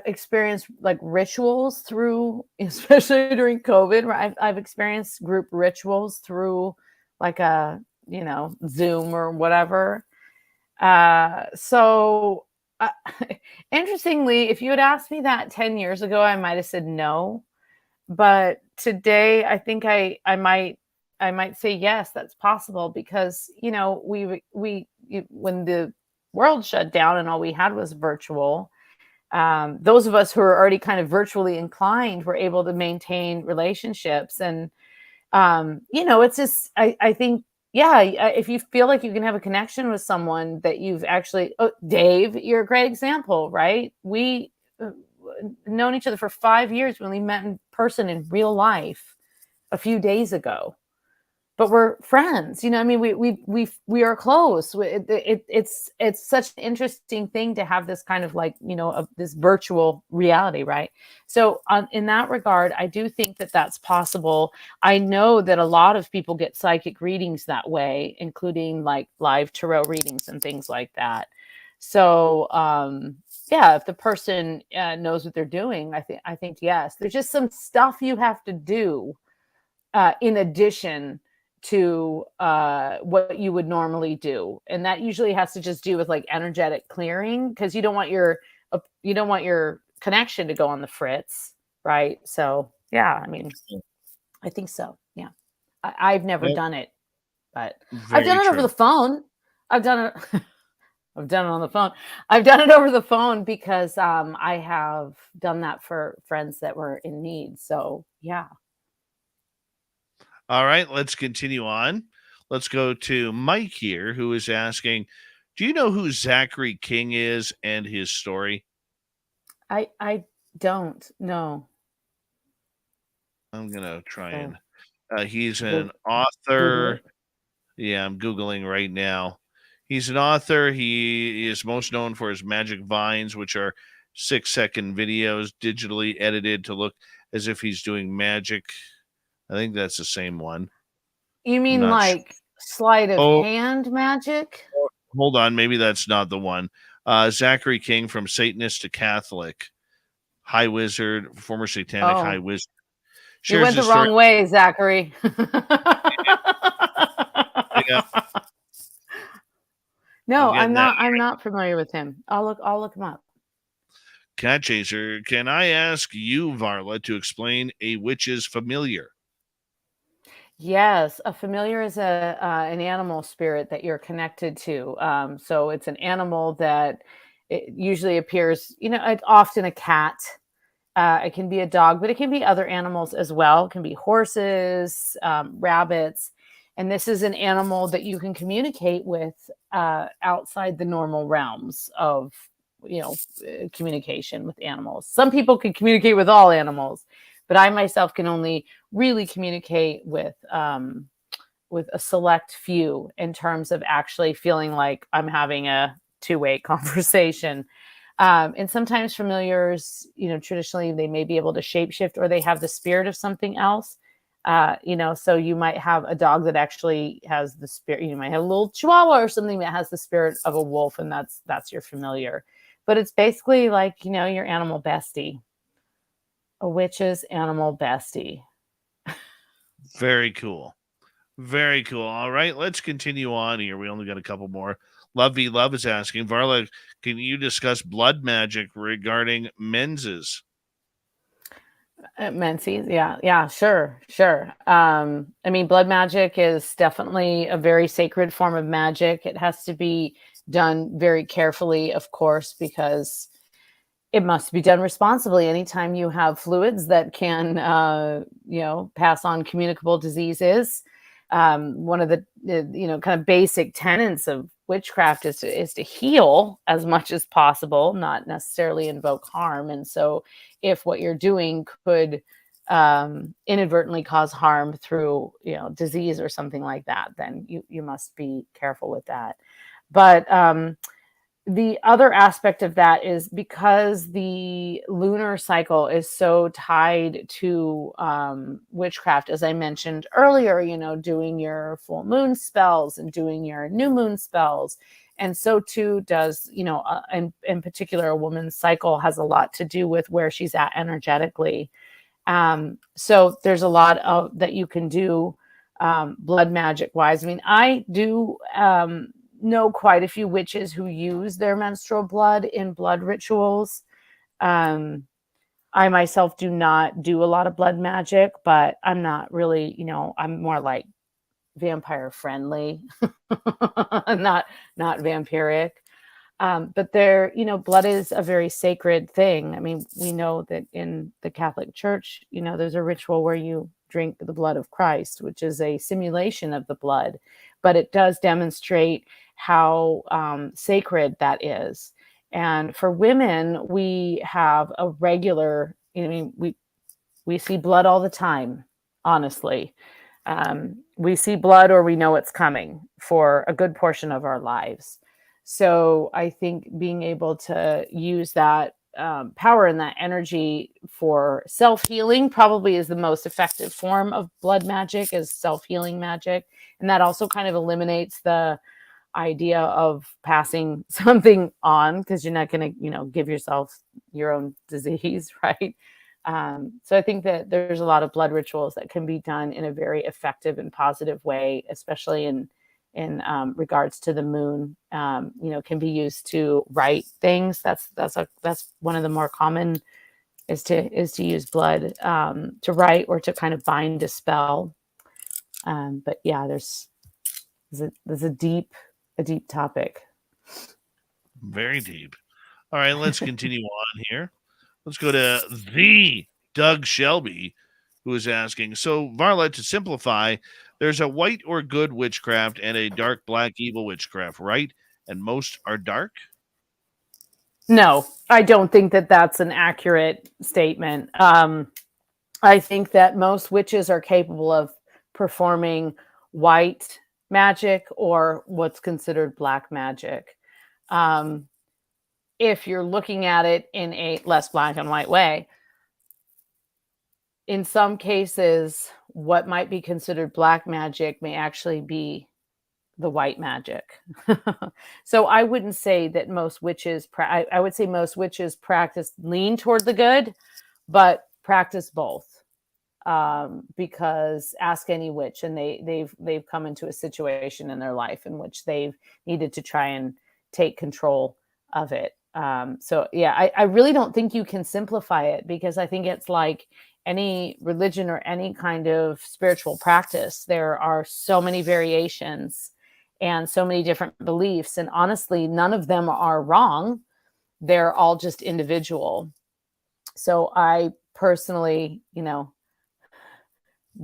experienced like rituals through, especially during COVID, where I've experienced group rituals through like a, Zoom or whatever. Interestingly, if you had asked me that 10 years ago, I might have said no. But today, I think I might say yes, that's possible because, when the world shut down and all we had was virtual, those of us who are already kind of virtually inclined were able to maintain relationships. And, it's just, I think, if you feel like you can have a connection with someone that you've actually, Dave, you're a great example, right? We known each other for 5 years when we met in person in real life a few days ago, but we're friends. We are close. It's such an interesting thing to have this kind of this virtual reality, right? So in that regard, I do think that that's possible. I know that a lot of people get psychic readings that way, including like live tarot readings and things like that. So, if the person knows what they're doing, I think yes. There's just some stuff you have to do in addition to what you would normally do, and that usually has to just do with like energetic clearing, because you don't want your connection to go on the fritz, right? So I think so. Yeah, I've never done it, but I've done it over the phone. I've done it. I've done it on the phone. I've done it over the phone because I have done that for friends that were in need. So yeah. All right, let's continue on. Let's go to Mike here, who is asking, do you know who Zachary King is and his story? I don't know. I'm going to try So and he's an Google author. it. Yeah, I'm Googling right now. He's an author. He is most known for his magic vines, which are 6-second videos digitally edited to look as if he's doing magic. I think that's the same one. You I'm mean not sure. like sleight of Oh, hand magic? hold on. Maybe that's not the one. Zachary King, From Satanist to Catholic, High Wizard, former satanic High Oh, Wizard. you Shares went the his story. wrong way, Zachary. Yeah, I'm No, getting that. I'm not familiar with him. I'll look him up. Cat Chaser, can I ask you, Varla, to explain a witch's familiar? Yes, a familiar is a an animal spirit that you're connected to. So it's an animal that it usually appears, often a cat. It can be a dog, but it can be other animals as well. It can be horses, rabbits. And this is an animal that you can communicate with outside the normal realms of, communication with animals. Some people can communicate with all animals, but I myself can only really communicate with a select few in terms of actually feeling like I'm having a two-way conversation. And sometimes familiars, traditionally they may be able to shapeshift or they have the spirit of something else. So you might have a dog that actually has the spirit. You might have a little chihuahua or something that has the spirit of a wolf, and that's your familiar. But it's basically like, your animal bestie, a witch's animal bestie. Very cool. Very cool. All right, let's continue on here. We only got a couple more. Love V Love is asking, Varla, can you discuss blood magic regarding menses? Menses, yeah, sure. I mean, blood magic is definitely a very sacred form of magic. It has to be done very carefully, of course, because it must be done responsibly. Anytime you have fluids that can, pass on communicable diseases, one of the kind of basic tenets of witchcraft is to heal as much as possible, not necessarily invoke harm. And so, if what you're doing could inadvertently cause harm through disease or something like that, then you must be careful with that. But the other aspect of that is because the lunar cycle is so tied to witchcraft, as I mentioned earlier, doing your full moon spells and doing your new moon spells. And so too does, in particular, a woman's cycle has a lot to do with where she's at energetically. So there's a lot of that you can do blood magic wise. I mean, I do know quite a few witches who use their menstrual blood in blood rituals. I myself do not do a lot of blood magic, but I'm not really, I'm more like vampire friendly, not vampiric. But blood is a very sacred thing. I mean, we know that in the Catholic Church, there's a ritual where you drink the blood of Christ, which is a simulation of the blood, but it does demonstrate how sacred that is. And for women, we have a regular, we see blood all the time, honestly. We see blood or we know it's coming for a good portion of our lives. So I think being able to use that power and that energy for self-healing probably is the most effective form of blood magic, is self-healing magic. And that also kind of eliminates the idea of passing something on, because you're not going to, give yourself your own disease, right? So I think that there's a lot of blood rituals that can be done in a very effective and positive way, especially in regards to the moon. Can be used to write things. That's one of the more common, is to use blood to write or to kind of bind a spell. But yeah, there's a deep topic. Very deep. All right, let's continue on here. Let's go to the Doug Shelby. who is asking, so Varla, to simplify, there's a white or good witchcraft and a dark black evil witchcraft, right? And most are dark? No, I don't think that that's an accurate statement. I think that most witches are capable of performing white magic or what's considered black magic. If you're looking at it in a less black and white way, in some cases, what might be considered black magic may actually be the white magic. So I wouldn't say that most witches, I would say most witches lean toward the good, but practice both. Because ask any witch, and they've come into a situation in their life in which they've needed to try and take control of it. So yeah, I really don't think you can simplify it, because I think it's like any religion or any kind of spiritual practice. There are so many variations and so many different beliefs, and honestly, none of them are wrong. They're all just individual. So I personally,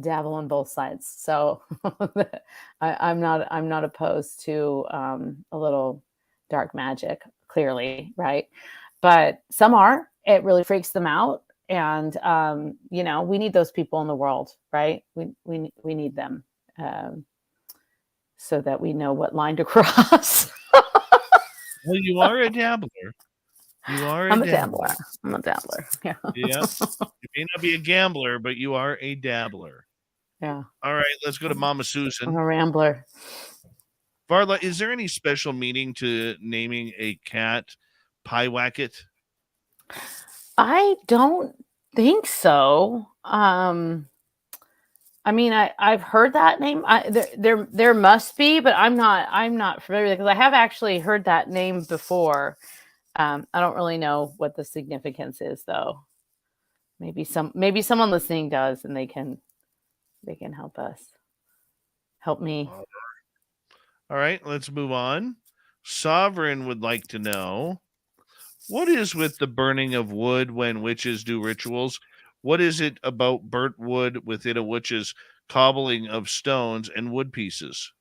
dabble on both sides. So I'm not opposed to a little dark magic, clearly, right? But some are. It really freaks them out, and we need those people in the world, right? We need them, so that we know what line to cross. Well, you are a dabbler. I'm a dabbler. Yeah. Yeah. You may not be a gambler, but you are a dabbler. Yeah. All right, let's go to Mama Susan. I'm a rambler. Varla, is there any special meaning to naming a cat Pyewacket? I don't think so. I mean, I've heard that name. There must be, but I'm not familiar, because I have actually heard that name before. I don't really know what the significance is, though. Maybe someone listening does, and they can help me. All right, let's move on. Sovereign would like to know, what is with the burning of wood when witches do rituals? What is it about burnt wood within a witch's cobbling of stones and wood pieces?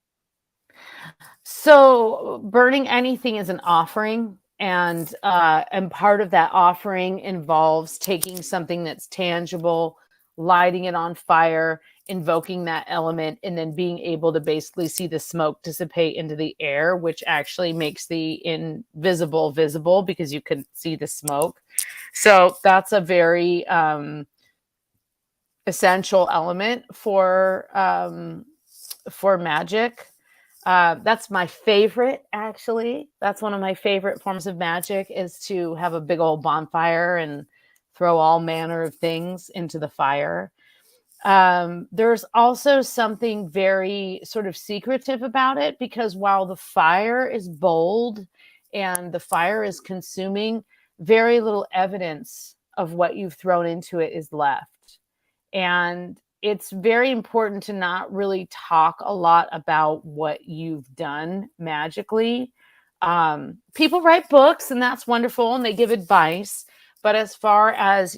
So burning anything is an offering, and part of that offering involves taking something that's tangible, lighting it on fire, invoking that element, and then being able to basically see the smoke dissipate into the air, which actually makes the invisible visible, because you can see the smoke. So that's a very essential element for magic. That's my favorite, actually. That's one of my favorite forms of magic, is to have a big old bonfire and throw all manner of things into the fire. There's also something very sort of secretive about it, because while the fire is bold and the fire is consuming, very little evidence of what you've thrown into it is left. And it's very important to not really talk a lot about what you've done magically. People write books, and that's wonderful, and they give advice. But as far as,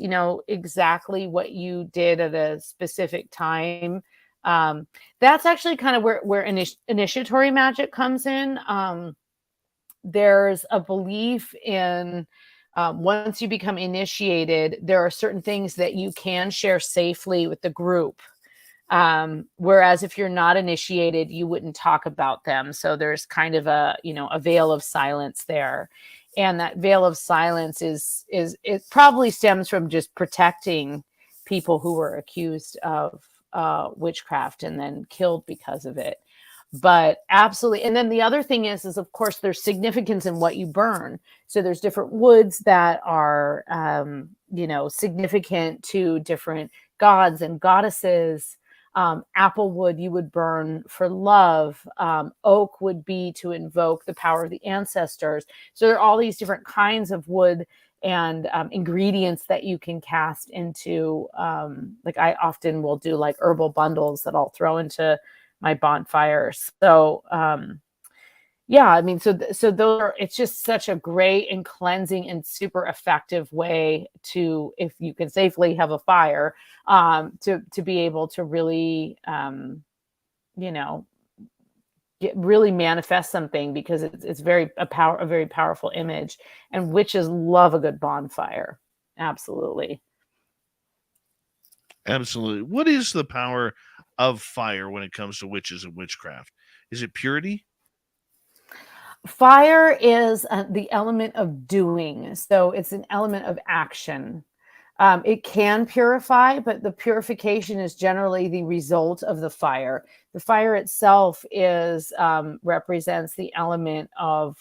exactly what you did at a specific time, that's actually kind of where initiatory magic comes in. There's a belief in, once you become initiated, there are certain things that you can share safely with the group. Whereas if you're not initiated, you wouldn't talk about them. So there's kind of a veil of silence there. And that veil of silence is it probably stems from just protecting people who were accused of witchcraft and then killed because of it. But absolutely. And then the other thing is of course, there's significance in what you burn. So there's different woods that are, significant to different gods and goddesses. Apple wood you would burn for love. Oak would be to invoke the power of the ancestors. So there are all these different kinds of wood and ingredients that you can cast into. Like I often will do like herbal bundles that I'll throw into my bonfires. So Yeah, I mean, so those are, it's just such a great and cleansing and super effective way to, if you can safely have a fire, to be able to really, you know, really manifest something, because it's a very powerful image, and witches love a good bonfire. Absolutely. Absolutely. What is the power of fire when it comes to witches and witchcraft? Is it purity? Fire is the element of doing, so it's an element of action. It can purify, but the purification is generally the result of the fire. The fire itself is represents the element of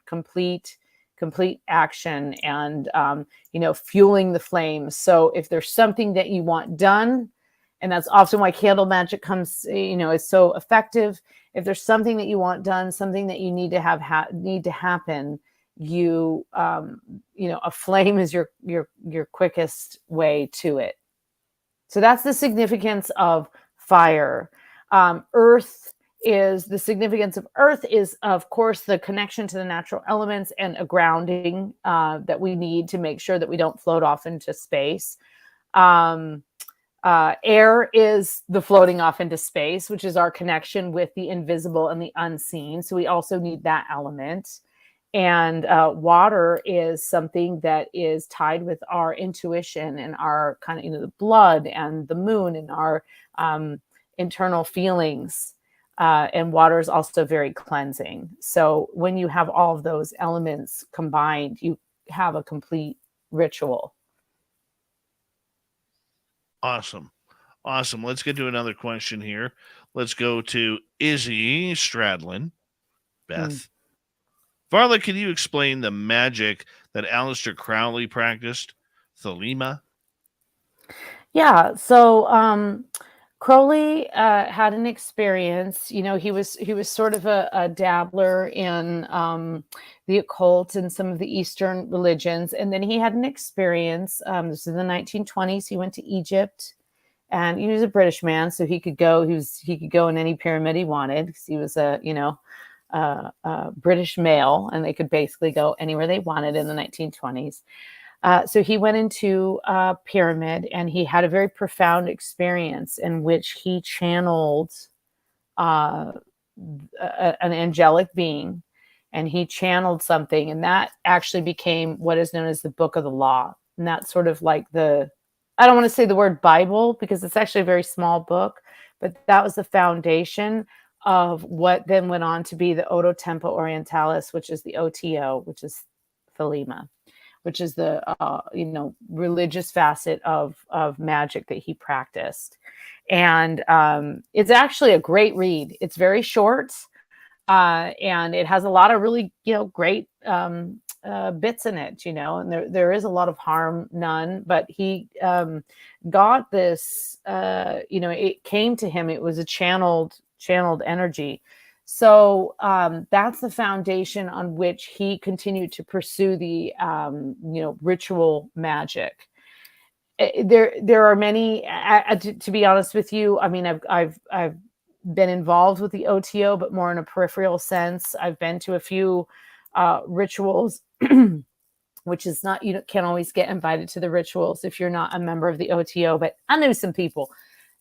complete action, and fueling the flames. So if there's something that you want done, and that's often why candle magic comes, is so effective. If there's something that you want done, something that you need to need to happen, a flame is your quickest way to it. So that's the significance of fire. The significance of earth is, of course, the connection to the natural elements and a grounding that we need to make sure that we don't float off into space. Air is the floating off into space, which is our connection with the invisible and the unseen. So we also need that element. And water is something that is tied with our intuition and our kind of, the blood and the moon and our internal feelings. And water is also very cleansing. So when you have all of those elements combined, you have a complete ritual. Awesome. Let's get to another question here. Let's go to Izzy Stradlin. Beth. Varla, can you explain the magic that Aleister Crowley practiced? Thelema? Yeah. So Crowley had an experience. He was sort of a dabbler in the occult and some of the Eastern religions, and then he had an experience. This is in the 1920s. He went to Egypt, and he was a British man, so he could go. He could go in any pyramid he wanted, because he was a British male, and they could basically go anywhere they wanted in the 1920s. So he went into a pyramid, and he had a very profound experience in which he channeled an angelic being, and he channeled something, and that actually became what is known as the Book of the Law. And that's sort of like I don't want to say the word Bible, because it's actually a very small book, but that was the foundation of what then went on to be the Odo Tempo Orientalis, which is the OTO, which is Thelema, which is the religious facet of magic that he practiced. And it's actually a great read. It's very short, and it has a lot of really great bits in it, and there is a lot of harm, none, but he got this, it came to him. It was a channeled energy. So that's the foundation on which he continued to pursue the ritual magic. There are many. To be honest with you, I mean, I've been involved with the OTO, but more in a peripheral sense. I've been to a few rituals, which is not, you can't always get invited to the rituals if you're not a member of the OTO. But I know some people.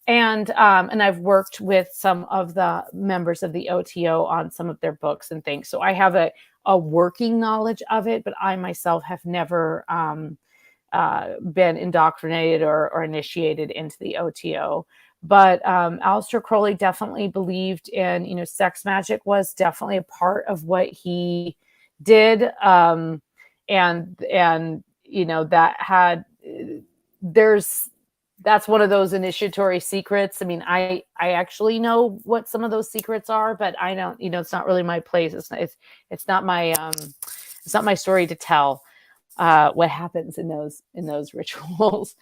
And I've worked with some of the members of the OTO on some of their books and things. So I have a working knowledge of it, but I myself have never been indoctrinated or initiated into the OTO. But Aleister Crowley definitely believed in, sex magic was definitely a part of what he did. And that had, that's one of those initiatory secrets. I mean, I actually know what some of those secrets are, but I don't, it's not really my place. It's not my story to tell what happens in those rituals.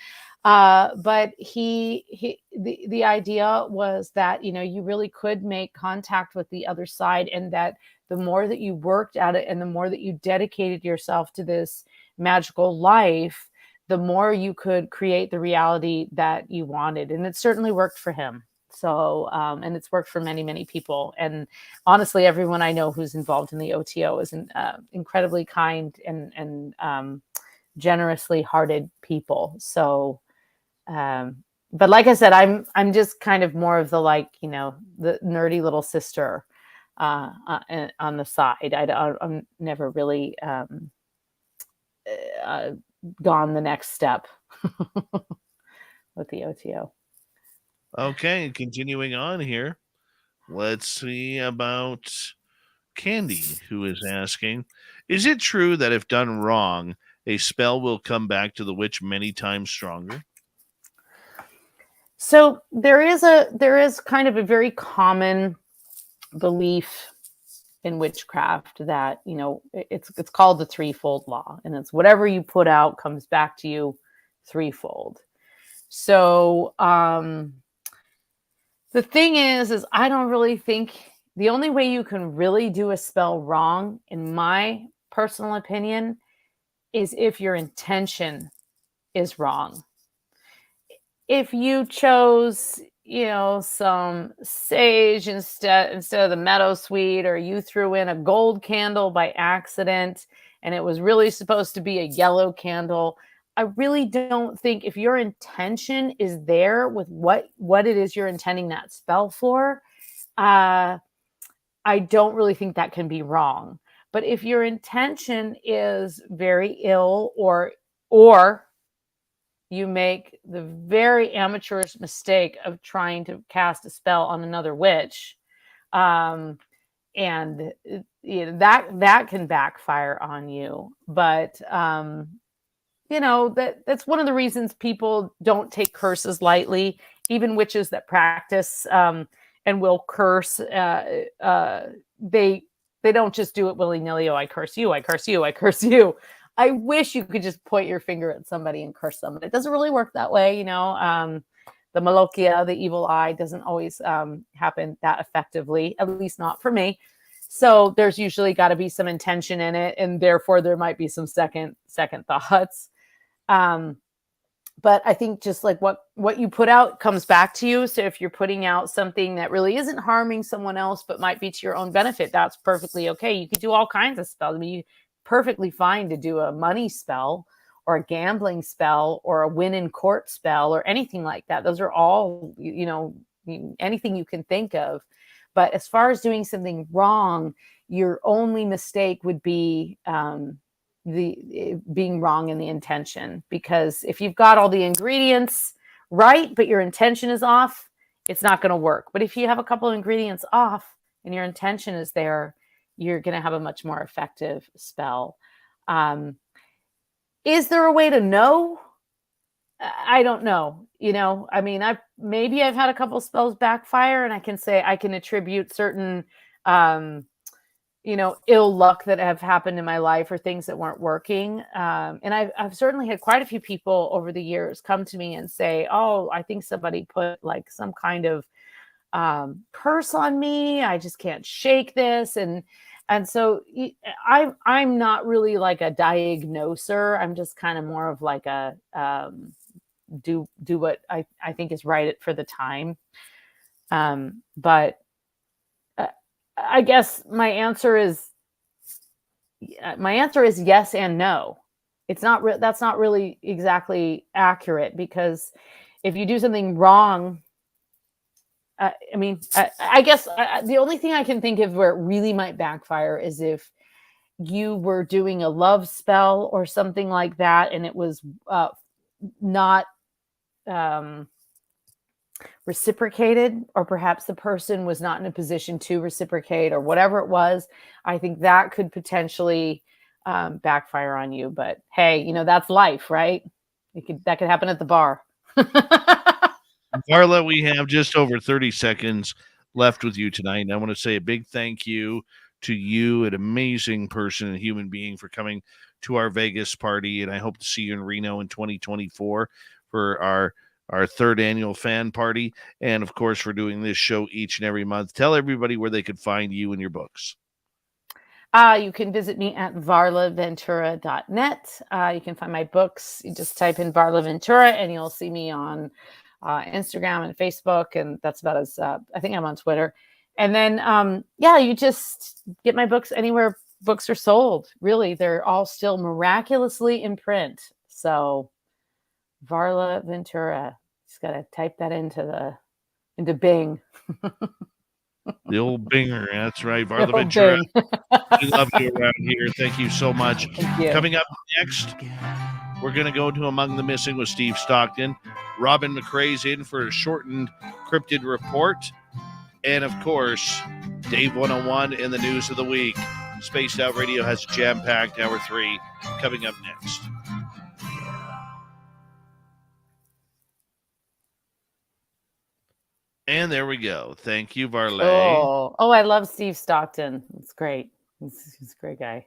But the idea was that, you really could make contact with the other side, and that the more that you worked at it and the more that you dedicated yourself to this magical life, the more you could create the reality that you wanted. And it certainly worked for him. So, and it's worked for many, many people. And honestly, everyone I know who's involved in the OTO is incredibly kind and generously hearted people. So, but like I said, I'm just kind of more of the, like, the nerdy little sister on the side. I'm never really gone the next step with the OTO. Okay, continuing on here. Let's see about Candy, who is asking, is it true that if done wrong, a spell will come back to the witch many times stronger? So there is kind of a very common belief in witchcraft that, it's called the threefold law, and it's whatever you put out comes back to you threefold. So the thing is I don't really think the only way you can really do a spell wrong, in my personal opinion, is if your intention is wrong. If you chose, some sage instead of the meadowsweet, or you threw in a gold candle by accident and it was really supposed to be a yellow candle, I really don't think, if your intention is there with what it is you're intending that spell for, I don't really think that can be wrong. But if your intention is very ill, or you make the very amateurish mistake of trying to cast a spell on another witch, and that can backfire on you. But that's one of the reasons people don't take curses lightly. Even witches that practice and will curse, they don't just do it willy-nilly. Oh, I curse you, I curse you, I curse you. I wish you could just point your finger at somebody and curse them, but it doesn't really work that way. The Malokia, the evil eye, doesn't always happen that effectively, at least not for me. So there's usually got to be some intention in it, and therefore there might be some second thoughts. But I think just like what you put out comes back to you. So if you're putting out something that really isn't harming someone else, but might be to your own benefit, that's perfectly okay. You can do all kinds of spells. I mean, perfectly fine to do a money spell or a gambling spell or a win in court spell or anything like that. Those are all, anything you can think of. But as far as doing something wrong, your only mistake would be being wrong in the intention. Because if you've got all the ingredients right, but your intention is off, it's not going to work. But if you have a couple of ingredients off and your intention is there, you're going to have a much more effective spell. Is there a way to know? I don't know. I mean, I've had a couple spells backfire, and I can say I can attribute certain, ill luck that have happened in my life, or things that weren't working. And I've certainly had quite a few people over the years come to me and say, "Oh, I think somebody put like some kind of curse on me. I just can't shake this." And so I'm not really like a diagnoser. I'm just kind of more of like a do what I think is right for the time. But I guess my answer is yes and no. It's not that's not really exactly accurate, because if you do something wrong, I guess the only thing I can think of where it really might backfire is if you were doing a love spell or something like that, and it was not reciprocated, or perhaps the person was not in a position to reciprocate, or whatever it was. I think that could potentially backfire on you. But hey, that's life, right? That could happen at the bar. Varla, we have just over 30 seconds left with you tonight. And I want to say a big thank you to you, an amazing person and human being, for coming to our Vegas party. And I hope to see you in Reno in 2024 for our third annual fan party. And of course, for doing this show each and every month. Tell everybody where they could find you and your books. You can visit me at varlaventura.net. You can find my books. You just type in Varla Ventura and you'll see me on Instagram and Facebook, and that's about as I think I'm on Twitter. And then yeah, you just get my books anywhere books are sold. Really, they're all still miraculously in print. So Varla Ventura. Just gotta type that into Bing. The old Binger. That's right. The Varla old Ventura. Bing. We love you around here. Thank you so much. Thank you. Coming up next, we're going to go to Among the Missing with Steve Stockton. Robin McRae's in for a shortened cryptid report. And, of course, Dave 101 in the news of the week. Spaced Out Radio has a jam-packed hour 3 coming up next. And there we go. Thank you, Varla. Oh, I love Steve Stockton. It's great. He's a great guy.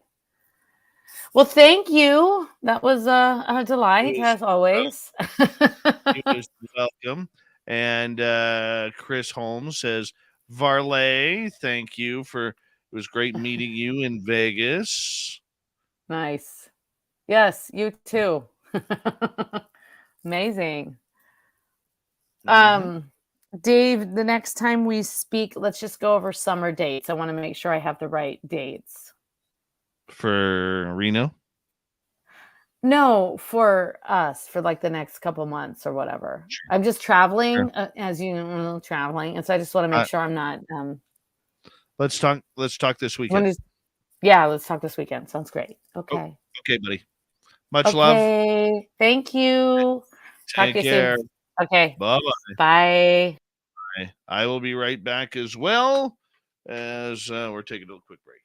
Well, thank you. That was a delight, as always. You was welcome. And Chris Holmes says, Varley, thank you for, it was great meeting you in Vegas. Nice. Yes, you too. Amazing. Dave, the next time we speak, let's just go over summer dates. I want to make sure I have the right dates. For Reno? No, for us, for like the next couple months or whatever. Sure. I'm just traveling, Sure. as you know, traveling, and so I just want to make sure I'm not. Let's talk this weekend. Yeah, let's talk this weekend. Sounds great. Okay. Okay, buddy. Much love. Okay. Thank you. Talk to you care. soon. Okay. Bye-bye. Bye. I will be right back as well as we're taking a quick break.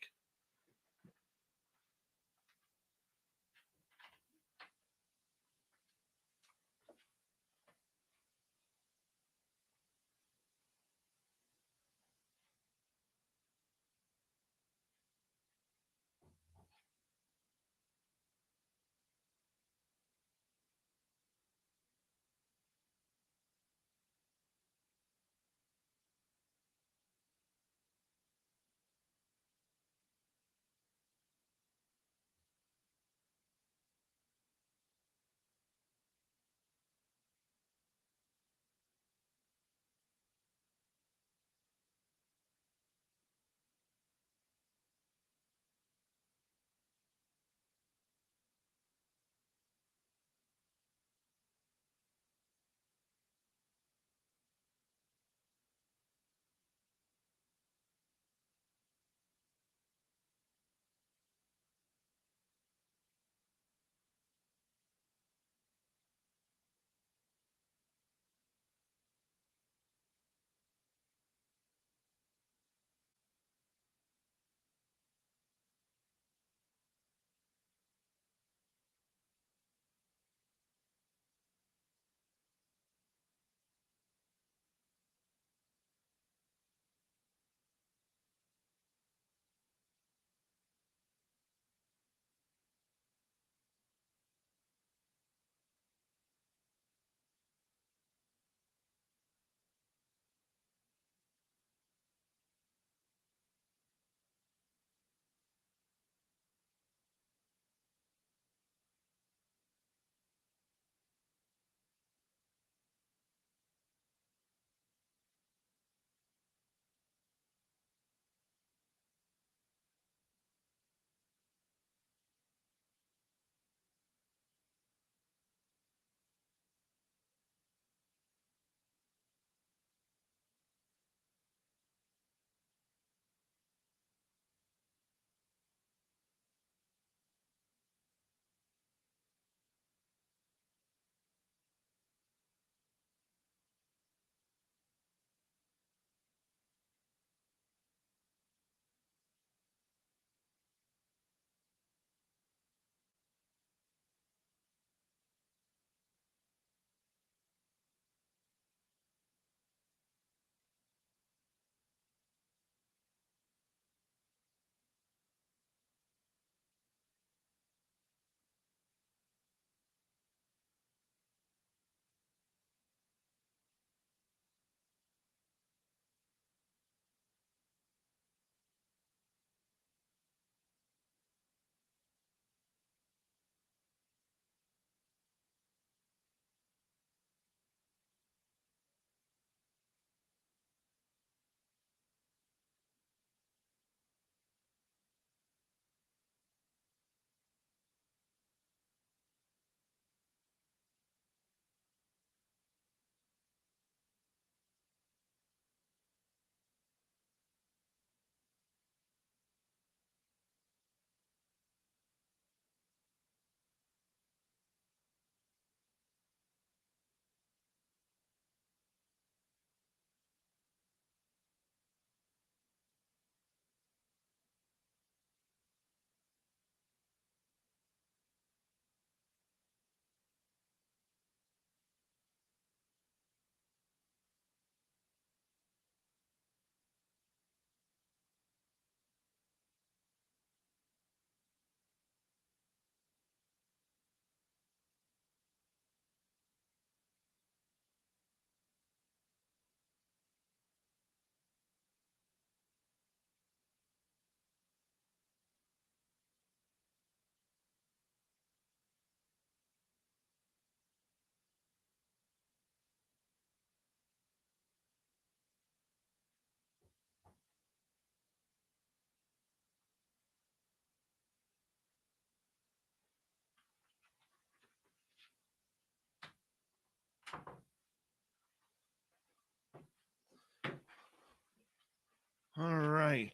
All right.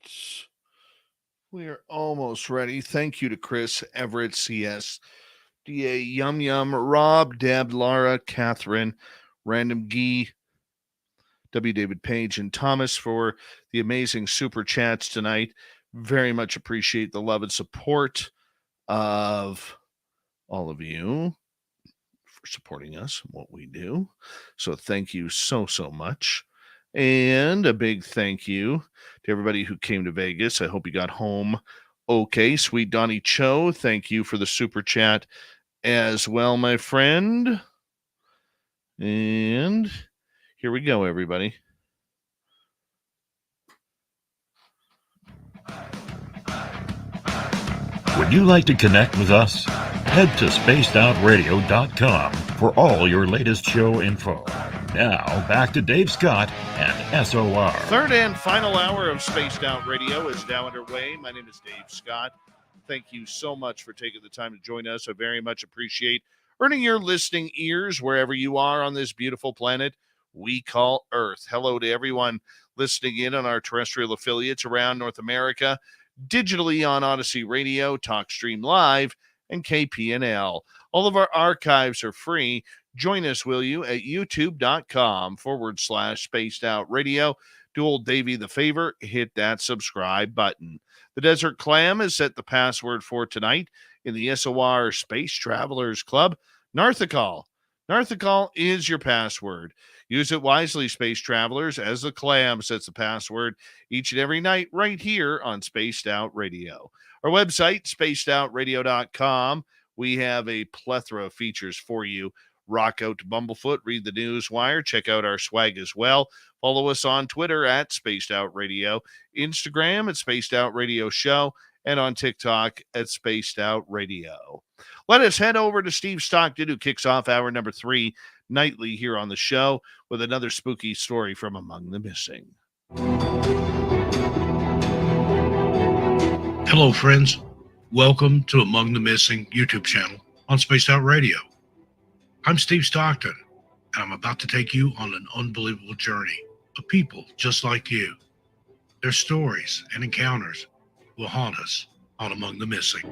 We are almost ready. Thank you to Chris, Everett, CS, DA, Yum Yum, Rob, Deb, Laura, Catherine, Random Gee, W. David Page, and Thomas for the amazing super chats tonight. Very much appreciate the love and support of all of you for supporting us and what we do. So thank you so much. And a big thank you to everybody who came to Vegas. I hope you got home okay. Sweet Donnie Cho, thank you for the super chat as well, my friend. And here we go, everybody. Would you like to connect with us? Head to spacedoutradio.com for all your latest show info. Now, back to Dave Scott and SOR. Third and final hour of Spaced Out Radio is now underway. My name is Dave Scott. Thank you so much for taking the time to join us. I very much appreciate earning your listening ears wherever you are on this beautiful planet we call Earth. Hello to everyone listening in on our terrestrial affiliates around North America, digitally on Odyssey Radio, TalkStream Live, and KPNL. All of our archives are free. Join us, will you, at youtube.com/Spaced Out Radio. Do old Davey the favor, hit that subscribe button. The Desert Clam has set the password for tonight in the SOR Space Travelers Club. Narthicol. Narthicol is your password. Use it wisely, Space Travelers, as the Clam sets the password each and every night right here on Spaced Out Radio. Our website, spacedoutradio.com. We have a plethora of features for you. Rock out to Bumblefoot, read the news wire, check out our swag as well. Follow us on Twitter at Spaced Out Radio, Instagram at Spaced Out Radio Show, and on TikTok at Spaced Out Radio. Let us head over to Steve Stockton, who kicks off hour number 3 nightly here on the show with another spooky story from Among the Missing. Hello, friends. Welcome to Among the Missing YouTube channel on Spaced Out Radio. I'm Steve Stockton, and I'm about to take you on an unbelievable journey of people just like you. Their stories and encounters will haunt us on Among the Missing.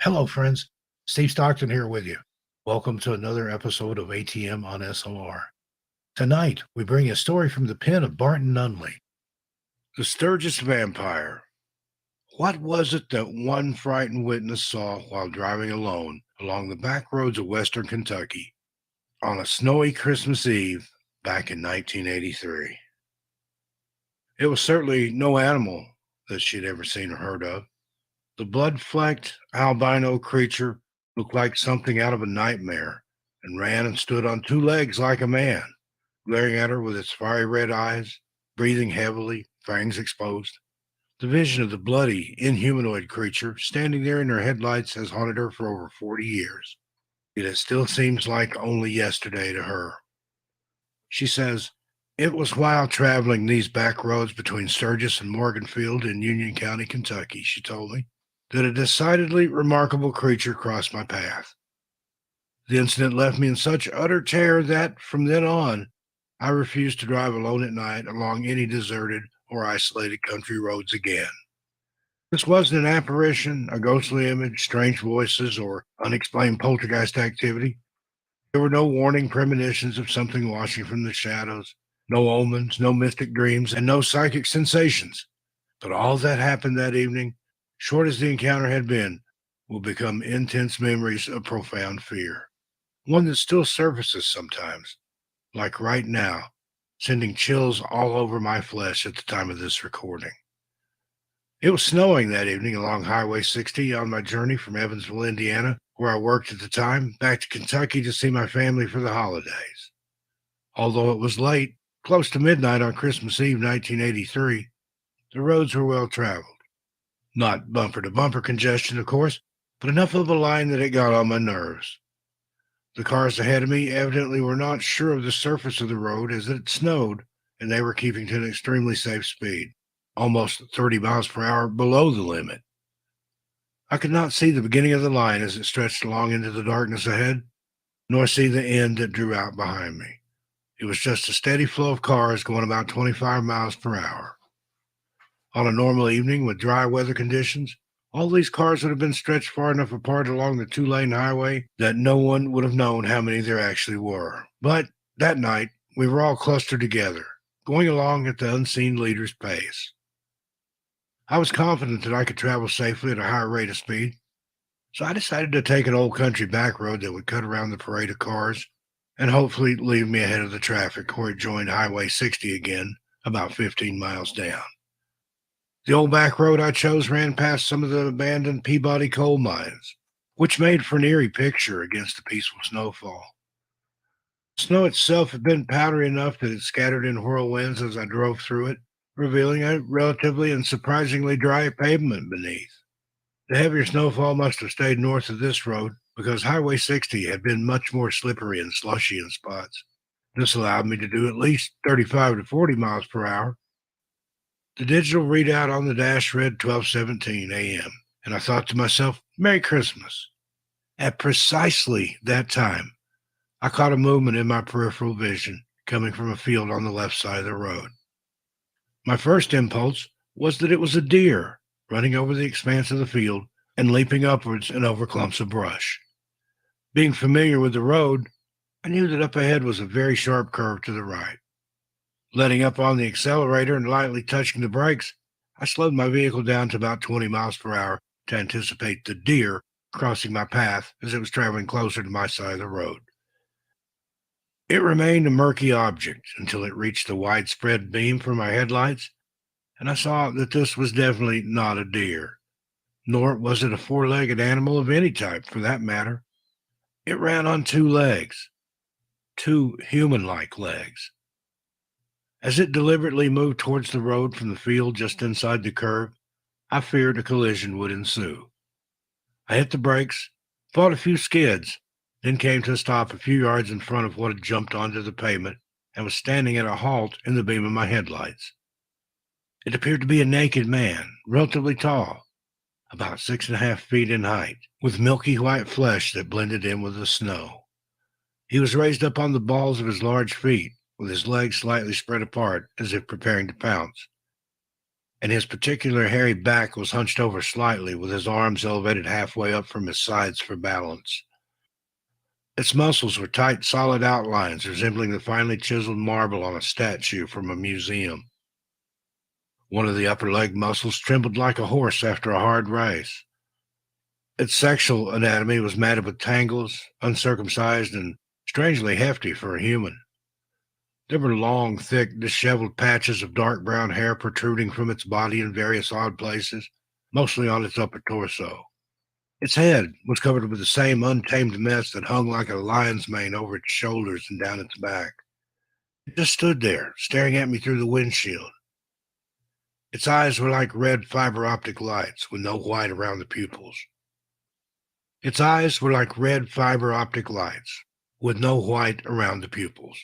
Hello, friends. Steve Stockton here with you. Welcome to another episode of ATM on SOR. Tonight, we bring a story from the pen of Barton Nunley. The Sturgis Vampire. What was it that one frightened witness saw while driving alone along the back roads of western Kentucky on a snowy Christmas Eve back in 1983? It was certainly no animal that she'd ever seen or heard of. The blood-flecked albino creature looked like something out of a nightmare and ran and stood on 2 legs like a man, glaring at her with its fiery red eyes, breathing heavily, fangs exposed. The vision of the bloody, inhumanoid creature standing there in her headlights has haunted her for over 40 years. Yet it still seems like only yesterday to her. She says, "It was while traveling these back roads between Sturgis and Morganfield in Union County, Kentucky," she told me, "that a decidedly remarkable creature crossed my path. The incident left me in such utter terror that, from then on, I refused to drive alone at night along any deserted or isolated country roads again. This wasn't an apparition, a ghostly image, strange voices, or unexplained poltergeist activity. There were no warning premonitions of something watching from the shadows, no omens, no mystic dreams, and no psychic sensations. But all that happened that evening, short as the encounter had been, will become intense memories of profound fear. One that still surfaces sometimes, like right now, sending chills all over my flesh at the time of this recording. It was snowing that evening along Highway 60 on my journey from Evansville, Indiana, where I worked at the time, back to Kentucky to see my family for the holidays. Although it was late, close to midnight on Christmas Eve 1983, the roads were well traveled. Not bumper-to-bumper congestion, of course, but enough of a line that it got on my nerves. The cars ahead of me evidently were not sure of the surface of the road as it snowed, and they were keeping to an extremely safe speed, almost 30 miles per hour below the limit. I could not see the beginning of the line as it stretched along into the darkness ahead, nor see the end that drew out behind me. It was just a steady flow of cars going about 25 miles per hour. On a normal evening with dry weather conditions, all these cars would have been stretched far enough apart along the two-lane highway that no one would have known how many there actually were. But that night, we were all clustered together, going along at the unseen leader's pace. I was confident that I could travel safely at a higher rate of speed, so I decided to take an old country back road that would cut around the parade of cars and hopefully leave me ahead of the traffic where it joined Highway 60 again, about 15 miles down. The old back road I chose ran past some of the abandoned Peabody coal mines, which made for an eerie picture against the peaceful snowfall. The snow itself had been powdery enough that it scattered in whirlwinds as I drove through it, revealing a relatively and surprisingly dry pavement beneath. The heavier snowfall must have stayed north of this road because Highway 60 had been much more slippery and slushy in spots. This allowed me to do at least 35 to 40 miles per hour. The digital readout on the dash read 12:17 a.m., and I thought to myself, Merry Christmas. At precisely that time, I caught a movement in my peripheral vision coming from a field on the left side of the road. My first impulse was that it was a deer running over the expanse of the field and leaping upwards and over clumps of brush. Being familiar with the road, I knew that up ahead was a very sharp curve to the right. Letting up on the accelerator and lightly touching the brakes, I slowed my vehicle down to about 20 miles per hour to anticipate the deer crossing my path as it was traveling closer to my side of the road. It remained a murky object until it reached the widespread beam from my headlights, and I saw that this was definitely not a deer, nor was it a four-legged animal of any type for that matter. It ran on two legs, two human-like legs. As it deliberately moved towards the road from the field just inside the curve, I feared a collision would ensue. I hit the brakes, fought a few skids, then came to a stop a few yards in front of what had jumped onto the pavement and was standing at a halt in the beam of my headlights. It appeared to be a naked man, relatively tall, about 6.5 feet in height, with milky white flesh that blended in with the snow. He was raised up on the balls of his large feet, with his legs slightly spread apart as if preparing to pounce, and his particular hairy back was hunched over slightly with his arms elevated halfway up from his sides for balance. Its muscles were tight, solid outlines resembling the finely chiseled marble on a statue from a museum. One of the upper leg muscles trembled like a horse after a hard race. Its sexual anatomy was matted with tangles, uncircumcised, and strangely hefty for a human. There were long, thick, disheveled patches of dark brown hair protruding from its body in various odd places, mostly on its upper torso. Its head was covered with the same untamed mess that hung like a lion's mane over its shoulders and down its back. It just stood there, staring at me through the windshield. Its eyes were like red fiber optic lights with no white around the pupils. Its eyes were like red fiber optic lights with no white around the pupils,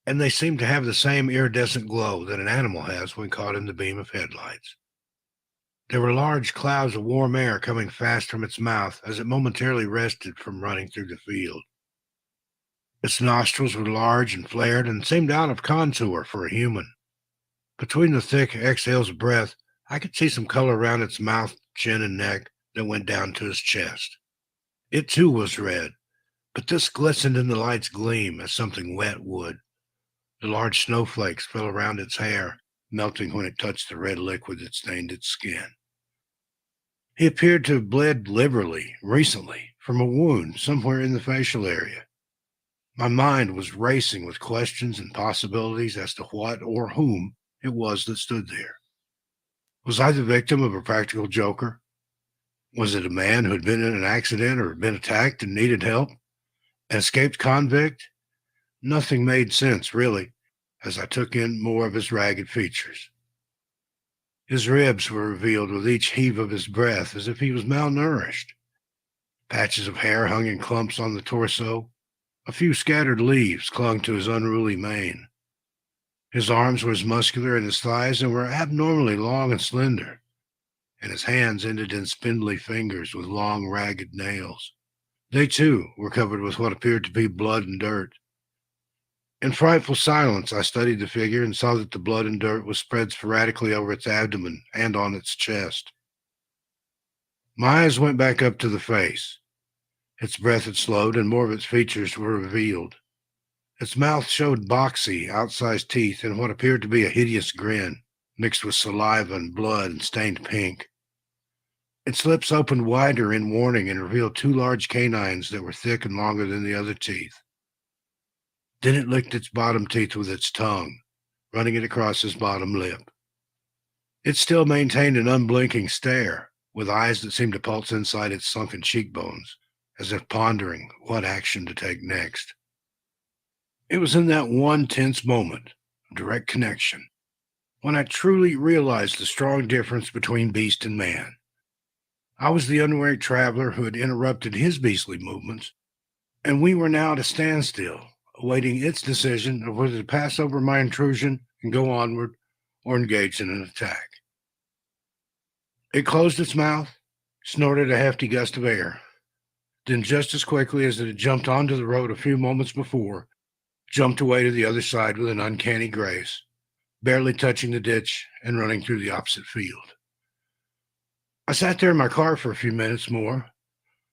and they seemed to have the same iridescent glow that an animal has when caught in the beam of headlights. There were large clouds of warm air coming fast from its mouth as it momentarily rested from running through the field. Its nostrils were large and flared and seemed out of contour for a human. Between the thick exhales of breath, I could see some color around its mouth, chin, and neck that went down to its chest. It too was red, but this glistened in the light's gleam as something wet would. The large snowflakes fell around its hair, melting when it touched the red liquid that stained its skin. He appeared to have bled liberally recently from a wound somewhere in the facial area. My mind was racing with questions and possibilities as to what or whom it was that stood there. Was I the victim of a practical joker? Was it a man who had been in an accident or had been attacked and needed help? An escaped convict? Nothing made sense, really, as I took in more of his ragged features. His ribs were revealed with each heave of his breath as if he was malnourished. Patches of hair hung in clumps on the torso. A few scattered leaves clung to his unruly mane. His arms were as muscular as his thighs and were abnormally long and slender. and his hands ended in spindly fingers with long, ragged nails. They, too, were covered with what appeared to be blood and dirt. In frightful silence, I studied the figure and saw that the blood and dirt was spread sporadically over its abdomen and on its chest. My eyes went back up to the face. Its breath had slowed, and more of its features were revealed. Its mouth showed boxy, outsized teeth and what appeared to be a hideous grin, mixed with saliva and blood and stained pink. Its lips opened wider in warning and revealed two large canines that were thick and longer than the other teeth. Then it licked its bottom teeth with its tongue, running it across his bottom lip. It still maintained an unblinking stare, with eyes that seemed to pulse inside its sunken cheekbones, as if pondering what action to take next. It was in that one tense moment of direct connection when I truly realized the strong difference between beast and man. I was the unwary traveler who had interrupted his beastly movements, and we were now at a standstill, awaiting its decision of whether to pass over my intrusion and go onward or engage in an attack. It closed its mouth, snorted a hefty gust of air, then just as quickly as it had jumped onto the road a few moments before, jumped away to the other side with an uncanny grace, barely touching the ditch and running through the opposite field. I sat there in my car for a few minutes more,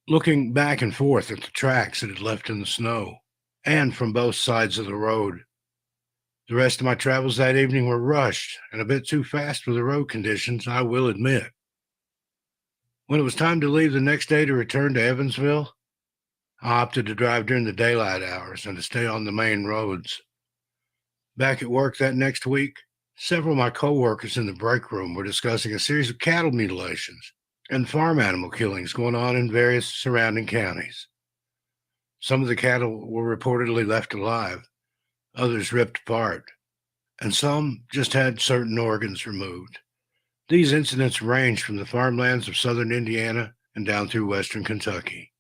looking back and forth at the tracks it had left in the snow, and from both sides of the road. The rest of my travels that evening were rushed and a bit too fast for the road conditions, I will admit. When it was time to leave the next day to return to Evansville, I opted to drive during the daylight hours and to stay on the main roads. Back at work that next week, several of my co-workers in the break room were discussing a series of cattle mutilations and farm animal killings going on in various surrounding counties. Some of the cattle were reportedly left alive, others ripped apart, and some just had certain organs removed. These incidents ranged from the farmlands of southern Indiana and down through western Kentucky.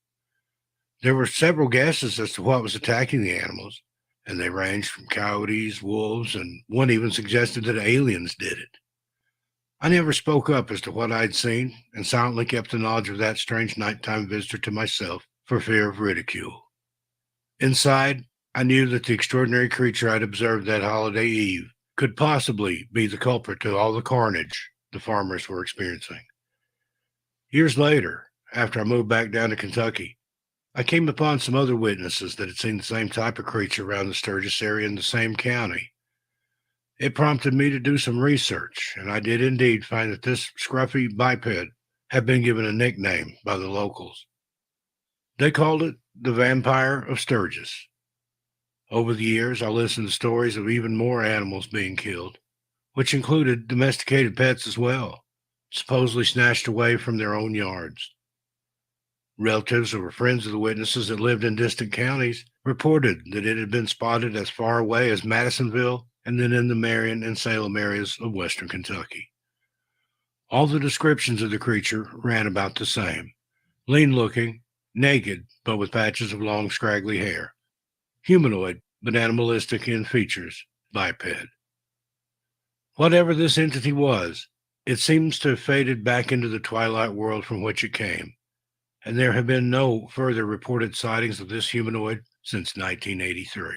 There were several guesses as to what was attacking the animals, and they ranged from coyotes, wolves, and one even suggested that aliens did it. I never spoke up as to what I'd seen, and silently kept the knowledge of that strange nighttime visitor to myself for fear of ridicule. Inside, I knew that the extraordinary creature I'd observed that holiday eve could possibly be the culprit to all the carnage the farmers were experiencing. Years later, after I moved back down to Kentucky, I came upon some other witnesses that had seen the same type of creature around the Sturgis area in the same county. It prompted me to do some research, and I did indeed find that this scruffy biped had been given a nickname by the locals. They called it the Vampire of Sturgis. Over the years, I listened to stories of even more animals being killed, which included domesticated pets as well, supposedly snatched away from their own yards. Relatives or friends of the witnesses that lived in distant counties reported that it had been spotted as far away as Madisonville and then in the Marion and Salem areas of western Kentucky. All the descriptions of the creature ran about the same: lean-looking, naked, but with patches of long, scraggly hair, humanoid, but animalistic in features, biped. Whatever this entity was, it seems to have faded back into the twilight world from which it came, and there have been no further reported sightings of this humanoid since 1983.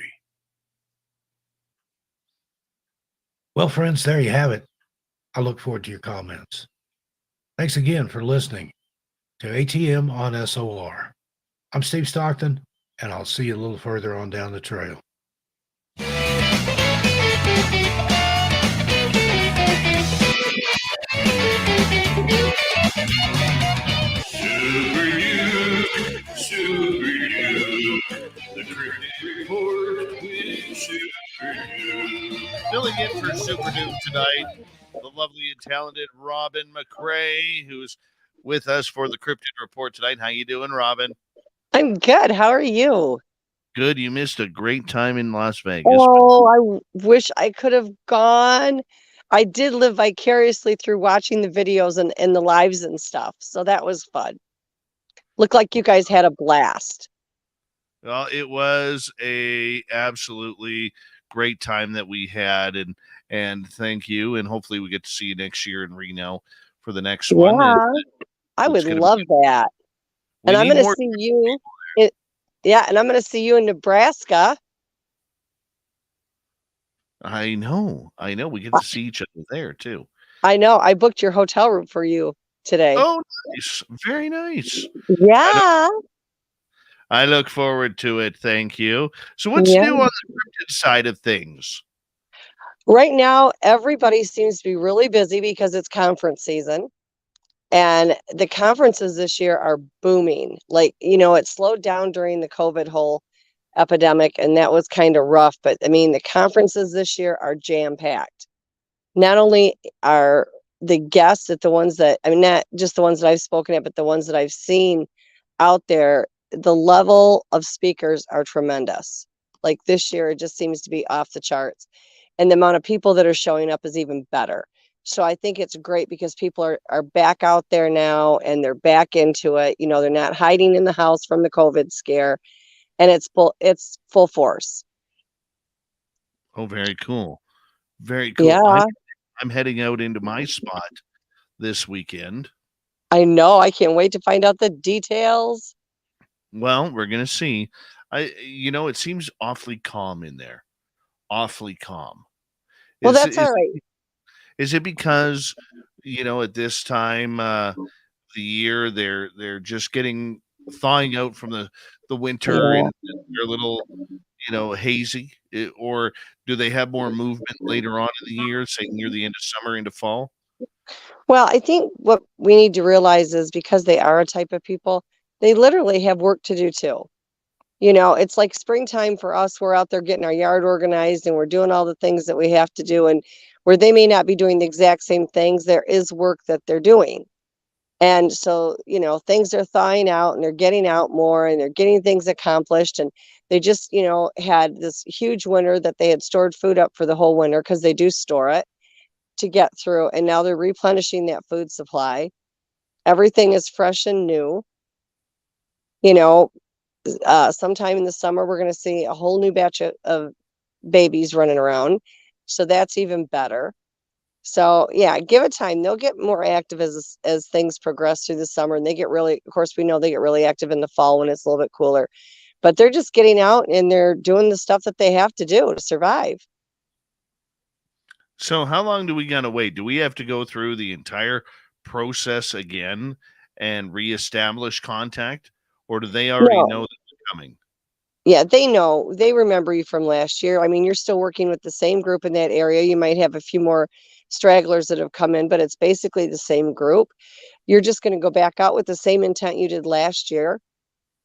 Well, friends, there you have it. I look forward to your comments. Thanks again for listening to ATM on SOR. I'm Steve Stockton, and I'll see you a little further on down the trail. Super you, the Crypted Report with Super you. Filling in for Super Duke tonight, the lovely and talented Robin McRae, who's with us for the Crypted Report tonight. How you doing, Robin? I'm good. How are you? Good. You missed a great time in Las Vegas. Oh, I wish I could have gone. I did live vicariously through watching the videos and the lives and stuff. So that was fun. Looked like you guys had a blast. Well, it was a absolutely great time that we had, and thank you, and hopefully we get to see you next year in Reno for the next one. Yeah, I would love that. And I'm going to see you. And I'm going to see you in Nebraska. I know. We get to see each other there too. I know. I booked your hotel room for you today. Oh, nice. Very nice. Yeah. I look forward to it. Thank you. So what's new on the cryptid side of things? Right now, everybody seems to be really busy because it's conference season. And the conferences this year are booming. Like, it slowed down during the COVID whole epidemic, and that was kind of rough. But I mean, the conferences this year are jam-packed. Not only are the guests at the ones that, not just the ones that I've spoken at, but the ones that I've seen out there, the level of speakers are tremendous. Like this year, it just seems to be off the charts. And the amount of people that are showing up is even better. So I think it's great because people are back out there now and they're back into it. They're not hiding in the house from the COVID scare, and it's full force. Oh, very cool. Very cool. Yeah. I'm heading out into my spot this weekend. I know. I can't wait to find out the details. Well, we're going to see. It seems awfully calm in there. Awfully calm. Well, that's all right. Is it because, at this time the year they're just thawing out from the winter and they're a little, hazy? Or do they have more movement later on in the year, say near the end of summer into fall? Well, I think what we need to realize is because they are a type of people, they literally have work to do too. It's like springtime for us. We're out there getting our yard organized and we're doing all the things that we have to do. And where they may not be doing the exact same things, there is work that they're doing. And so, things are thawing out and they're getting out more and they're getting things accomplished. And they just, had this huge winter that they had stored food up for the whole winter because they do store it to get through. And now they're replenishing that food supply. Everything is fresh and new. Sometime in the summer, we're going to see a whole new batch of babies running around. So that's even better. So yeah, give it time. They'll get more active as things progress through the summer, and of course, we know they get really active in the fall when it's a little bit cooler, but they're just getting out and they're doing the stuff that they have to do to survive. So how long do we got to wait? Do we have to go through the entire process again and reestablish contact? Or do they already know that they're coming? Yeah, they know. They remember you from last year. I mean, you're still working with the same group in that area. You might have a few more stragglers that have come in, but it's basically the same group. You're just going to go back out with the same intent you did last year.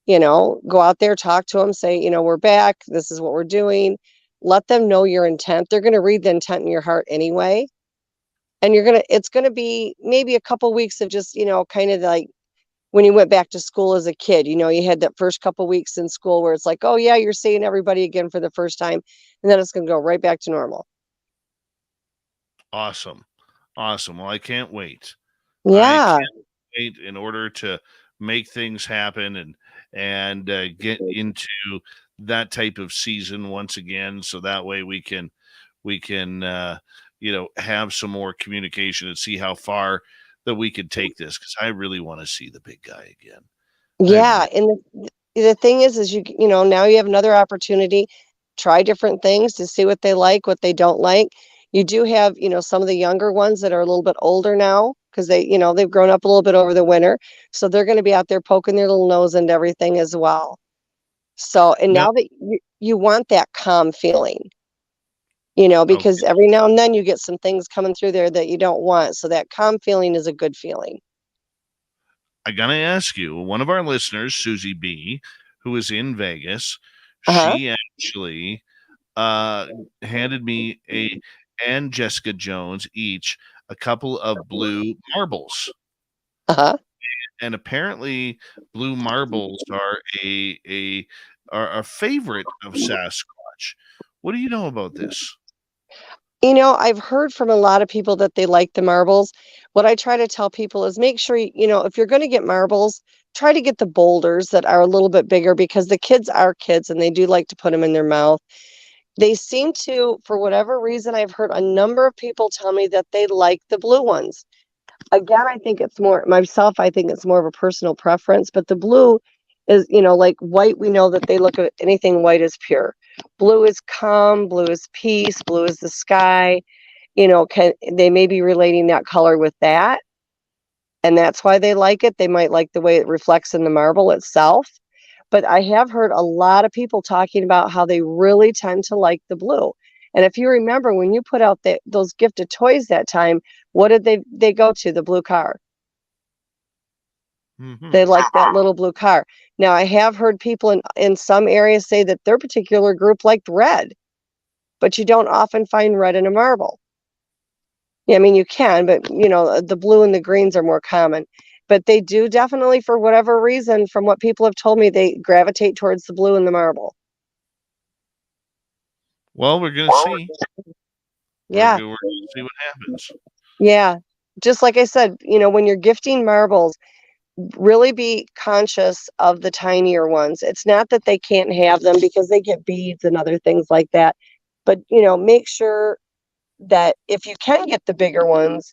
Go out there, talk to them, say, we're back. This is what we're doing. Let them know your intent. They're going to read the intent in your heart anyway. And it's going to be maybe a couple weeks of just, kind of like when you went back to school as a kid, you had that first couple weeks in school where it's like, oh yeah, you're seeing everybody again for the first time. And then it's going to go right back to normal. Awesome. Well, I can't wait. Yeah. I can't wait in order to make things happen and get into that type of season once again. So that way we can have some more communication and see how far that we could take this, because I really want to see the big guy again. Yeah. And the thing is you now you have another opportunity, try different things to see what they like, what they don't like. You do have, some of the younger ones that are a little bit older now because they've grown up a little bit over the winter. So they're going to be out there poking their little nose into everything as well. So, and now that you want that calm feeling, because every now and then you get some things coming through there that you don't want. So that calm feeling is a good feeling. I got to ask you, one of our listeners, Susie B., who is in Vegas, she actually handed me and Jessica Jones each a couple of blue marbles. And apparently blue marbles are a favorite of Sasquatch. What do you know about this? I've heard from a lot of people that they like the marbles. What I try to tell people is make sure, if you're going to get marbles, try to get the boulders that are a little bit bigger, because the kids are kids and they do like to put them in their mouth. They seem to, for whatever reason, I've heard a number of people tell me that they like the blue ones. Again, I think it's more myself. I think it's more of a personal preference, but the blue is, like white. We know that they look at anything white as pure. Blue is calm. Blue is peace. Blue is the sky. They may be relating that color with that, and that's why they like it. They might like the way it reflects in the marble itself. But I have heard a lot of people talking about how they really tend to like the blue. And if you remember, when you put out those gifted toys that time, what did they go to? The blue car. Mhm. They like that little blue car. Now, I have heard people in some areas say that their particular group liked red, but you don't often find red in a marble. Yeah, I mean, you can, but the blue and the greens are more common. But they do definitely, for whatever reason, from what people have told me, they gravitate towards the blue and the marble. Well, we're going to see. Yeah. We're going to see what happens. Yeah. Just like I said, when you're gifting marbles, really be conscious of the tinier ones. It's not that they can't have them because they get beads and other things like that. But, make sure that if you can get the bigger ones,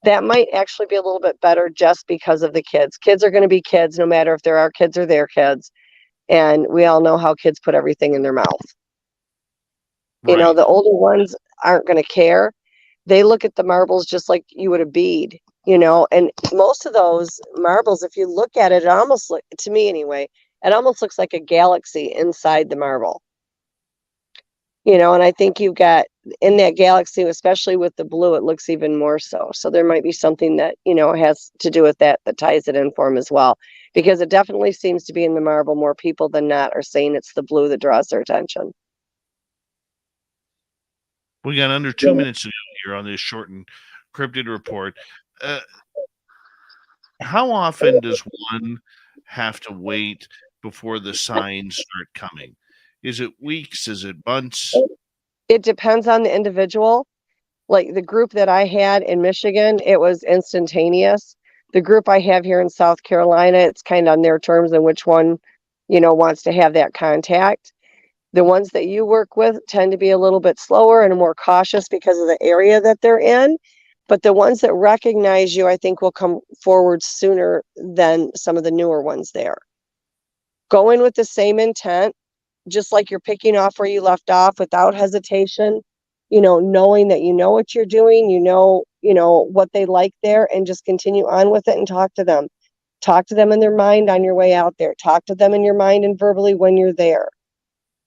that might actually be a little bit better just because of the kids. Kids are going to be kids no matter if they're our kids or their kids. And we all know how kids put everything in their mouth. Right. The older ones aren't going to care. They look at the marbles just like you would a bead, and most of those marbles, if you look at it, to me anyway, it almost looks like a galaxy inside the marble. And I think you've got in that galaxy, especially with the blue, it looks even more so. So there might be something that, has to do with that ties it in for them as well. Because it definitely seems to be in the marble. More people than not are saying it's the blue that draws their attention. We got under 2 minutes to go here on this shortened cryptid report. How often does one have to wait before the signs start coming? Is it weeks? Is it months? It depends on the individual. Like the group that I had in Michigan, it was instantaneous. The group I have here in South Carolina, it's kind of on their terms and which one, wants to have that contact. The ones that you work with tend to be a little bit slower and more cautious because of the area that they're in. But the ones that recognize you, I think, will come forward sooner than some of the newer ones there. Go in with the same intent, just like you're picking off where you left off without hesitation, knowing that you know what you're doing, what they like there, and just continue on with it and talk to them. Talk to them in their mind on your way out there. Talk to them in your mind and verbally when you're there.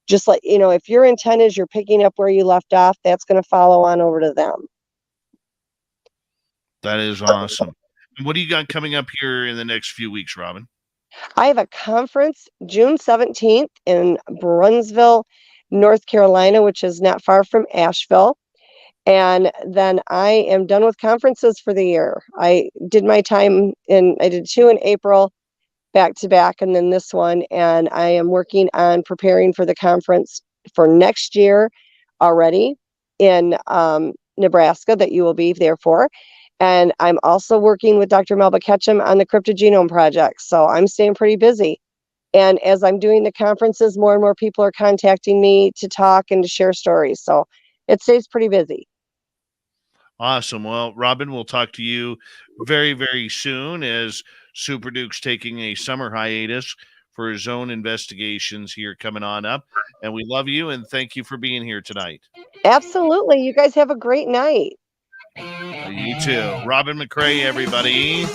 Just like, if your intent is you're picking up where you left off, that's going to follow on over to them. That is awesome. And what do you got coming up here in the next few weeks, Robin? I have a conference June 17th in Brunsville, North Carolina, which is not far from Asheville. And then I am done with conferences for the year. I did my time I did 2 in April, back to back, and then this one. And I am working on preparing for the conference for next year already in Nebraska that you will be there for. And I'm also working with Dr. Melba Ketchum on the Cryptid Genome Project. So I'm staying pretty busy. And as I'm doing the conferences, more and more people are contacting me to talk and to share stories. So it stays pretty busy. Awesome. Well, Robin, we'll talk to you very, very soon as Super Duke's taking a summer hiatus for his own investigations here coming on up. And we love you and thank you for being here tonight. Absolutely. You guys have a great night. You too. Robin McCrae, everybody.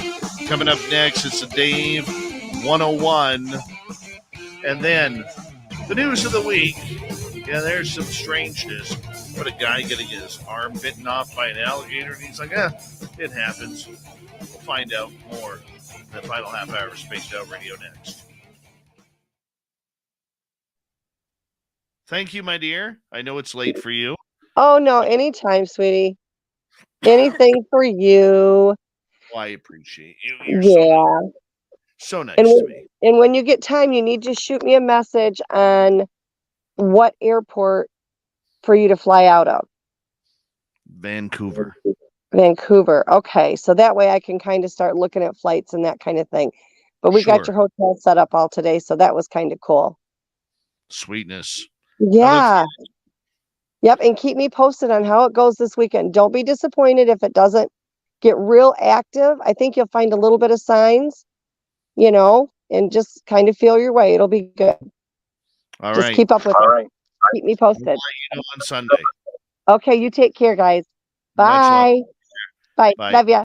Coming up next, it's the Dave 101. And then the news of the week. Yeah, there's some strangeness. But a guy getting his arm bitten off by an alligator, and he's like, it happens. We'll find out more in the final half hour of Spaced Out Radio next. Thank you, my dear. I know it's late for you. Oh, no, anytime, sweetie. Anything for you. Well, I appreciate you. You're so nice to me. And when you get time, you need to shoot me a message on what airport for you to fly out of. Vancouver. Okay. So that way I can kind of start looking at flights and that kind of thing. But we got your hotel set up all today. So that was kind of cool. Sweetness. Yeah. Yep. And keep me posted on how it goes this weekend. Don't be disappointed if it doesn't get real active. I think you'll find a little bit of signs, and just kind of feel your way. It'll be good. All Just right. keep up with it. Keep me We'll posted. let you know on Sunday. Okay, you take care, guys. Much love. Bye. Bye. Bye. Love ya.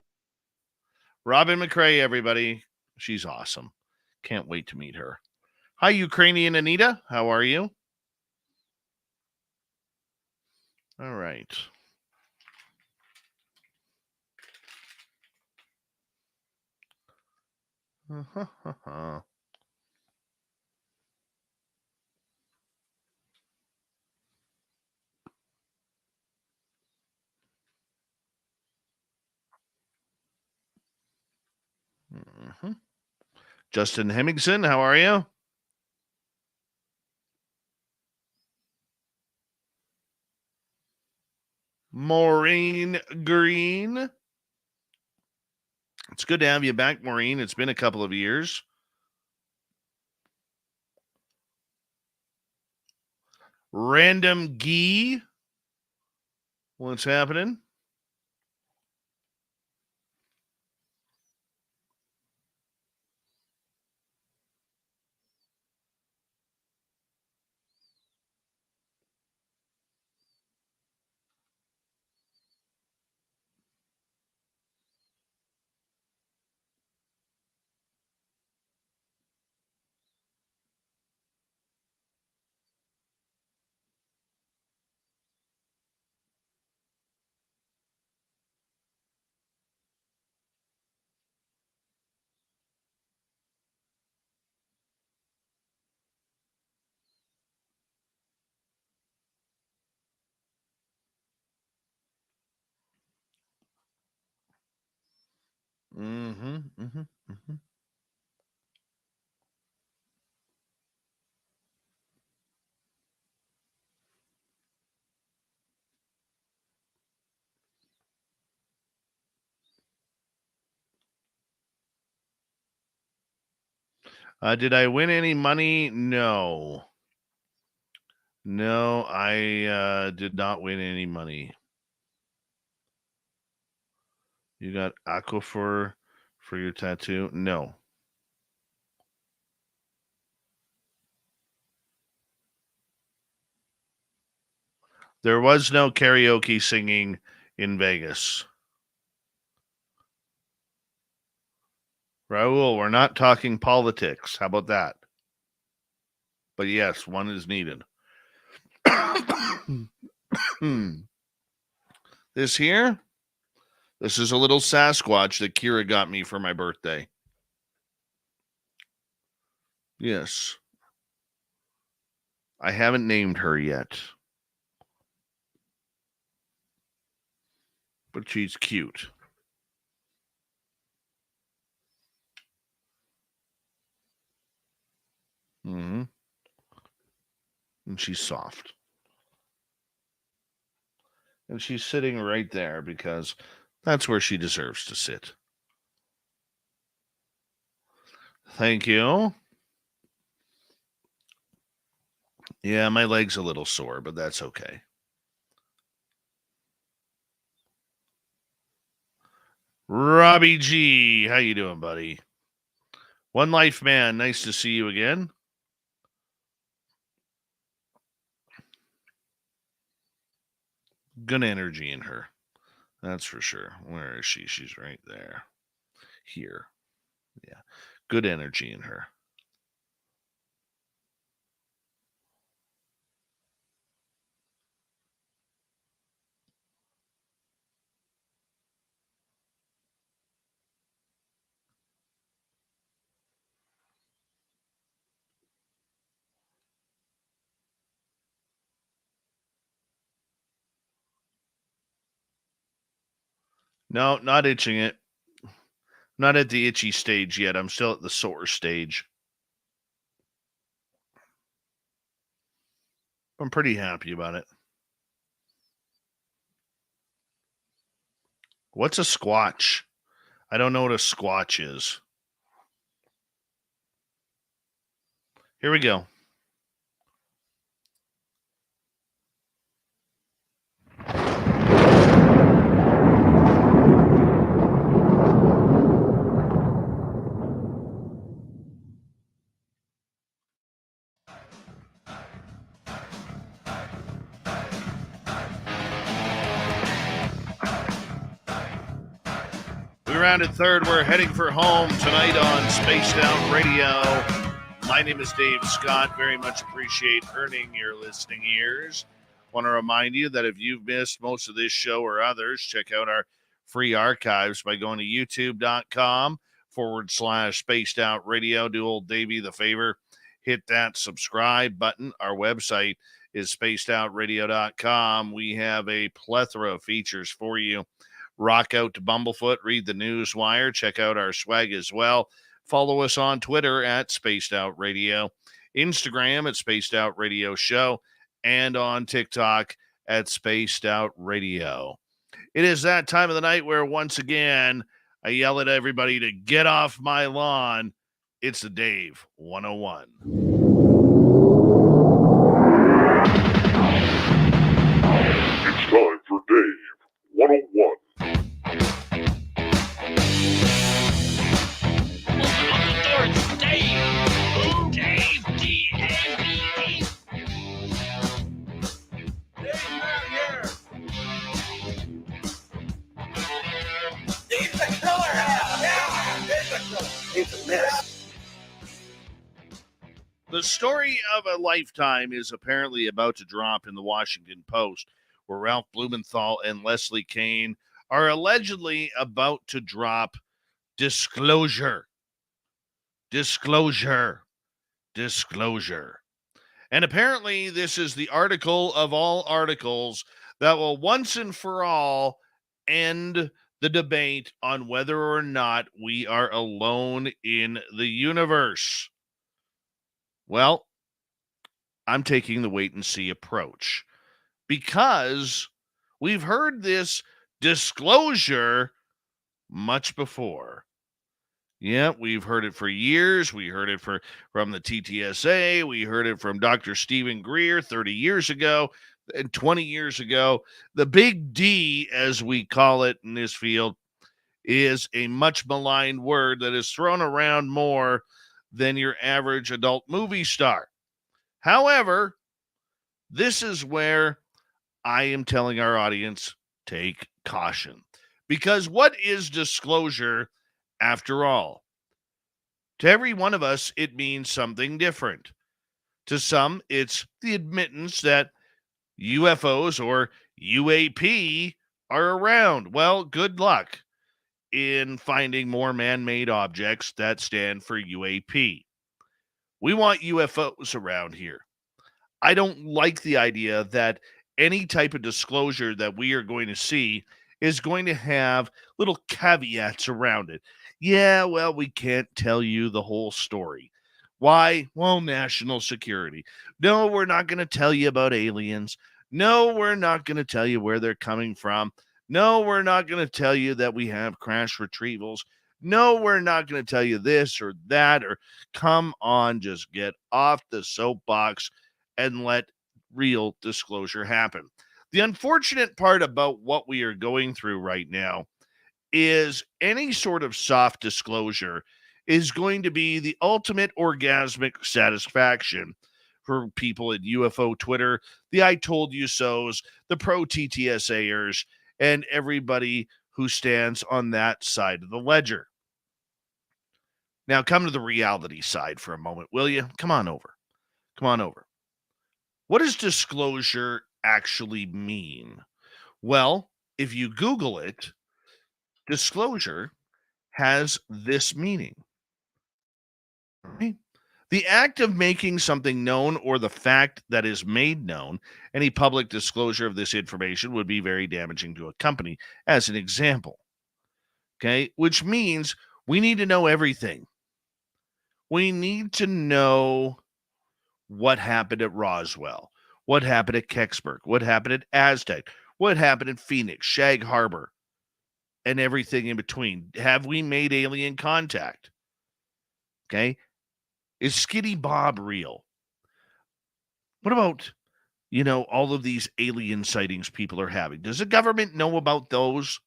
Robin McCrae, everybody. She's awesome. Can't wait to meet her. Hi, Ukrainian Anita. How are you? All right. Justin Hemmingson, how are you? Maureen Green. It's good to have you back, Maureen. It's been a couple of years. Random Gee. What's happening? Did I win any money? No. No, I did not win any money. You got Aquifer for your tattoo? No. There was no karaoke singing in Vegas. Raul, we're not talking politics. How about that? But yes, one is needed. This here, this is a little Sasquatch that Kira got me for my birthday. Yes. I haven't named her yet. But she's cute. Mm-hmm. And she's soft. And she's sitting right there because that's where she deserves to sit. Thank you. Yeah, my leg's a little sore, but that's okay. Robbie G, how you doing, buddy? One Life Man, nice to see you again. Good energy in her. That's for sure. Where is she? She's right there. Here. Yeah. Good energy in her. No, not itching it. Not at the itchy stage yet. I'm still at the sore stage. I'm pretty happy about it. What's a squatch? I don't know what a squatch is. Here we go. around at 3rd. We're heading for home tonight on Spaced Out Radio. My name is Dave Scott. Very much appreciate earning your listening ears. Want to remind you that if you've missed most of this show or others, check out our free archives by going to youtube.com/Spaced Out Radio. Do old Davey the favor. Hit that subscribe button. Our website is spacedoutradio.com. We have a plethora of features for you. Rock out to Bumblefoot, read the news wire, check out our swag as well. Follow us on Twitter at Spaced Out Radio, Instagram at Spaced Out Radio Show, and on TikTok at Spaced Out Radio. It is that time of the night where once again I yell at everybody to get off my lawn. It's the Dave 101. It's time for Dave 101. The story of a lifetime is apparently about to drop in the Washington Post, where Ralph Blumenthal and Leslie Kane are allegedly about to drop disclosure. Disclosure. Disclosure. And apparently this is the article of all articles that will once and for all end the debate on whether or not we are alone in the universe. Well, I'm taking the wait and see approach because we've heard this disclosure much before. Yeah, we've heard it for years. We heard it from the TTSA. We heard it from Dr. Stephen Greer 30 years ago and 20 years ago. The big D, as we call it in this field, is a much maligned word that is thrown around more than your average adult movie star. However, this is where I am telling our audience, take caution. Because what is disclosure after all? To every one of us, it means something different. To some, it's the admittance that UFOs or UAP are around. Well, good luck in finding more man-made objects that stand for UAP. We want UFOs around here. I don't like the idea that any type of disclosure that we are going to see is going to have little caveats around it. Yeah, well, we can't tell you the whole story. Why? Well, national security. No, we're not going to tell you about aliens. No, we're not going to tell you where they're coming from. No, we're not going to tell you that we have crash retrievals. No, we're not going to tell you this or that, or come on, just get off the soapbox and let real disclosure happen. The unfortunate part about what we are going through right now is any sort of soft disclosure is going to be the ultimate orgasmic satisfaction for people at UFO Twitter, the I told you so's, the pro TTSAers, and everybody who stands on that side of the ledger. Now, come to the reality side for a moment, will you? Come on over. Come on over. What does disclosure actually mean? Well, if you Google it, disclosure has this meaning. Right? The act of making something known or the fact that is made known. Any public disclosure of this information would be very damaging to a company, as an example. Okay, which means we need to know everything. We need to know what happened at Roswell, what happened at Kecksburg, what happened at Aztec, what happened in Phoenix, Shag Harbor, and everything in between. Have we made alien contact? Okay. Is Skitty Bob real? What about, all of these alien sightings people are having? Does the government know about those?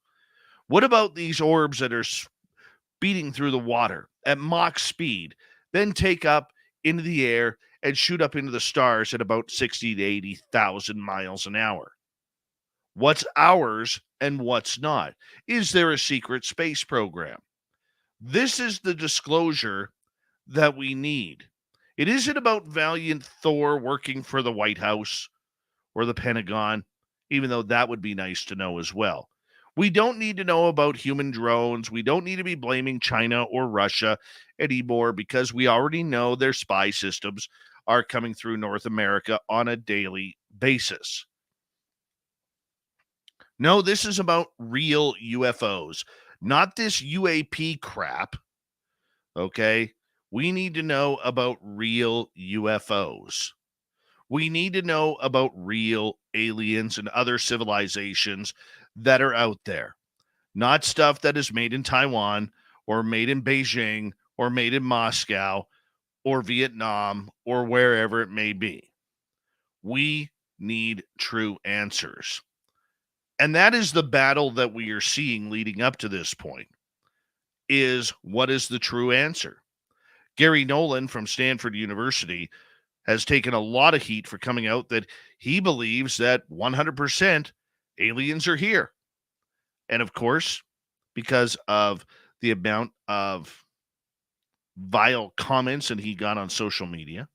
What about these orbs that are speeding through the water at Mach speed, then take up into the air and shoot up into the stars at about 60 to 80,000 miles an hour? What's ours and what's not? Is there a secret space program? This is the disclosure that we need. It isn't about valiant Thor working for the White House or the Pentagon, even though that would be nice to know as well. We don't need to know about human drones. We don't need to be blaming China or Russia anymore because we already know their spy systems are coming through North America on a daily basis. No, this is about real UFOs, not this UAP crap. Okay? We need to know about real UFOs. We need to know about real aliens and other civilizations that are out there, not stuff that is made in Taiwan or made in Beijing or made in Moscow or Vietnam or wherever it may be. We need true answers. And that is the battle that we are seeing leading up to this point, is what is the true answer? Gary Nolan from Stanford University has taken a lot of heat for coming out that he believes that 100% aliens are here. And of course, because of the amount of vile comments that he got on social media,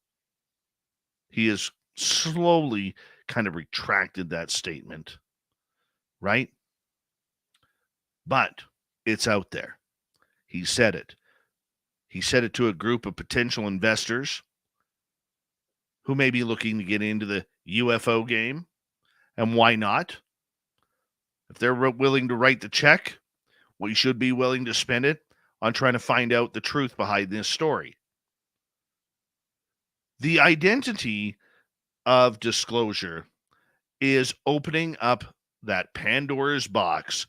he has slowly kind of retracted that statement, right? But it's out there. He said it. He said it to a group of potential investors who may be looking to get into the UFO game. And why not? If they're willing to write the check, we should be willing to spend it on trying to find out the truth behind this story. The identity of disclosure is opening up that Pandora's box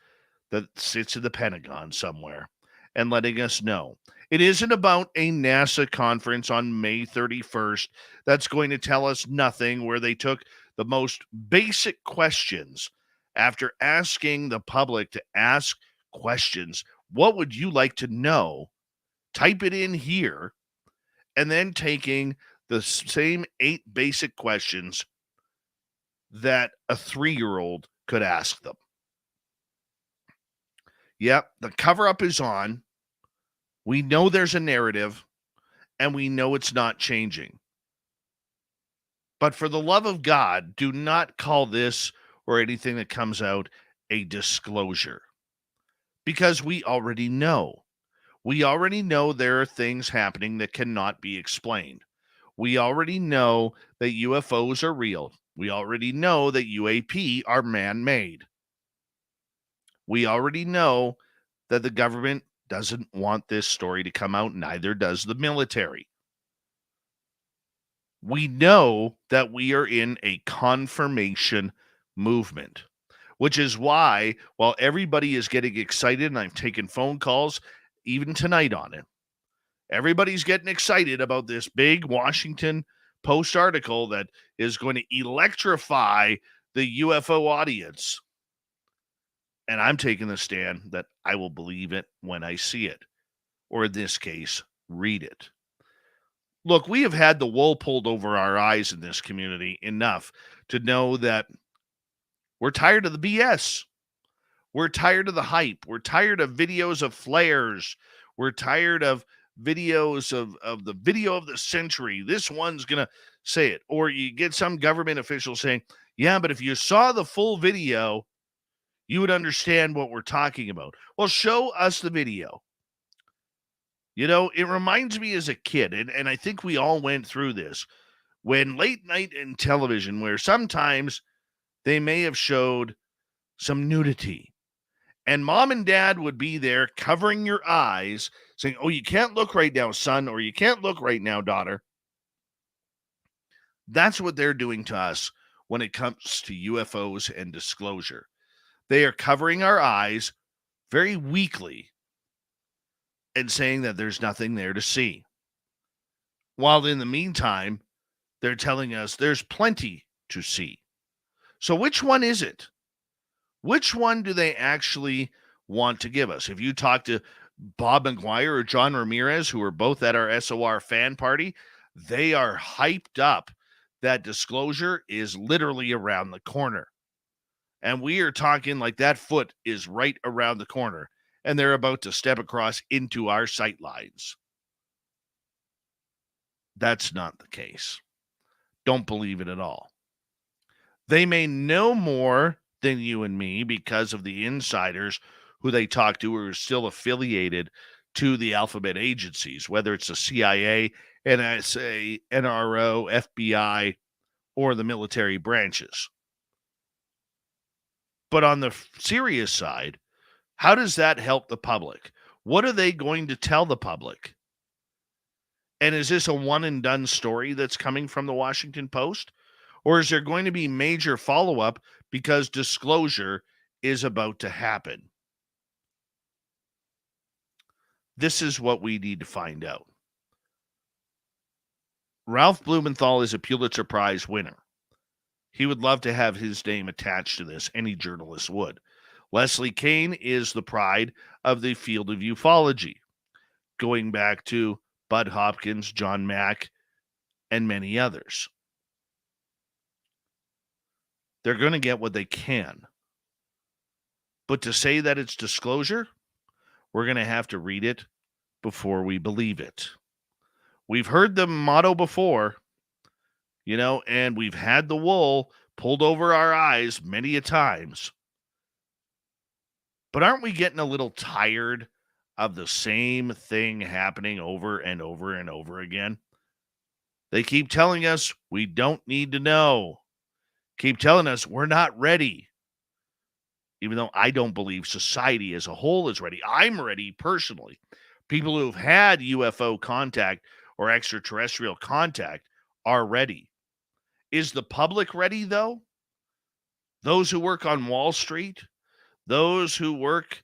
that sits in the Pentagon somewhere and letting us know. It isn't about a NASA conference on May 31st that's going to tell us nothing, where they took the most basic questions after asking the public to ask questions. What would you like to know? Type it in here, and then taking the same 8 basic questions that a 3-year-old could ask them. Yep, the cover-up is on. We know there's a narrative, and we know it's not changing. But for the love of God, do not call this or anything that comes out a disclosure. Because we already know. We already know there are things happening that cannot be explained. We already know that UFOs are real. We already know that UAP are man-made. We already know that the government doesn't want this story to come out, neither does the military. We know that we are in a confirmation movement, which is why, while everybody is getting excited, and I've taken phone calls even tonight on it, everybody's getting excited about this big Washington Post article that is going to electrify the UFO audience. And I'm taking the stand that I will believe it when I see it, or in this case, read it. Look, we have had the wool pulled over our eyes in this community enough to know that we're tired of the BS. We're tired of the hype. We're tired of videos of flares. We're tired of videos of the video of the century. This one's going to say it. Or you get some government official saying, yeah, but if you saw the full video, you would understand what we're talking about. Well, show us the video. You know, it reminds me as a kid, and I think we all went through this, when late night in television, where sometimes they may have showed some nudity, and mom and dad would be there covering your eyes, saying, oh, you can't look right now, son, or you can't look right now, daughter. That's what they're doing to us when it comes to UFOs and disclosure. They are covering our eyes very weakly and saying that there's nothing there to see. While in the meantime, they're telling us there's plenty to see. So which one is it? Which one do they actually want to give us? If you talk to Bob McGuire or John Ramirez, who are both at our SOR fan party, they are hyped up that disclosure is literally around the corner. And we are talking like that foot is right around the corner and they're about to step across into our sight lines. That's not the case. Don't believe it at all. They may know more than you and me because of the insiders who they talk to who are still affiliated to the alphabet agencies, whether it's the CIA, NSA, NRO, FBI, or the military branches. But on the serious side, how does that help the public? What are they going to tell the public? And is this a one and done story that's coming from the Washington Post? Or is there going to be major follow-up because disclosure is about to happen? This is what we need to find out. Ralph Blumenthal is a Pulitzer Prize winner. He would love to have his name attached to this. Any journalist would. Leslie Kean is the pride of the field of ufology, going back to Bud Hopkins, John Mack, and many others. They're going to get what they can. But to say that it's disclosure, we're going to have to read it before we believe it. We've heard the motto before, and we've had the wool pulled over our eyes many a times. But aren't we getting a little tired of the same thing happening over and over and over again? They keep telling us we don't need to know. Keep telling us we're not ready. Even though I don't believe society as a whole is ready. I'm ready personally. People who've had UFO contact or extraterrestrial contact are ready. Is the public ready, though? Those who work on Wall Street, those who work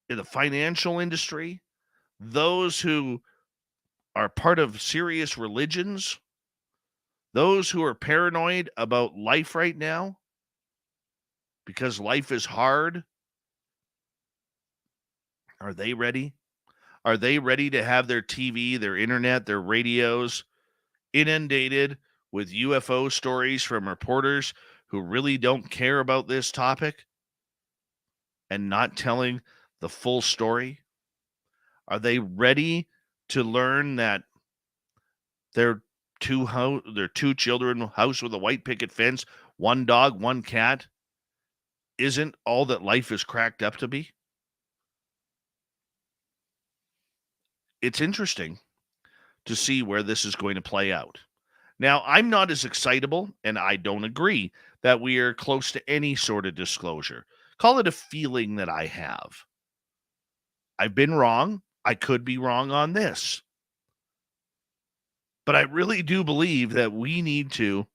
in the financial industry, those who are part of serious religions, those who are paranoid about life right now because life is hard, are they ready? Are they ready to have their TV, their internet, their radios inundated with UFO stories from reporters who really don't care about this topic and not telling the full story? Are they ready to learn that their two children, house with a white picket fence, one dog, one cat, isn't all that life is cracked up to be? It's interesting to see where this is going to play out. Now, I'm not as excitable, and I don't agree that we are close to any sort of disclosure. Call it a feeling that I have. I've been wrong. I could be wrong on this. But I really do believe that we need to,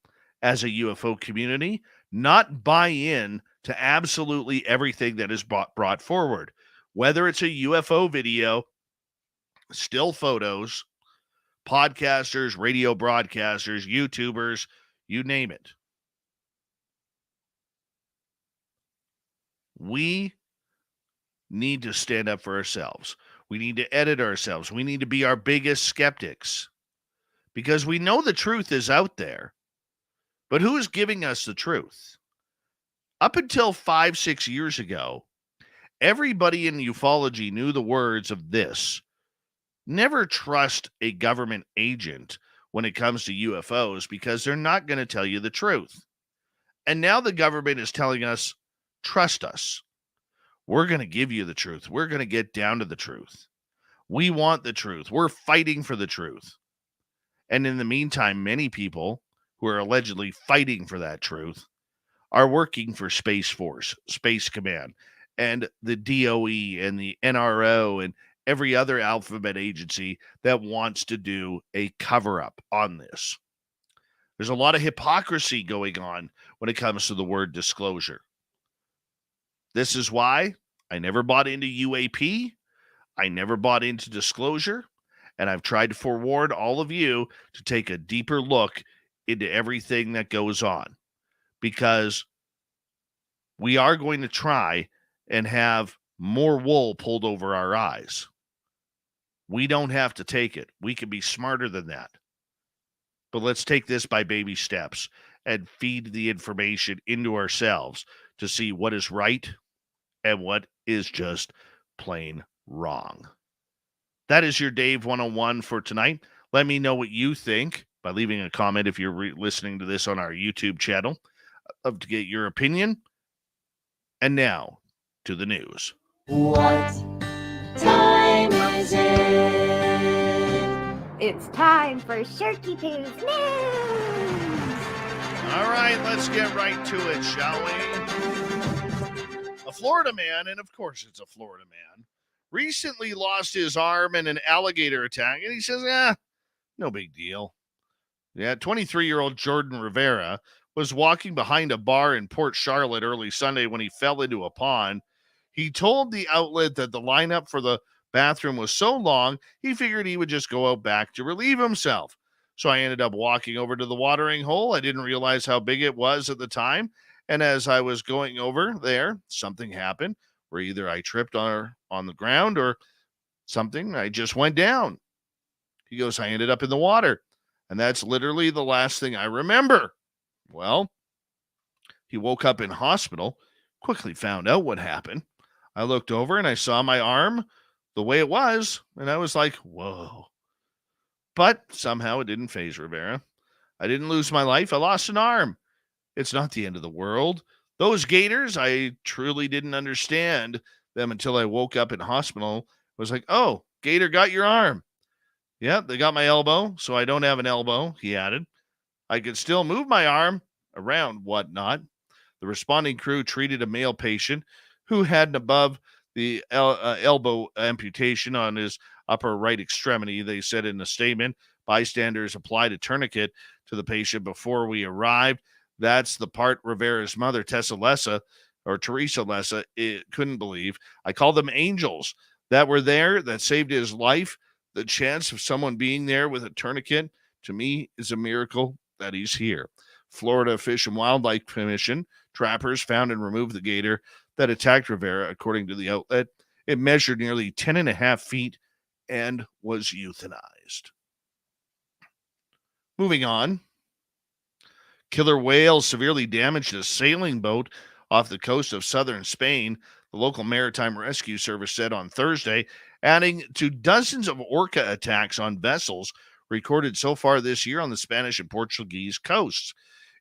as a UFO community, not buy in to absolutely everything that is brought forward. Whether it's a UFO video, still photos, podcasters, radio broadcasters, YouTubers, you name it. We need to stand up for ourselves. We need to edit ourselves. We need to be our biggest skeptics because we know the truth is out there. But who is giving us the truth? Up until 5-6 years ago, everybody in ufology knew the words of this: never trust a government agent when it comes to UFOs because they're not going to tell you the truth. And now the government is telling us, trust us. We're going to give you the truth. We're going to get down to the truth. We want the truth. We're fighting for the truth. And in the meantime, many people who are allegedly fighting for that truth are working for Space Force, Space Command, and the DOE and the NRO and every other alphabet agency that wants to do a cover-up on this. There's a lot of hypocrisy going on when it comes to the word disclosure. This is why I never bought into UAP. I never bought into disclosure. And I've tried to forewarn all of you to take a deeper look into everything that goes on, because we are going to try and have more wool pulled over our eyes. We don't have to take it. We can be smarter than that. But let's take this by baby steps and feed the information into ourselves to see what is right and what is just plain wrong. That is your Dave 101 for tonight. Let me know what you think by leaving a comment if you're listening to this on our YouTube channel. I'd love to get your opinion. And now to the news. What time is it? It's time for Shirky Poo's news! All right, let's get right to it, shall we? A Florida man, and of course it's a Florida man, recently lost his arm in an alligator attack, and he says, no big deal. Yeah, 23-year-old Jordan Rivera was walking behind a bar in Port Charlotte early Sunday when he fell into a pond. He told the outlet that the lineup for the bathroom was so long, he figured he would just go out back to relieve himself. So I ended up walking over to the watering hole. I didn't realize how big it was at the time. And as I was going over there, something happened where either I tripped on the ground or something. I just went down. He goes, I ended up in the water. And that's literally the last thing I remember. Well, he woke up in hospital, quickly found out what happened. I looked over and I saw my arm the way it was, and I was like, whoa. But somehow it didn't faze Rivera. I didn't lose my life. I lost an arm. It's not the end of the world. Those gators, I truly didn't understand them until I woke up in hospital. I was like, oh, gator got your arm. Yeah, they got my elbow, so I don't have an elbow, he added. I could still move my arm around whatnot. The responding crew treated a male patient who had above the elbow amputation on his upper right extremity. They said in a statement, bystanders applied a tourniquet to the patient before we arrived. That's the part Rivera's mother, Teresa Lessa, couldn't believe. I call them angels that were there that saved his life. The chance of someone being there with a tourniquet, to me, is a miracle that he's here. Florida Fish and Wildlife Commission trappers found and removed the gator that attacked Rivera, according to the outlet. It measured nearly 10.5 feet and was euthanized. Moving on. Killer whale severely damaged a sailing boat off the coast of southern Spain, the local maritime rescue service said on Thursday, adding to dozens of orca attacks on vessels recorded so far this year on the Spanish and Portuguese coasts.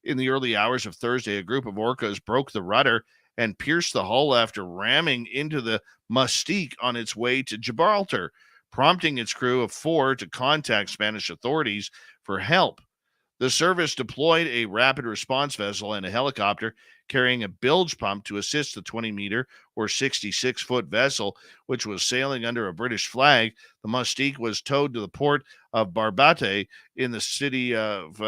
In the early hours of Thursday, a group of orcas broke the rudder and pierced the hull after ramming into the Mustique on its way to Gibraltar, prompting its crew of 4 to contact Spanish authorities for help. The service deployed a rapid response vessel and a helicopter carrying a bilge pump to assist the 20-meter or 66-foot vessel, which was sailing under a British flag. The Mustique was towed to the port of Barbate in the city of,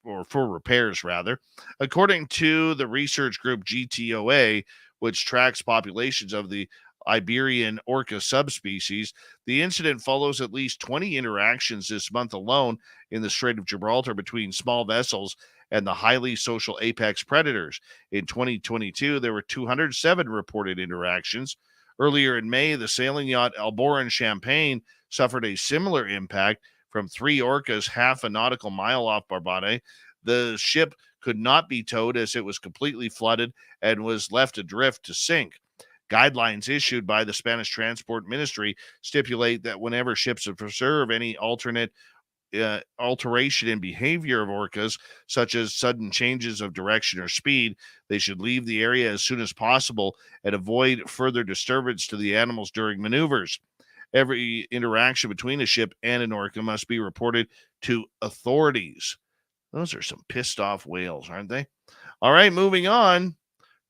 or for repairs, rather. According to the research group GTOA, which tracks populations of the Iberian orca subspecies, the incident follows at least 20 interactions this month alone in the Strait of Gibraltar between small vessels and the highly social apex predators. In 2022, there were 207 reported interactions. Earlier in May, the sailing yacht Alboran Champagne suffered a similar impact from 3 orcas half a nautical mile off Barbate. The ship could not be towed as it was completely flooded and was left adrift to sink. Guidelines issued by the Spanish Transport Ministry stipulate that whenever ships observe any alteration in behavior of orcas, such as sudden changes of direction or speed, they should leave the area as soon as possible and avoid further disturbance to the animals during maneuvers. Every interaction between a ship and an orca must be reported to authorities. Those are some pissed off whales, aren't they? All right, moving on.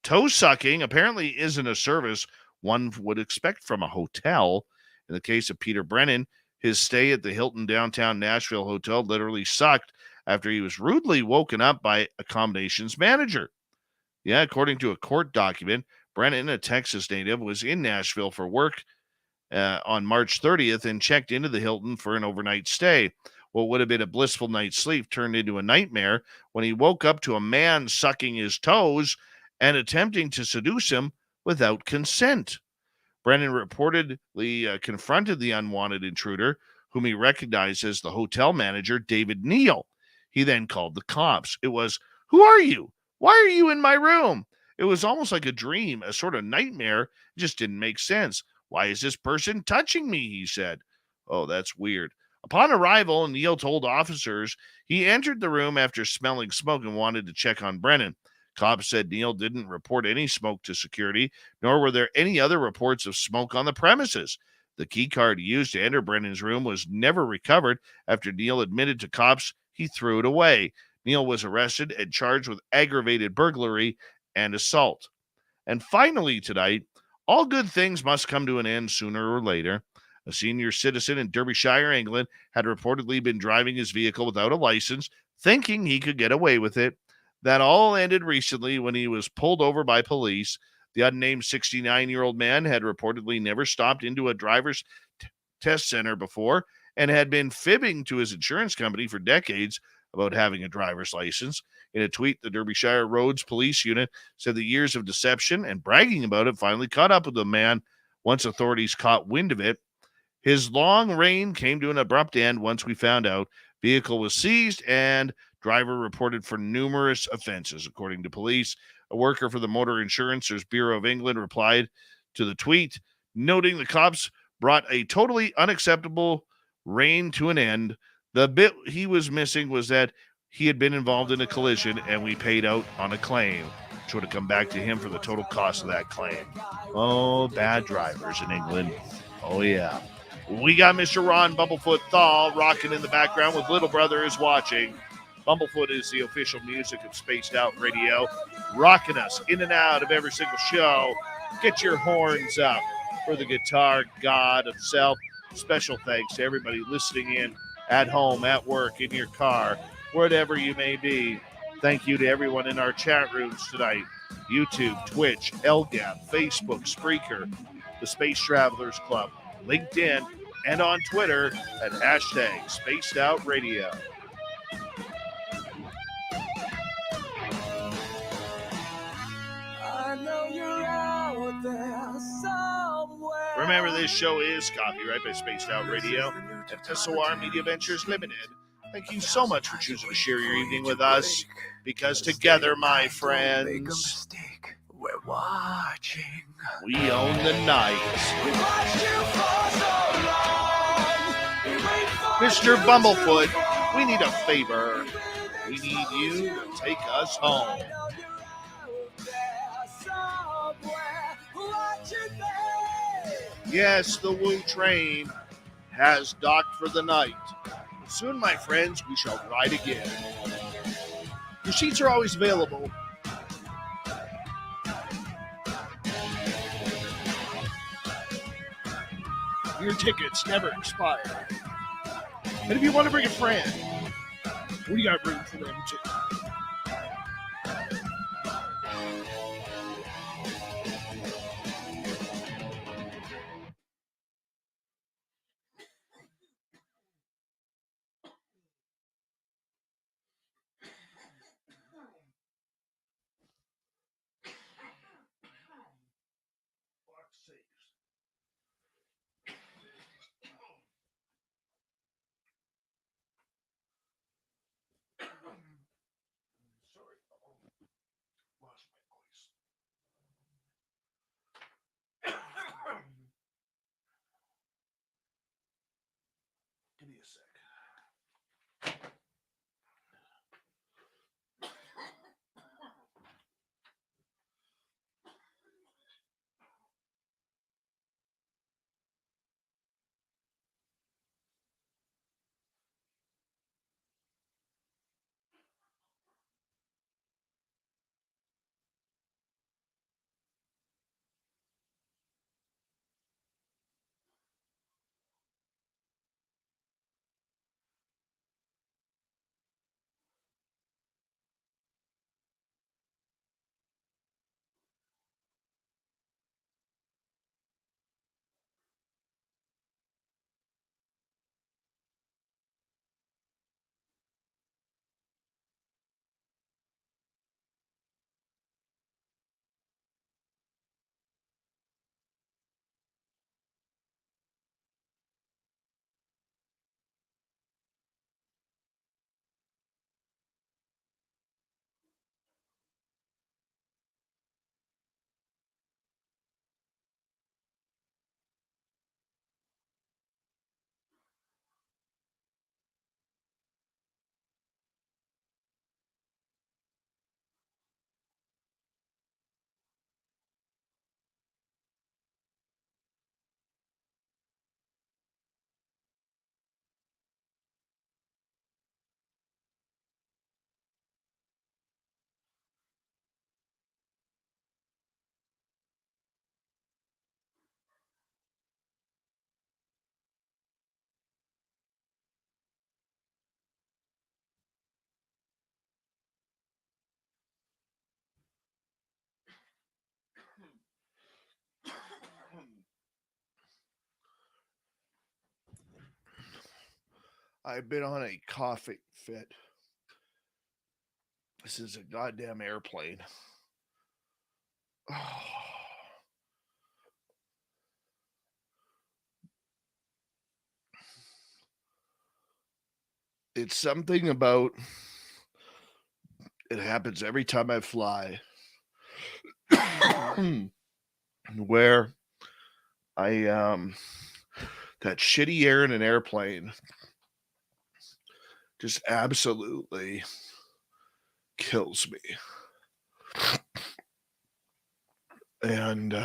Toe sucking apparently isn't a service one would expect from a hotel. In the case of Peter Brennan, his stay at the Hilton downtown Nashville hotel literally sucked after he was rudely woken up by accommodations manager. Yeah, according to a court document, Brennan, a Texas native, was in Nashville for work on March 30th and checked into the Hilton for an overnight stay. What would have been a blissful night's sleep turned into a nightmare when he woke up to a man sucking his toes and attempting to seduce him without consent. Brennan reportedly confronted the unwanted intruder, whom he recognized as the hotel manager, David Neal. He then called the cops. It was Who are you? Why are you in my room? It was almost like a dream, a sort of nightmare. It just didn't make sense. Why is this person touching me? He said. Oh, that's weird. Upon arrival, Neil told officers he entered the room after smelling smoke and wanted to check on Brennan. Cops said Neil didn't report any smoke to security, nor were there any other reports of smoke on the premises. The key card used to enter Brennan's room was never recovered after Neil admitted to cops he threw it away. Neil was arrested and charged with aggravated burglary and assault. And finally, tonight, all good things must come to an end sooner or later. A senior citizen in Derbyshire, England, had reportedly been driving his vehicle without a license, thinking he could get away with it. That all ended recently when he was pulled over by police. The unnamed 69-year-old man had reportedly never stopped into a driver's test center before and had been fibbing to his insurance company for decades about having a driver's license. In a tweet, the Derbyshire Roads Police Unit said the years of deception and bragging about it finally caught up with the man once authorities caught wind of it. His long reign came to an abrupt end once we found out. Vehicle was seized and driver reported for numerous offenses, according to police. A worker for the Motor Insurance Bureau of England replied to the tweet, noting the cops brought a totally unacceptable reign to an end. The bit he was missing was that he had been involved in a collision and we paid out on a claim, which would have come back to him for the total cost of that claim. Oh, bad drivers in England. Oh, yeah. We got Mr. Ron Bumblefoot Thal rocking in the background with Little Brother is Watching. Bumblefoot is the official music of Spaced Out Radio, rocking us in and out of every single show. Get your horns up for the guitar god himself. Special thanks to everybody listening in at home, at work, in your car, wherever you may be. Thank you to everyone in our chat rooms tonight. YouTube, Twitch, LGAP, Facebook, Spreaker, the Space Travelers Club, LinkedIn, and on Twitter at hashtag Spaced Out Radio. Remember, this show is copyright by Spaced Out Radio and SOR Media Ventures Limited. Thank you so much for choosing to share your evening with us, because together, my friends, we're watching. We own the night. Mr. Bumblefoot, we need a favor. We need you to take us home. Yes, the Woo train has docked for the night. Soon, my friends, we shall ride again. Your seats are always available. Your tickets never expire. And if you want to bring a friend, we got room for them too. Sorry, lost my voice. I've been on a coughing fit. This is a goddamn airplane. Oh. It's something about it happens every time I fly where I that shitty air in an airplane just absolutely kills me. And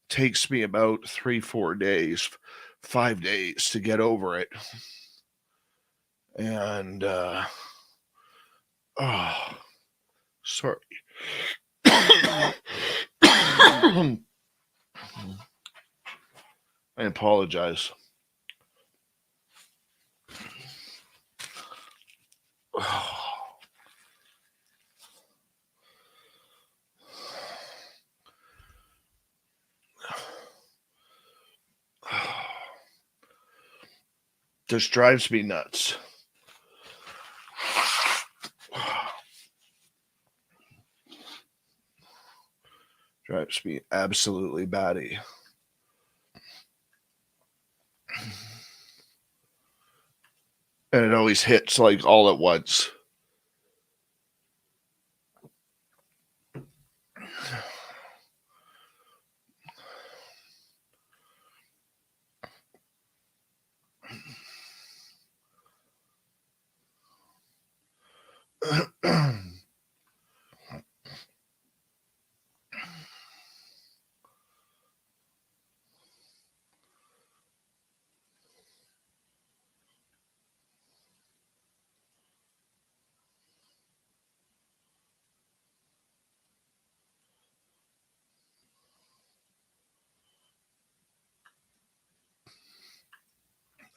takes me about 3-4 days, 5 days to get over it. And oh, sorry. I apologize. Just drives me nuts. Drives me absolutely batty. And it always hits like all at once.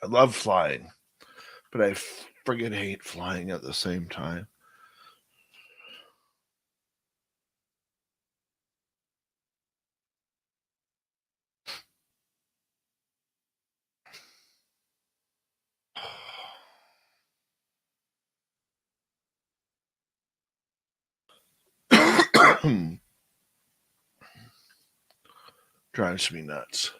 I love flying, but I friggin' hate flying at the same time. Drives me nuts.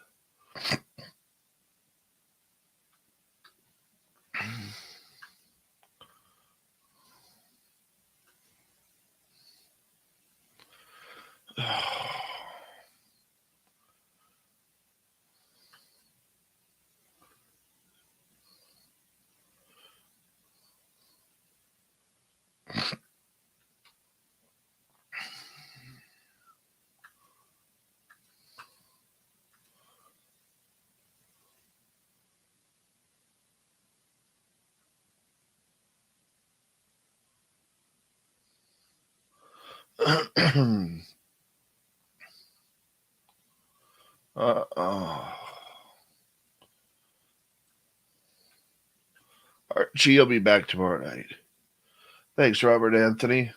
Archie will be back tomorrow night. Thanks, Robert Anthony.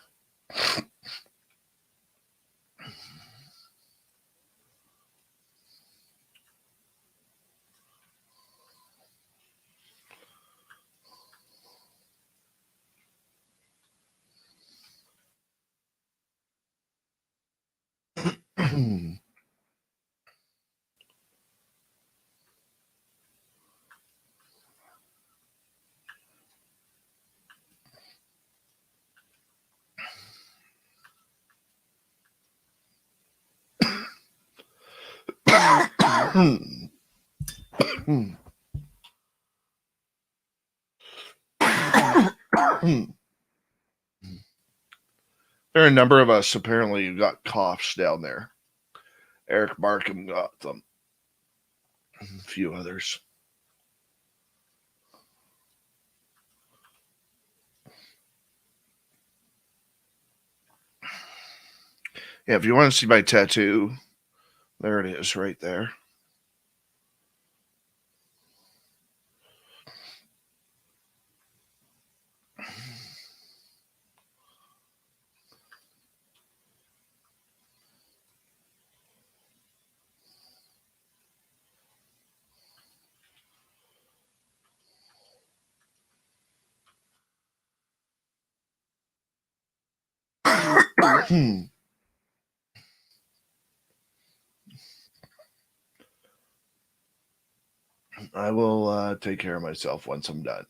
There are a number of us apparently who got coughs down there. Eric Markham got them. A few others. Yeah, if you want to see my tattoo, there it is right there. I will take care of myself once I'm done.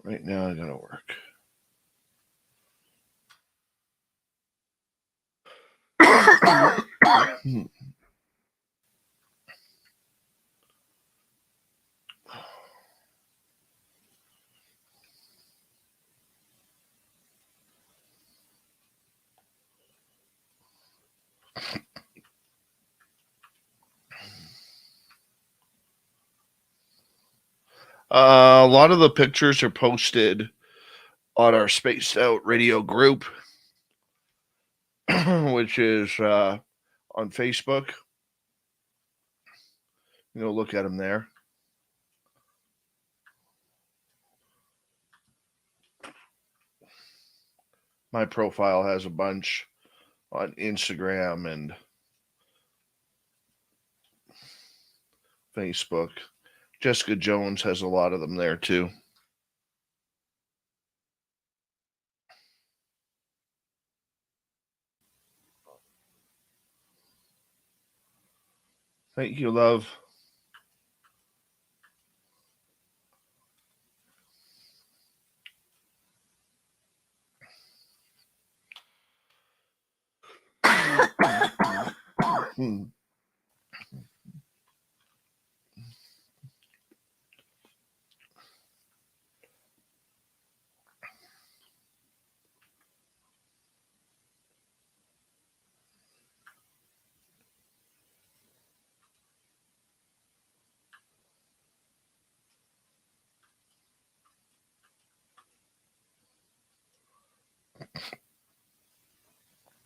Right now, I gotta work. A lot of the pictures are posted on our Spaced Out Radio group, which is on Facebook. You know, look at them there. My profile has a bunch on Instagram and Facebook. Jessica Jones has a lot of them there too. Thank you, love.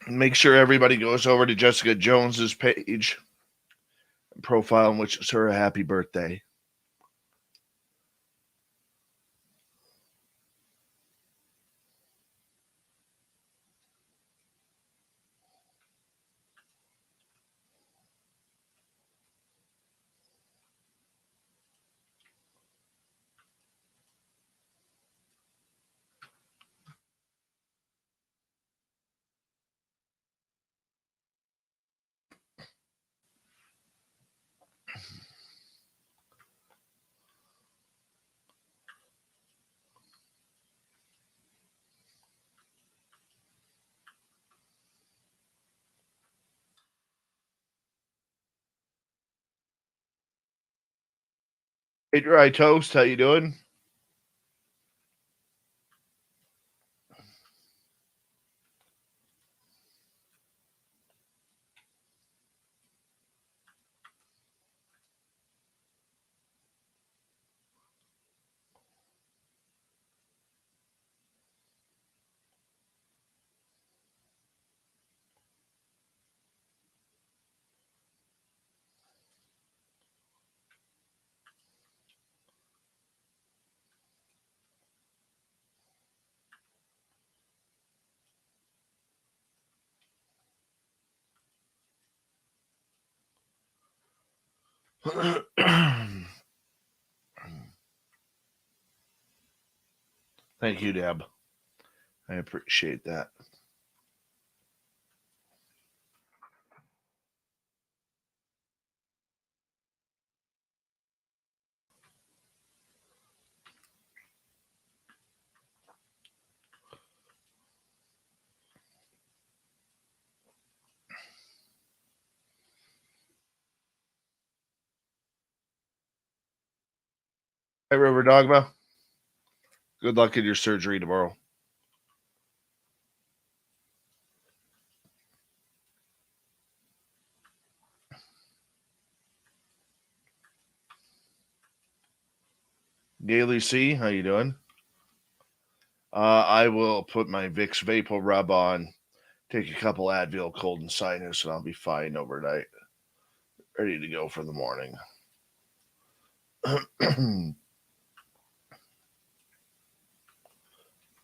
Make sure everybody goes over to Jessica Jones's page and profile and wishes her a happy birthday. Hey, Dry Toast, how you doing? Thank you, Deb. I appreciate that. Hey, River Dogma. Good luck in your surgery tomorrow. Gaily C, how you doing? I will put my Vicks Vapor Rub on, take a couple Advil cold and sinus, and I'll be fine overnight. Ready to go for the morning.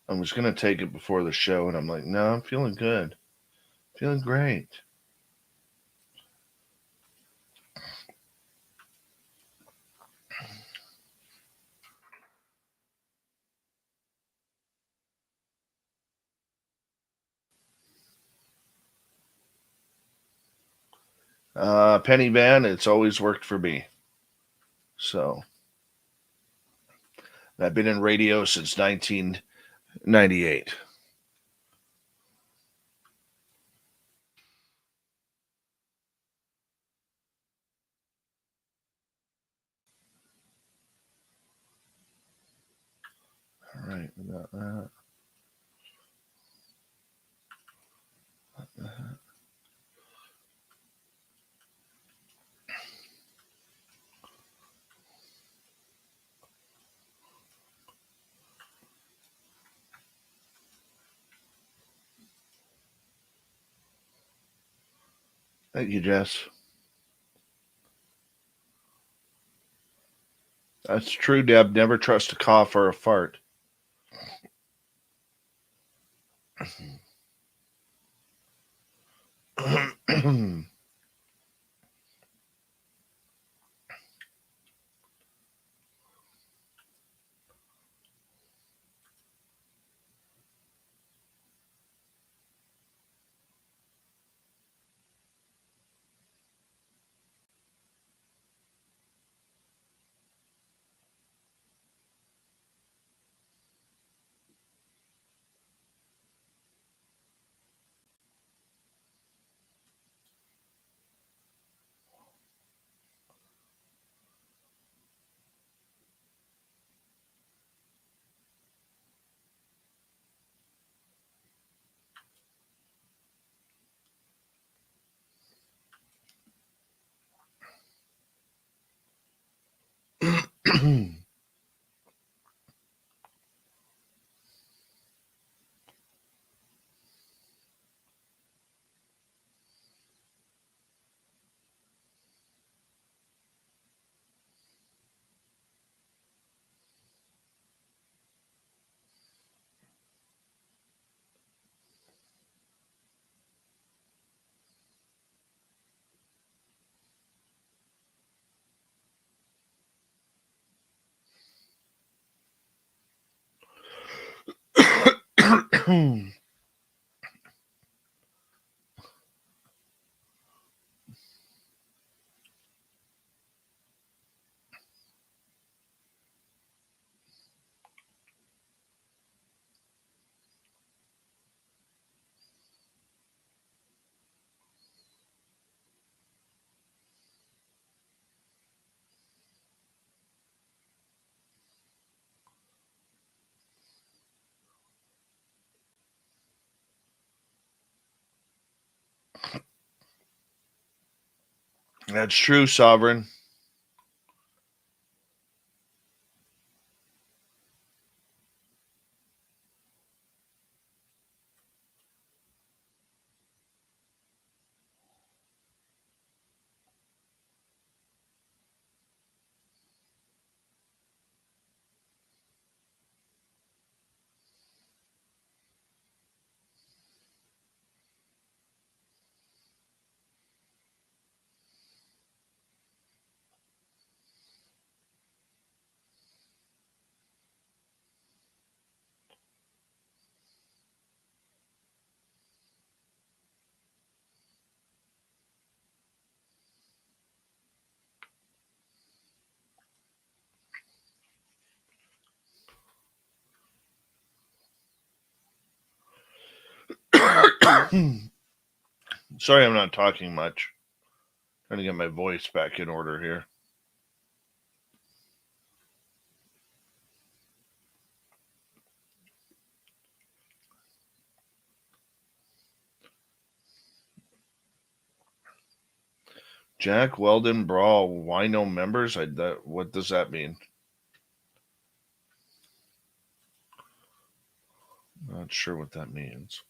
I was going to take it before the show, and I'm like, no, I'm feeling good. Feeling great. Penny Van, it's always worked for me. So I've been in radio since 1998. All right, we got that. Thank you, Jess. That's true, Deb. Never trust a cough or a fart. That's true, Sovereign. Sorry I'm not talking much. Trying to get my voice back in order here. Jack Weldon Brawl. Why no members? What does that mean? Not sure what that means.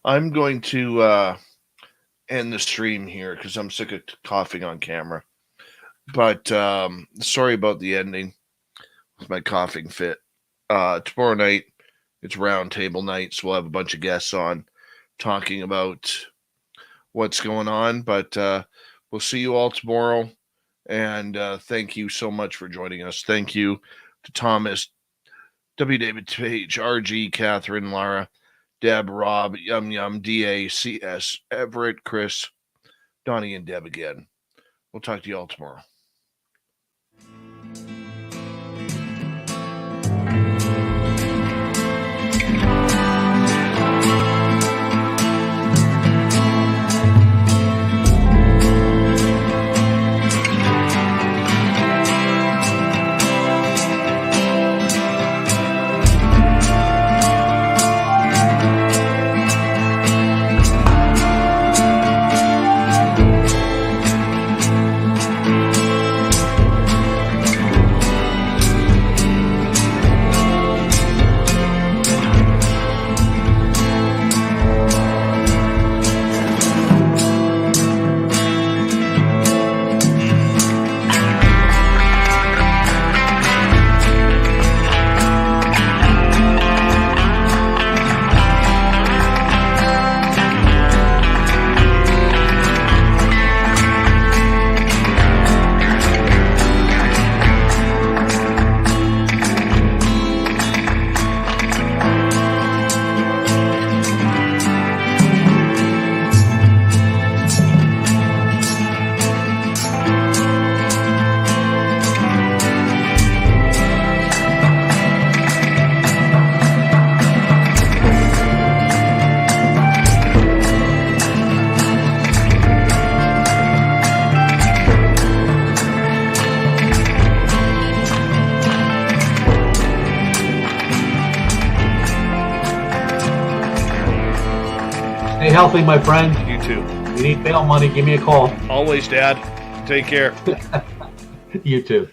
I'm going to end the stream here because I'm sick of coughing on camera. But sorry about the ending with my coughing fit. Tomorrow night, it's round table night, so we'll have a bunch of guests on talking about what's going on. But we'll see you all tomorrow. And thank you so much for joining us. Thank you to Thomas, W. David Page, RG, Catherine, Lara, Deb, Rob, Yum Yum, DA, CS, Everett, Chris, Donnie, and Deb again. We'll talk to you all tomorrow. Stay healthy, my friend. You too. You need bail money, give me a call. Always, Dad. Take care. You too.